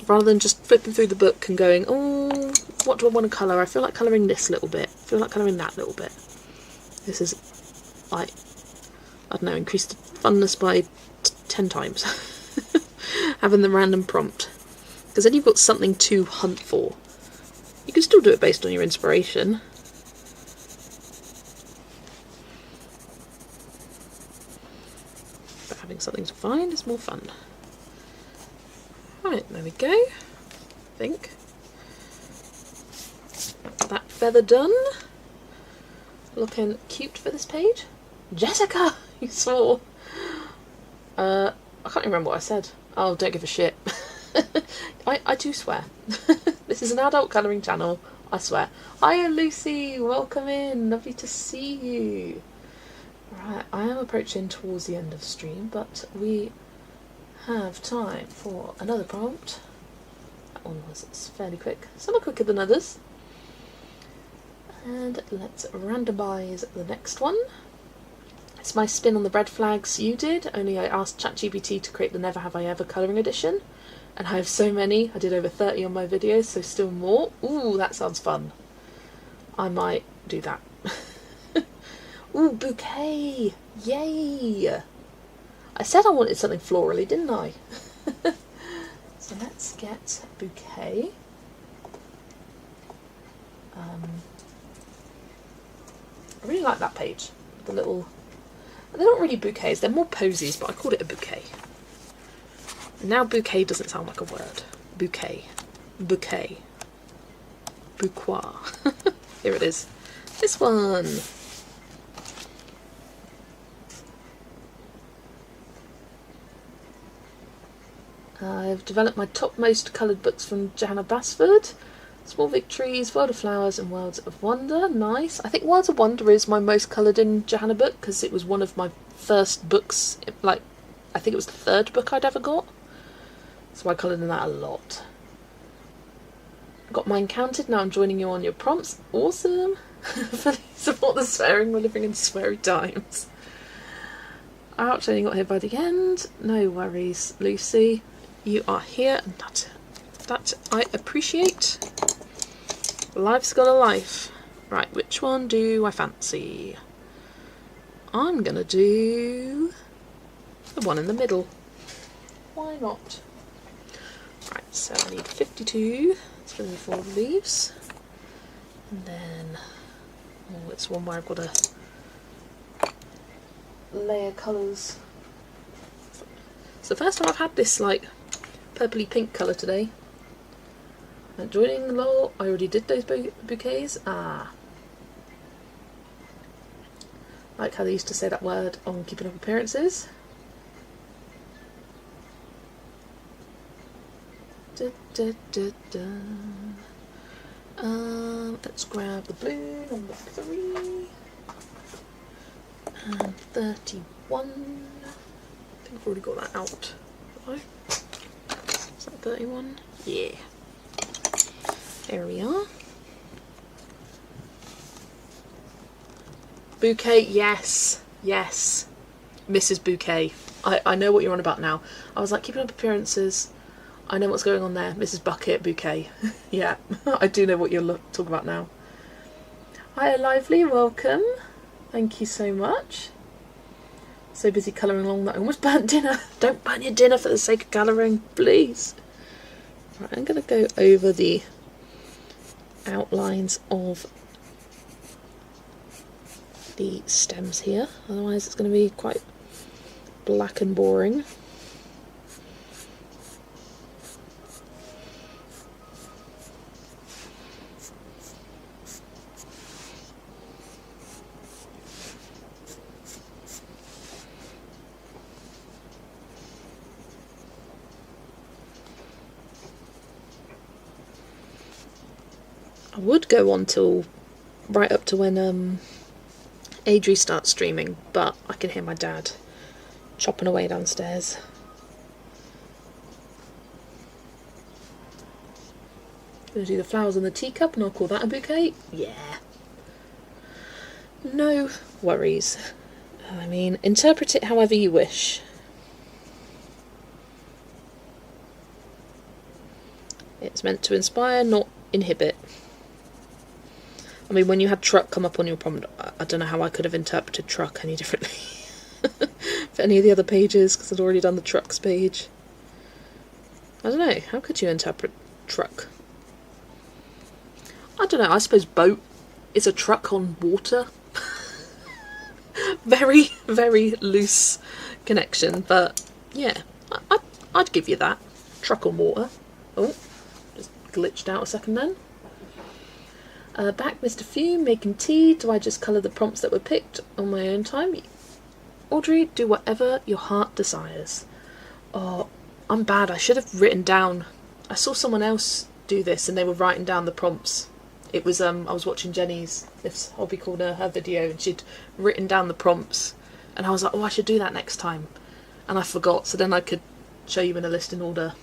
Rather than just flipping through the book and going, oh, what do I want to colour? I feel like colouring this little bit. I feel like colouring that little bit. This is, like, I don't know, increased the funness by 10 times. Having the random prompt. Because then you've got something to hunt for. You can still do it based on your inspiration. But having something to find is more fun. Right, there we go. I think. That feather done. Looking cute for this page. Jessica, you swore. I can't remember what I said. Oh, don't give a shit. I do swear. This is an adult colouring channel, I swear. Hiya Lucy, welcome in, lovely to see you. Right, I am approaching towards the end of the stream, but we have time for another prompt. That one was fairly quick, some are quicker than others. And let's randomise the next one. It's my spin on the red flags you did, only I asked ChatGPT to create the Never Have I Ever colouring edition. And I have so many, I did over 30 on my videos, so still more. Ooh, that sounds fun. I might do that. Ooh, bouquet! Yay! I said I wanted something florally, didn't I? So let's get bouquet. I really like that page. The little... They're not really bouquets, they're more posies, but I called it a bouquet. Now bouquet doesn't sound like a word. Bouquet. Bouquet. Bouquois. Here it is. This one. I've developed my topmost coloured books from Johanna Basford. Small Victories, World of Flowers and Worlds of Wonder. Nice. I think Worlds of Wonder is my most coloured in Johanna book because it was one of my first books, like, I think it was the third book I'd ever got. So I coloured in that a lot. Got mine counted, now I'm joining you on your prompts. Awesome! Fully support the swearing, we're living in sweary times. Ouch, only got here by the end. No worries, Lucy. You are here, and that I appreciate. Life's got a life. Right, which one do I fancy? I'm gonna do the one in the middle. Why not? Right, so I need 52. It's going to be 4 leaves. And then, oh, it's one where I've got to layer colours. It's the first time I've had this, like, purpley pink colour today. And joining, lol. I already did those bouquets. Ah. Like how they used to say that word on Keeping Up Appearances. Da, da, da, da. Let's grab the blue, number 3. And 31. I think I've already got that out. Have I? Is that 31? Yeah. There we are. Bouquet, yes. Yes. Mrs. Bouquet. I know what you're on about now. I was like, Keeping Up Appearances. I know what's going on there. Mrs. Bucket Bouquet. Yeah, I do know what you're talking about now. Hi, Lively, welcome. Thank you so much. So busy colouring along that I almost burnt dinner. Don't burn your dinner for the sake of colouring, please. Right, I'm going to go over the outlines of the stems here. Otherwise it's going to be quite black and boring. I would go on till right up to when Adri starts streaming, but I can hear my dad chopping away downstairs. Gonna do the flowers on the teacup and I'll call that a bouquet. Yeah. No worries. I mean, interpret it however you wish. It's meant to inspire, not inhibit. I mean, when you had truck come up on your prompt, I don't know how I could have interpreted truck any differently for any of the other pages, because I'd already done the trucks page. I don't know, how could you interpret truck? I don't know, I suppose boat is a truck on water. Very, very loose connection, but yeah, I'd give you that. Truck on water. Oh, just glitched out a second then. Back, Mr. Fume, making tea. Do I just colour the prompts that were picked on my own time? Audrey, do whatever your heart desires. Oh, I'm bad. I should have written down. I saw someone else do this and they were writing down the prompts. It was, I was watching Jenny's, this hobby corner, her video, and she'd written down the prompts. And I was like, oh, I should do that next time. And I forgot, so then I could show you in a list in order.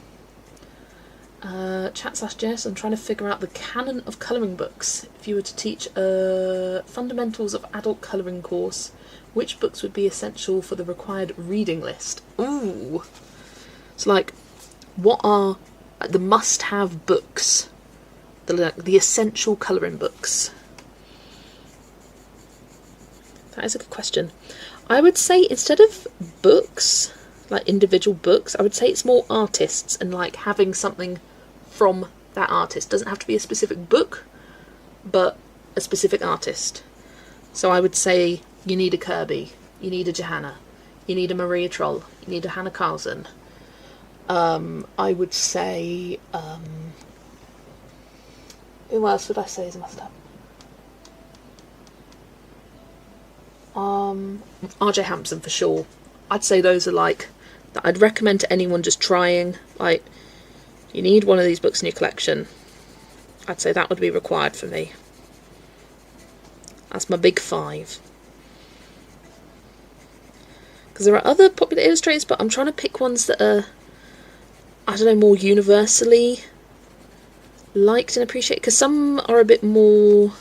Chat/Jess, I'm trying to figure out the canon of colouring books. If you were to teach a fundamentals of adult colouring course, which books would be essential for the required reading list? Ooh. It's like, what are the must-have books? The essential colouring books. That is a good question. I would say instead of books, like individual books, I would say it's more artists and like having something from that artist. Doesn't have to be a specific book, but a specific artist. So I would say you need a Kirby, you need a Johanna, you need a Maria Troll, you need a Hannah Carlson. I would say, who else would I say is a must-have? RJ Hampson for sure. I'd say those are like that I'd recommend to anyone just trying. Like, you need one of these books in your collection. I'd say that would be required for me. That's my big 5. Because there are other popular illustrators, but I'm trying to pick ones that are, I don't know, more universally liked and appreciated. Because some are a bit more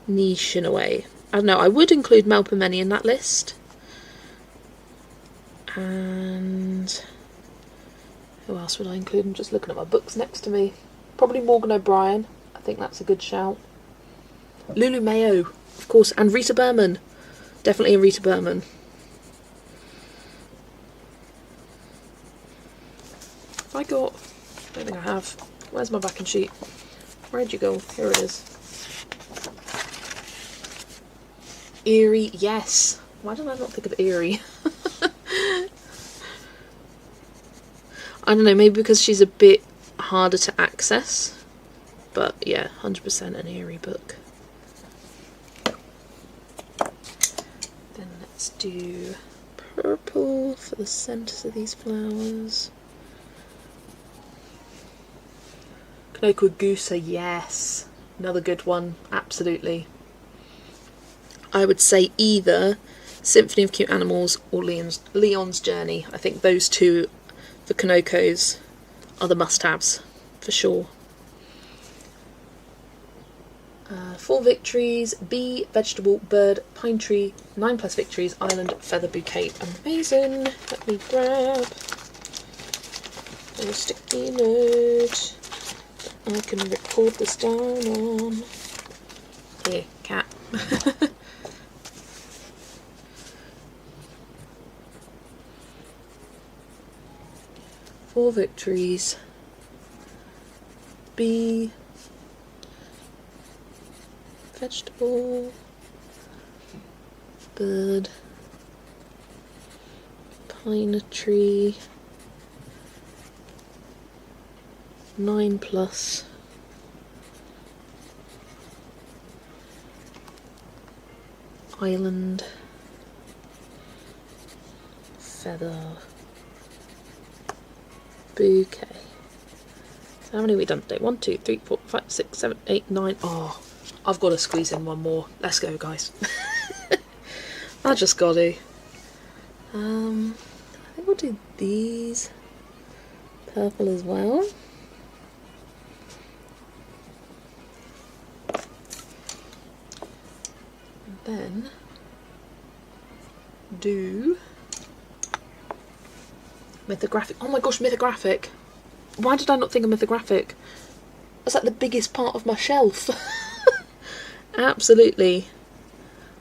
niche in a way. I don't know, I would include Mel Pomeni in that list. And who else would I include? I'm just looking at my books next to me. Probably Morgan O'Brien. I think that's a good shout. Lulu Mayo, of course, and Rita Berman. Definitely a Rita Berman. Have I got... I don't think I have. Where's my backing sheet? Where'd you go? Here it is. Eerie, yes. Why did I not think of Eerie? I don't know, maybe because she's a bit harder to access. But yeah, 100% an eerie book. Then let's do purple for the centres of these flowers. Kanoko Gusa, yes. Another good one, absolutely. I would say either Symphony of Cute Animals or Leon's Journey. I think those two for Kanokos are the must-haves, for sure. Small Victories, Bee, Vegetable, Bird, Pine Tree, 9+ Victories, Island, Feather Bouquet. Amazing. Let me grab a sticky note that I can record this down on. Here, cat. Small Victories, Bee, Vegetable, Bird, Pine Tree, 9+, Island, Feather, Bouquet. So how many have we done today? 1, 2, 3, 4, 5, 6, 7, 8, 9. Oh, I've got to squeeze in one more. Let's go, guys. I just got to. I think we'll do these. Purple as well. And then do Mythographic. Oh my gosh, Mythographic. Why did I not think of Mythographic? That's like the biggest part of my shelf. Absolutely.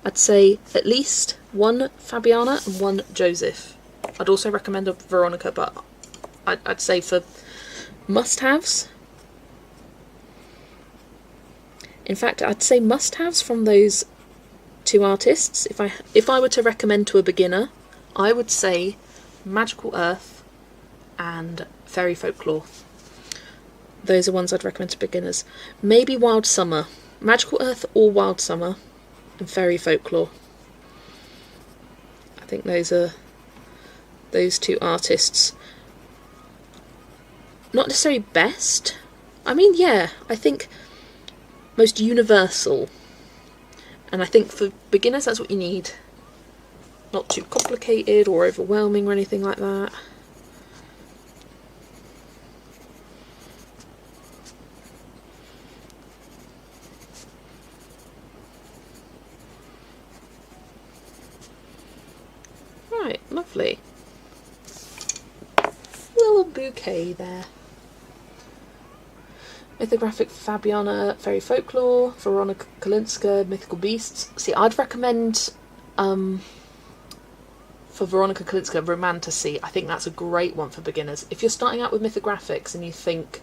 I'd say at least one Fabiana and one Joseph. I'd also recommend a Veronica, but I'd say for must-haves. In fact, I'd say must-haves from those two artists. If I were to recommend to a beginner, I would say Magical Earth and Fairy Folklore. Those are ones I'd recommend to beginners. Maybe Wild Summer. Magical Earth or Wild Summer and Fairy Folklore. I think those are those two artists. Not necessarily best. I mean, yeah, I think most universal. And I think for beginners that's what you need. Not too complicated or overwhelming or anything like that. Right, lovely. Little bouquet there. Mythographic, Fabiana, Fairy Folklore, Veronica Kalinska, Mythical Beasts. See, I'd recommend for Veronica Kalinska, Romantasy. I think that's a great one for beginners. If you're starting out with mythographics and you think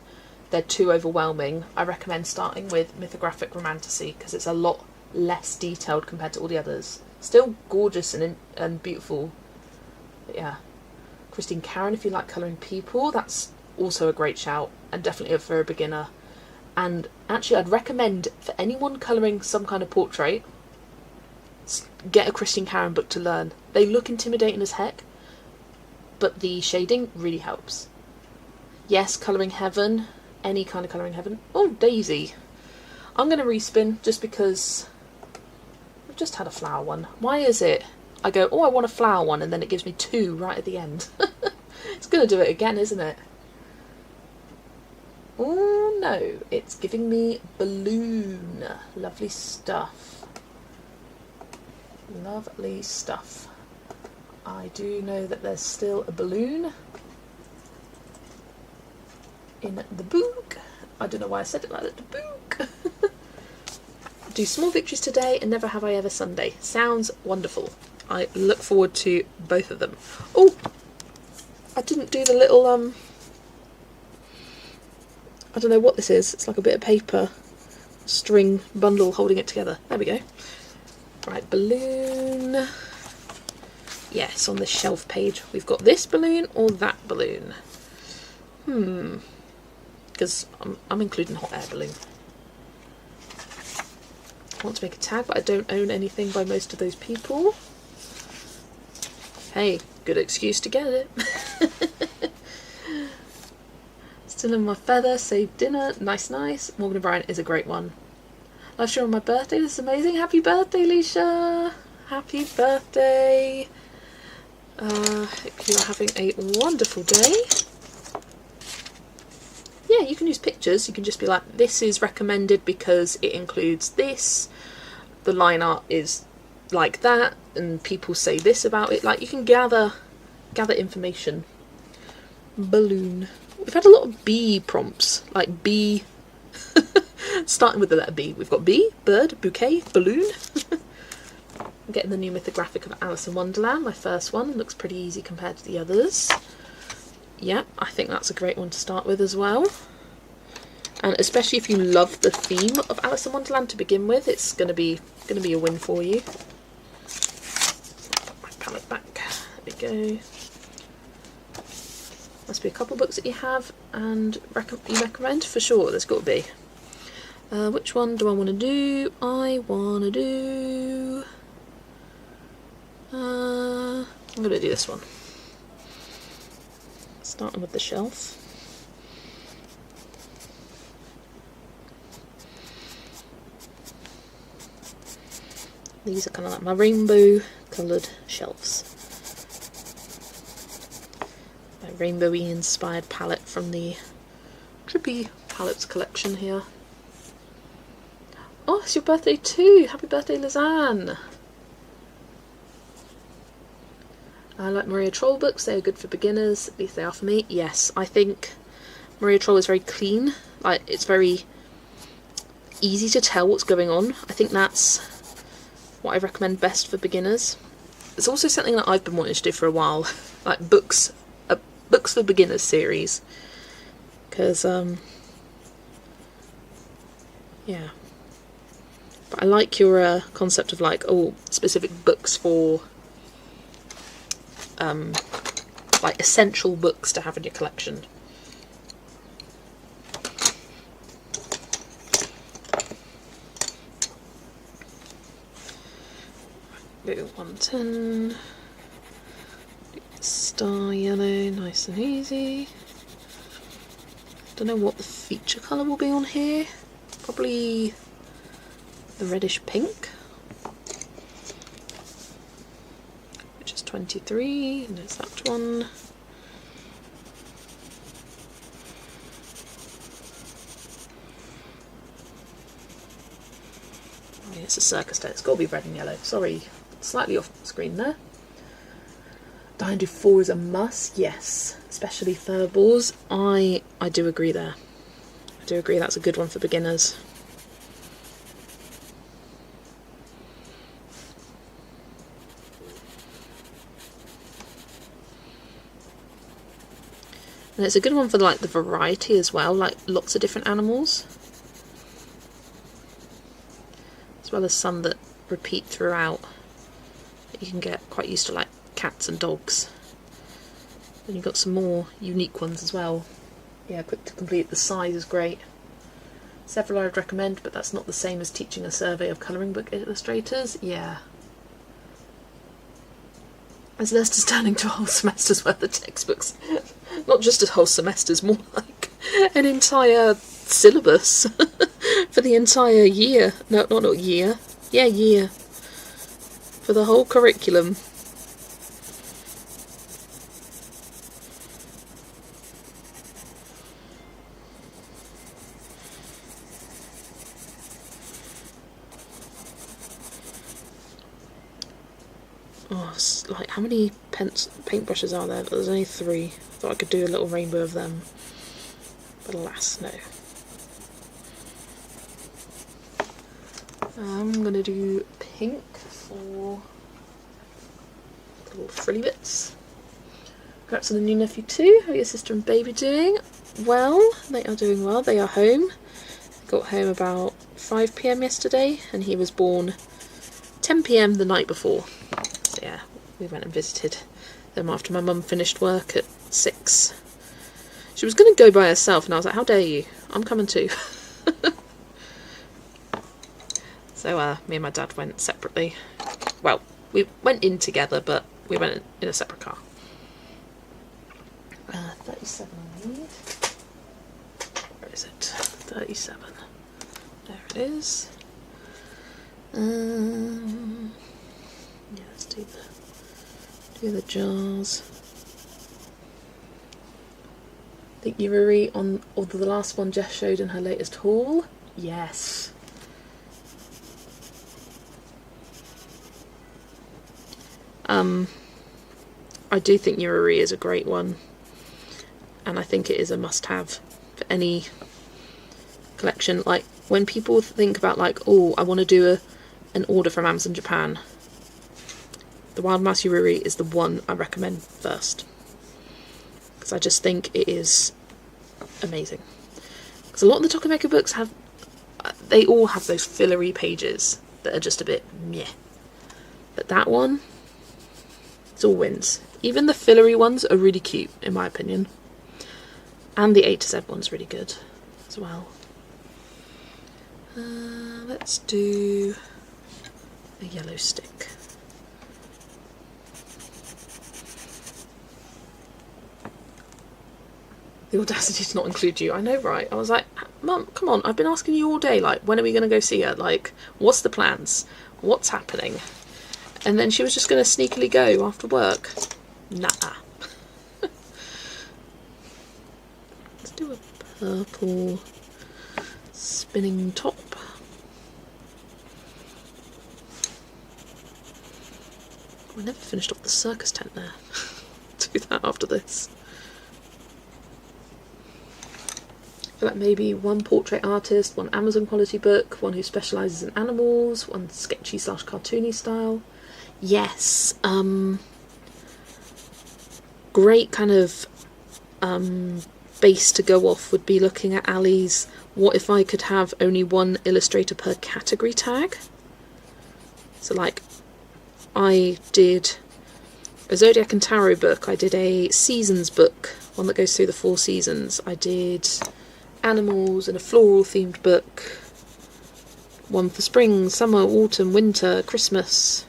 they're too overwhelming, I recommend starting with Mythographic Romantasy because it's a lot less detailed compared to all the others. Still gorgeous and beautiful. But yeah. Christine Karen, if you like colouring people, that's also a great shout and definitely for a beginner. And actually I'd recommend for anyone colouring some kind of portrait, get a Christine Karen book to learn. They look intimidating as heck, but the shading really helps. Yes, Colouring Heaven, any kind of Colouring Heaven. Oh, Daisy. I'm going to respin just because I've just had a flower one. Why is it? I go, oh, I want a flower one, and then it gives me two right at the end. It's going to do it again, isn't it? Oh no, it's giving me balloon. Lovely stuff. Lovely stuff. I do know that there's still a balloon in the book. I don't know why I said it like that, the book. Do Small Victories today and Never Have I Ever Sunday. Sounds wonderful. I look forward to both of them. Oh, I didn't do the little, I don't know what this is. It's like a bit of paper, string bundle holding it together. There we go. Right, balloon. Yes, on the shelf page. We've got this balloon or that balloon. Because I'm including hot air balloon. I want to make a tag, but I don't own anything by most of those people. Hey, good excuse to get it. Still in my feather, saved dinner, nice. Morgan O'Brien is a great one. Live stream on my birthday, this is amazing. Happy birthday, Leisha. Happy birthday. Hope you are having a wonderful day. Yeah, you can use pictures. You can just be like, this is recommended because it includes this. The line art is like that, and people say this about it. Like, you can gather information. Balloon. We've had a lot of bee prompts, like bee. Starting with the letter B. We've got bee, bird, bouquet, balloon. I'm getting the new mythographic of Alice in Wonderland, my first one. Looks pretty easy compared to the others. Yeah, I think that's a great one to start with as well. And especially if you love the theme of Alice in Wonderland to begin with, it's gonna be a win for you. Put my palette back. There we go. Must be a couple books that you have and you recommend for sure. There's got to be. Which one do I want to do? I want to do. I'm going to do this one. Starting with the shelf. These are kind of like my rainbow coloured shelves. My rainbowy inspired palette from the Trippy Palettes collection here. Oh, it's your birthday too! Happy birthday, Lizanne! I like Maria Troll books, they are good for beginners, at least they are for me. Yes, I think Maria Troll is very clean, like it's very easy to tell what's going on. I think that's what I recommend best for beginners. It's also something that I've been wanting to do for a while, like books for beginners series, because yeah. But I like your concept of like, oh, specific books for like essential books to have in your collection. Go 110. Star yellow, nice and easy. Don't know what the feature colour will be on here. Probably the reddish pink, which is 23, and there's that one. Oh, yeah, it's a circus day, it's got to be red and yellow. Sorry, slightly off screen there. Dying to do 4 is a must, yes, especially furballs. I do agree there. I do agree that's a good one for beginners. And it's a good one for like the variety as well, like lots of different animals. As well as some that repeat throughout. You can get quite used to, like cats and dogs. Then you've got some more unique ones as well. Yeah, quick to complete, the size is great. Several I would recommend, but that's not the same as teaching a survey of colouring book illustrators. Yeah. As Lester's turning to a whole semester's worth of textbooks. Not just a whole semester's, more like an entire syllabus for the entire year. No, not year. Yeah, year. For the whole curriculum. Oh, it's like, how many paintbrushes are there? There's only 3. I thought I could do a little rainbow of them. But alas, no. I'm going to do pink for little frilly bits. Congrats on the new nephew too. How are your sister and baby doing? Well, they are doing well. They are home. Got home about 5 PM yesterday, and he was born 10 PM the night before. So yeah, we went and visited them after my mum finished work at 6. She was going to go by herself, and I was like, how dare you? I'm coming too. So me and my dad went separately. Well, we went in together, but we went in a separate car. 37 I need. Where is it? 37. There it is. Yeah, let's do the jars. I think Yuri on the last one Jess showed in her latest haul. Yes. I do think Yuri is a great one, and I think it is a must-have for any collection. Like, when people think about, like, oh, I want to do an order from Amazon Japan, the Wild Mouse Yuri is the one I recommend first, because I just think it is amazing. Because a lot of the Tokimeki books they all have those fillery pages that are just a bit meh, but that one, it's all wins. Even the fillery ones are really cute, in my opinion. And the A to Z one's really good as well. Let's do a yellow stick. The audacity to not include you. I know, right? I was like, Mum, come on, I've been asking you all day, like, when are we going to go see her? Like, what's the plans? What's happening? And then she was just going to sneakily go after work. Nah. Let's do a purple spinning top. We never finished off the circus tent there. Do that after this. I feel like maybe one portrait artist, one Amazon quality book, one who specialises in animals, one sketchy / cartoony style. Yes, great kind of base to go off would be looking at Ali's what if I could have only one illustrator per category tag. So, like, I did a Zodiac and Tarot book, I did a seasons book, one that goes through the 4 seasons, I did animals and a floral themed book, one for spring, summer, autumn, winter, Christmas.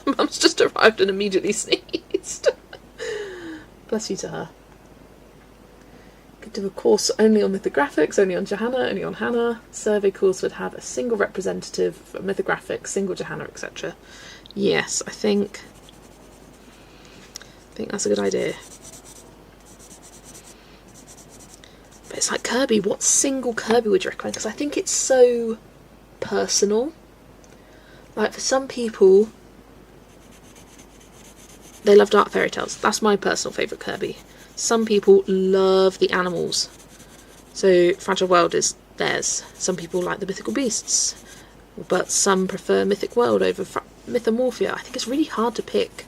Mum's just arrived and immediately sneezed. Bless you to her. Could do a course only on mythographics, only on Johanna, only on Hannah. Survey course would have a single representative for mythographics, single Johanna, etc. Yes, I think that's a good idea. But it's like Kirby, what single Kirby would you recommend? Because I think it's so personal. Like, for some people, they love Dark Fairy Tales. That's my personal favourite Kirby. Some people love the animals. So Fragile World is theirs. Some people like the mythical beasts. But some prefer Mythic World over Mythomorphia. I think it's really hard to pick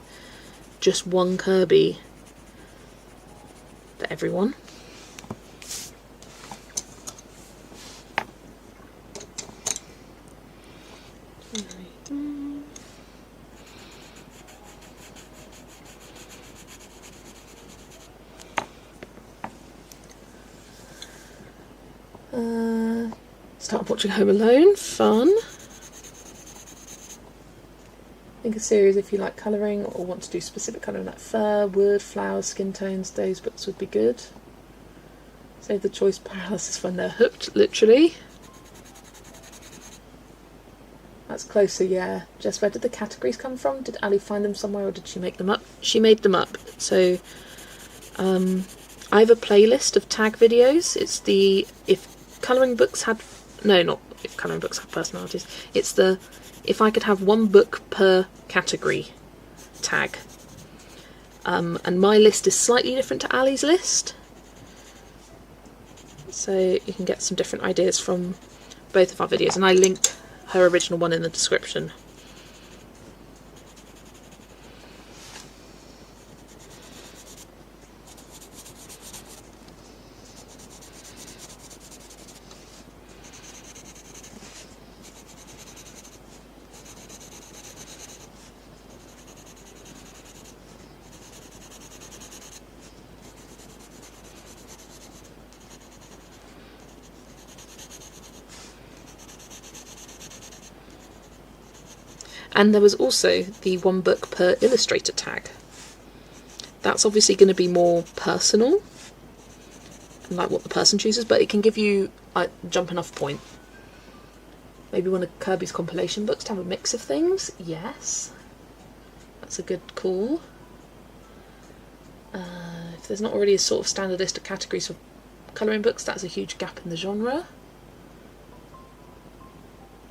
just one Kirby for everyone. Start watching Home Alone. Fun. Think a series if you like colouring or want to do specific colouring like fur, wood, flowers, skin tones. Those books would be good. Save the choice paralysis when they're hooked, literally. That's closer, yeah. Jess, where did the categories come from? Did Ali find them somewhere or did she make them up? She made them up. So I have a playlist of tag videos. It's the if colouring books had not if colouring books have personalities. It's the if I could have one book per category tag. And my list is slightly different to Ali's list. So you can get some different ideas from both of our videos, and I link her original one in the description. And there was also the 1 book per illustrator tag. That's obviously going to be more personal, and like what the person chooses, but it can give you a jumping off point. Maybe one of Kirby's compilation books to have a mix of things. Yes, that's a good call. If there's not already a sort of standard list of categories for colouring books, that's a huge gap in the genre.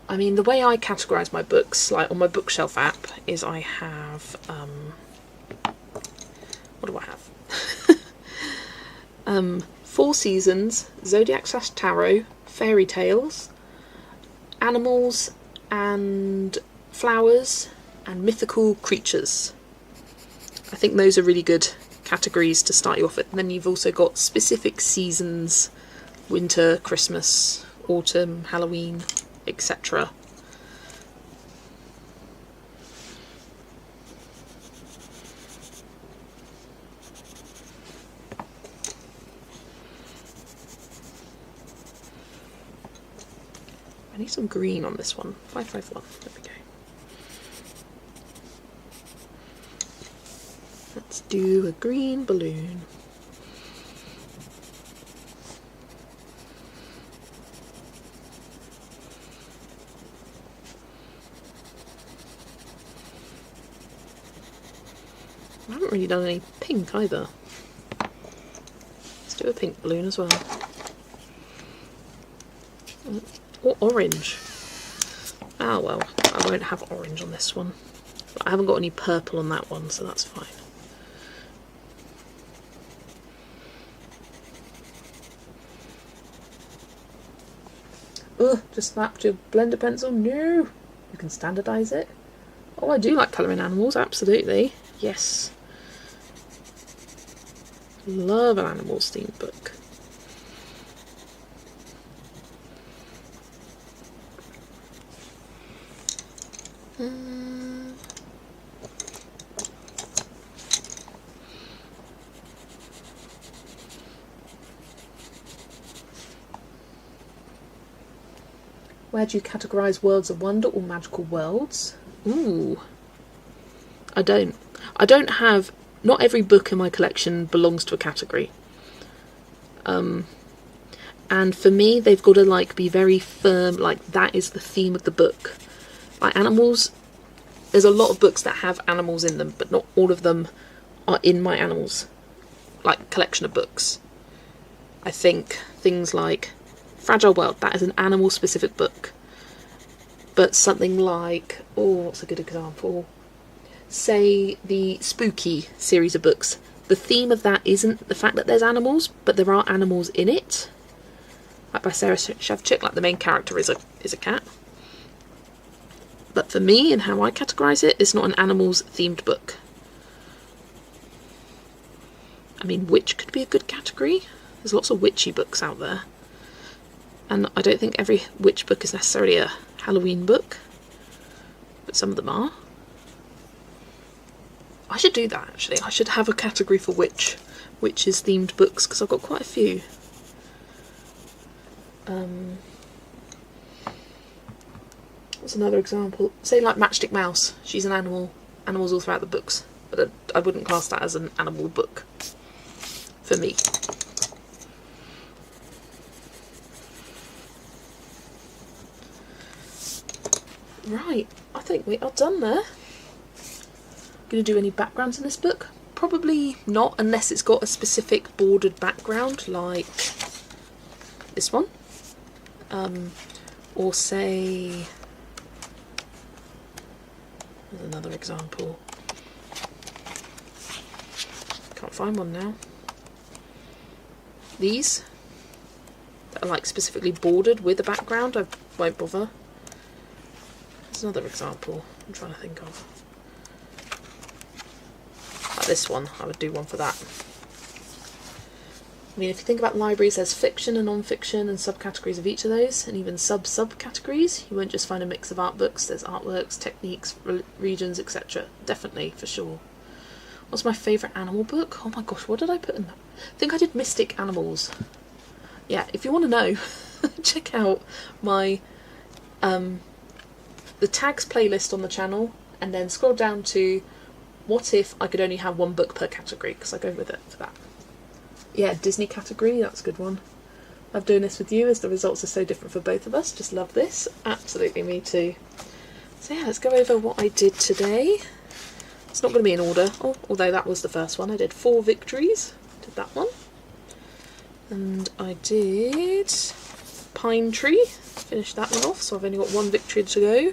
I mean, the way I categorise my books, like on my bookshelf app, is I have, what do I have? 4 seasons, Zodiac/Tarot, fairy tales, animals and flowers, and mythical creatures. I think those are really good categories to start you off with. And then you've also got specific seasons, winter, Christmas, autumn, Halloween, etc. I need some green on this one. 551. There we go. Let's do a green balloon. I haven't really done any pink either. Let's do a pink balloon as well. Or orange. Ah well, I won't have orange on this one. But I haven't got any purple on that one, so that's fine. Ugh, just snapped your blender pencil. No! You can standardise it. Oh, I do like colouring animals, absolutely. Yes. Love an animals themed book. Where do you categorise Worlds of Wonder or Magical Worlds? Ooh. I don't have... Not every book in my collection belongs to a category. And for me, they've got to like be very firm, like that is the theme of the book. Like animals, there's a lot of books that have animals in them, but not all of them are in my animals, like collection of books. I think things like Fragile World, that is an animal specific book. But something like, oh, what's a good example? Say the Spooky series of books. The theme of that isn't the fact that there's animals, but there are animals in it. Like by Sarah Shevchik, like the main character is a cat. But for me, and how I categorise it, it's not an animals themed book. I mean, witch could be a good category. There's lots of witchy books out there. And I don't think every witch book is necessarily a Halloween book, but some of them are. I should do that actually. I should have a category for witches themed books, because I've got quite a few. What's another example? Say like Matchstick Mouse. She's an animal. Animals all throughout the books, but I wouldn't class that as an animal book for me. Right, I think we are done there. Going to do any backgrounds in this book? Probably not, unless it's got a specific bordered background like this one. Or say, there's another example. Can't find one now. These that are like specifically bordered with a background, I won't bother. There's another example I'm trying to think of. Like this one, I would do one for that. I mean, if you think about libraries, there's fiction and non-fiction and subcategories of each of those, and even sub-subcategories. You won't just find a mix of art books, there's artworks, techniques, regions, etc. Definitely, for sure. What's my favourite animal book? Oh my gosh, what did I put in that? I think I did Mystic Animals. Yeah, if you want to know, check out my the tags playlist on the channel, and then scroll down to what if I could only have one book per category, because I go with it for that. Yeah, Disney category, that's a good one. Love doing this with you as the results are so different for both of us. Just love this. Absolutely, me too. So yeah, let's go over what I did today. It's not going to be in order, although that was the first one. I did Small Victories, did that one. And I did Pine Tree, finished that one off, so I've only got one victory to go.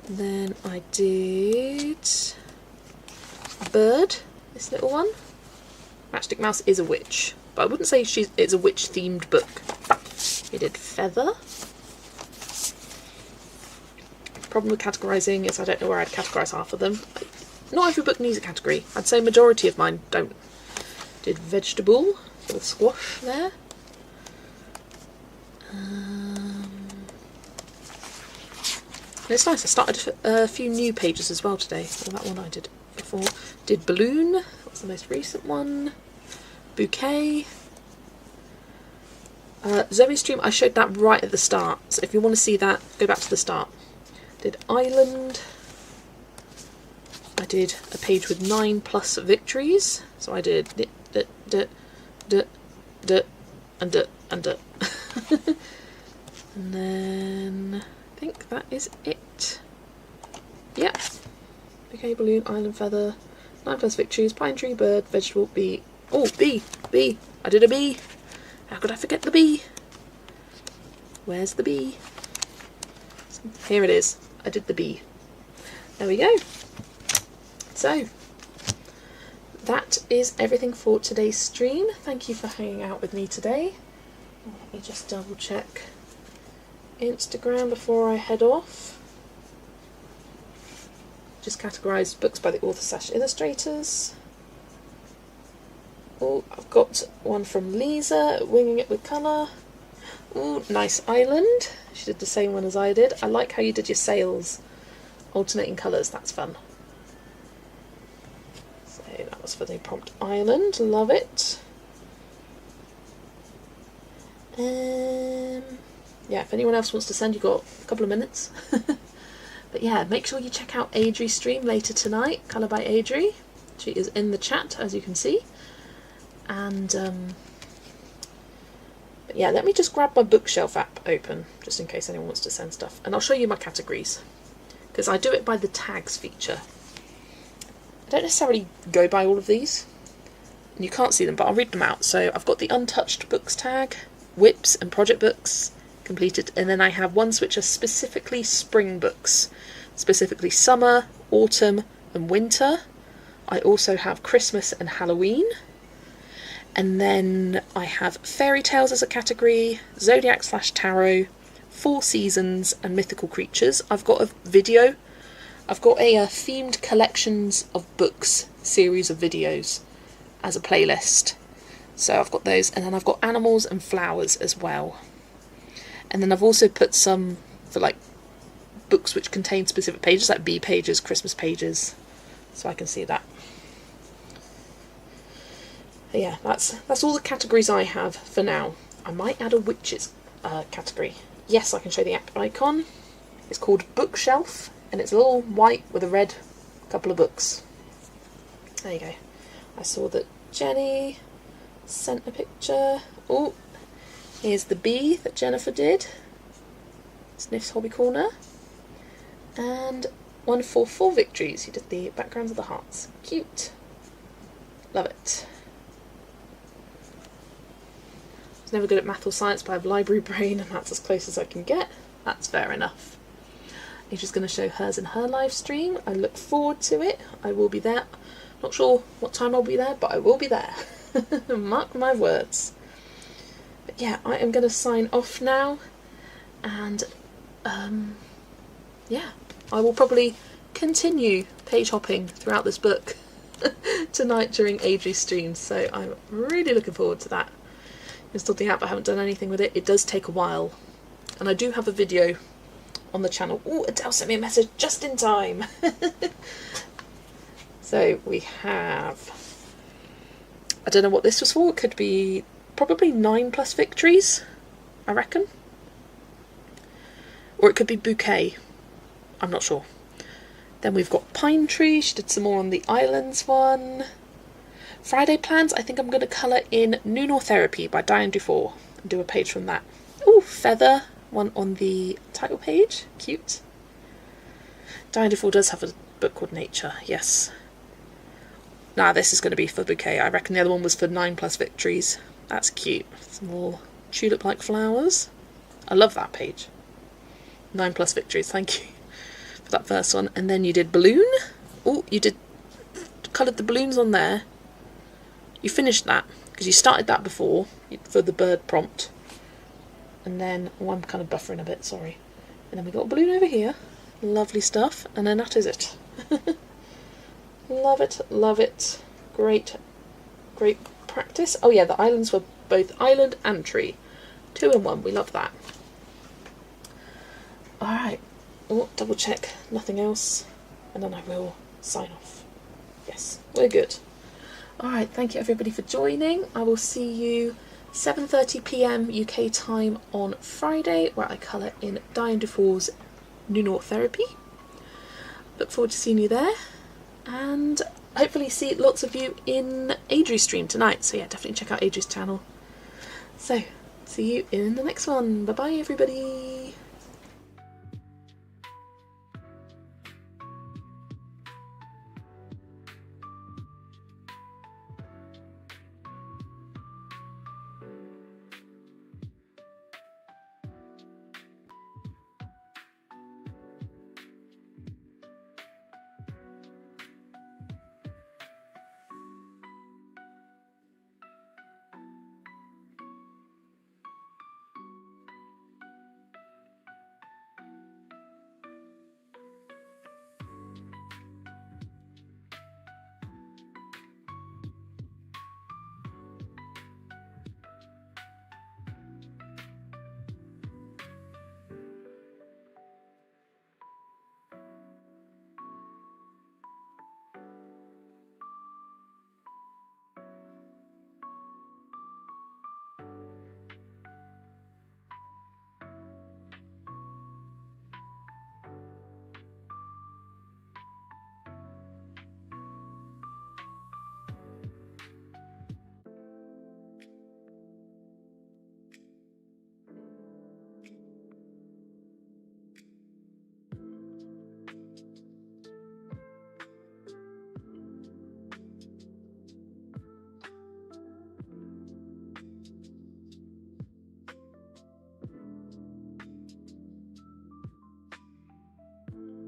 Then I did Bird, this little one. Matchstick Mouse is a witch, but I wouldn't say it's a witch themed book. We did Feather. Problem with categorising is I don't know where I'd categorise half of them. Not every book needs a category. I'd say majority of mine don't. Did Vegetable with squash there. It's nice, I started a few new pages as well today. Well, that one I did before. Did Balloon, that was the most recent one. Bouquet. Zoe's Stream, I showed that right at the start, so if you want to see that, go back to the start. Did Island. I did a page with 9+ victories, so I did and and then I think that is it. Yeah. Okay, Balloon, Island, Feather, 9+ victories, Pine Tree, Bird, Vegetable, Bee. Oh, bee! Bee! I did a bee! How could I forget the bee? Where's the bee? Here it is. I did the bee. There we go. So, that is everything for today's stream. Thank you for hanging out with me today. Let me just double check Instagram before I head off. Just categorised books by the author/illustrators. Oh, I've got one from Lisa, Winging It with Colour. Oh, nice Island. She did the same one as I did. I like how you did your sails, alternating colours, that's fun. So that was for the prompt Island, love it. Yeah, if anyone else wants to send, you've got a couple of minutes. But yeah, make sure you check out Adri's stream later tonight, Colour by Adri. She is in the chat, as you can see. And but yeah, let me just grab my bookshelf app open, just in case anyone wants to send stuff. And I'll show you my categories, because I do it by the tags feature. I don't necessarily go by all of these, and you can't see them, but I'll read them out. So I've got the untouched books tag, whips and project books completed, and then I have ones which are specifically spring books, specifically summer, autumn and winter. I also have Christmas and Halloween. And then I have fairy tales as a category, zodiac/tarot, 4 seasons and mythical creatures. I've got a video. I've got a themed collections of books series of videos as a playlist. So I've got those, and then I've got animals and flowers as well. And then I've also put some for like books which contain specific pages, like bee pages, Christmas pages, so I can see that. Yeah, that's all the categories I have for now. I might add a witches category. Yes, I can show the app icon. It's called Bookshelf, and it's a little white with a red couple of books. There you go. I saw that Jenny sent a picture. Oh, here's the bee that Jennifer did. Sniff's Hobby Corner. And one for Small Victories. He did the backgrounds of the hearts. Cute. Love it. I was never good at math or science, but I have library brain, and that's as close as I can get. That's fair enough. He's just going to show hers in her live stream. I look forward to it. I will be there. Not sure what time I'll be there, but I will be there. Mark my words. But yeah, I am going to sign off now, and yeah, I will probably continue page hopping throughout this book tonight during Adri's stream, so I'm really looking forward to that. Installed the app, I haven't done anything with it. It does take a while, and I do have a video on the channel. Oh, Adele sent me a message just in time. So we have, I don't know what this was for. It could be probably 9+ victories, I reckon. Or it could be bouquet. I'm not sure. Then we've got Pine Tree. She did some more on the Islands one. Friday plans, I think I'm going to colour in Noonortherapy by Diane Dufour and do a page from that. Ooh, Feather, one on the title page. Cute. Diane Dufour does have a book called Nature, yes. Nah, this is going to be for bouquet. I reckon the other one was for 9+ Victories. That's cute. Some little tulip-like flowers. I love that page. 9+ Victories, thank you for that first one. And then you did Balloon. Oh, you did coloured the balloons on there. You finished that, because you started that before, for the bird prompt. And then, oh, I'm kind of buffering a bit, sorry. And then we got a balloon over here. Lovely stuff. And then that is it. Love it, love it. Great, great practice. Oh yeah, the islands were both island and tree. 2 in 1, we love that. Alright, oh, double check, nothing else. And then I will sign off. Yes, we're good. Alright, thank you everybody for joining. I will see you 7:30 PM UK time on Friday, where I colour in Diane Dufour's Noonortherapy. Look forward to seeing you there, and hopefully see lots of you in Adri's stream tonight. So yeah, definitely check out Adri's channel. So, see you in the next one. Bye bye everybody.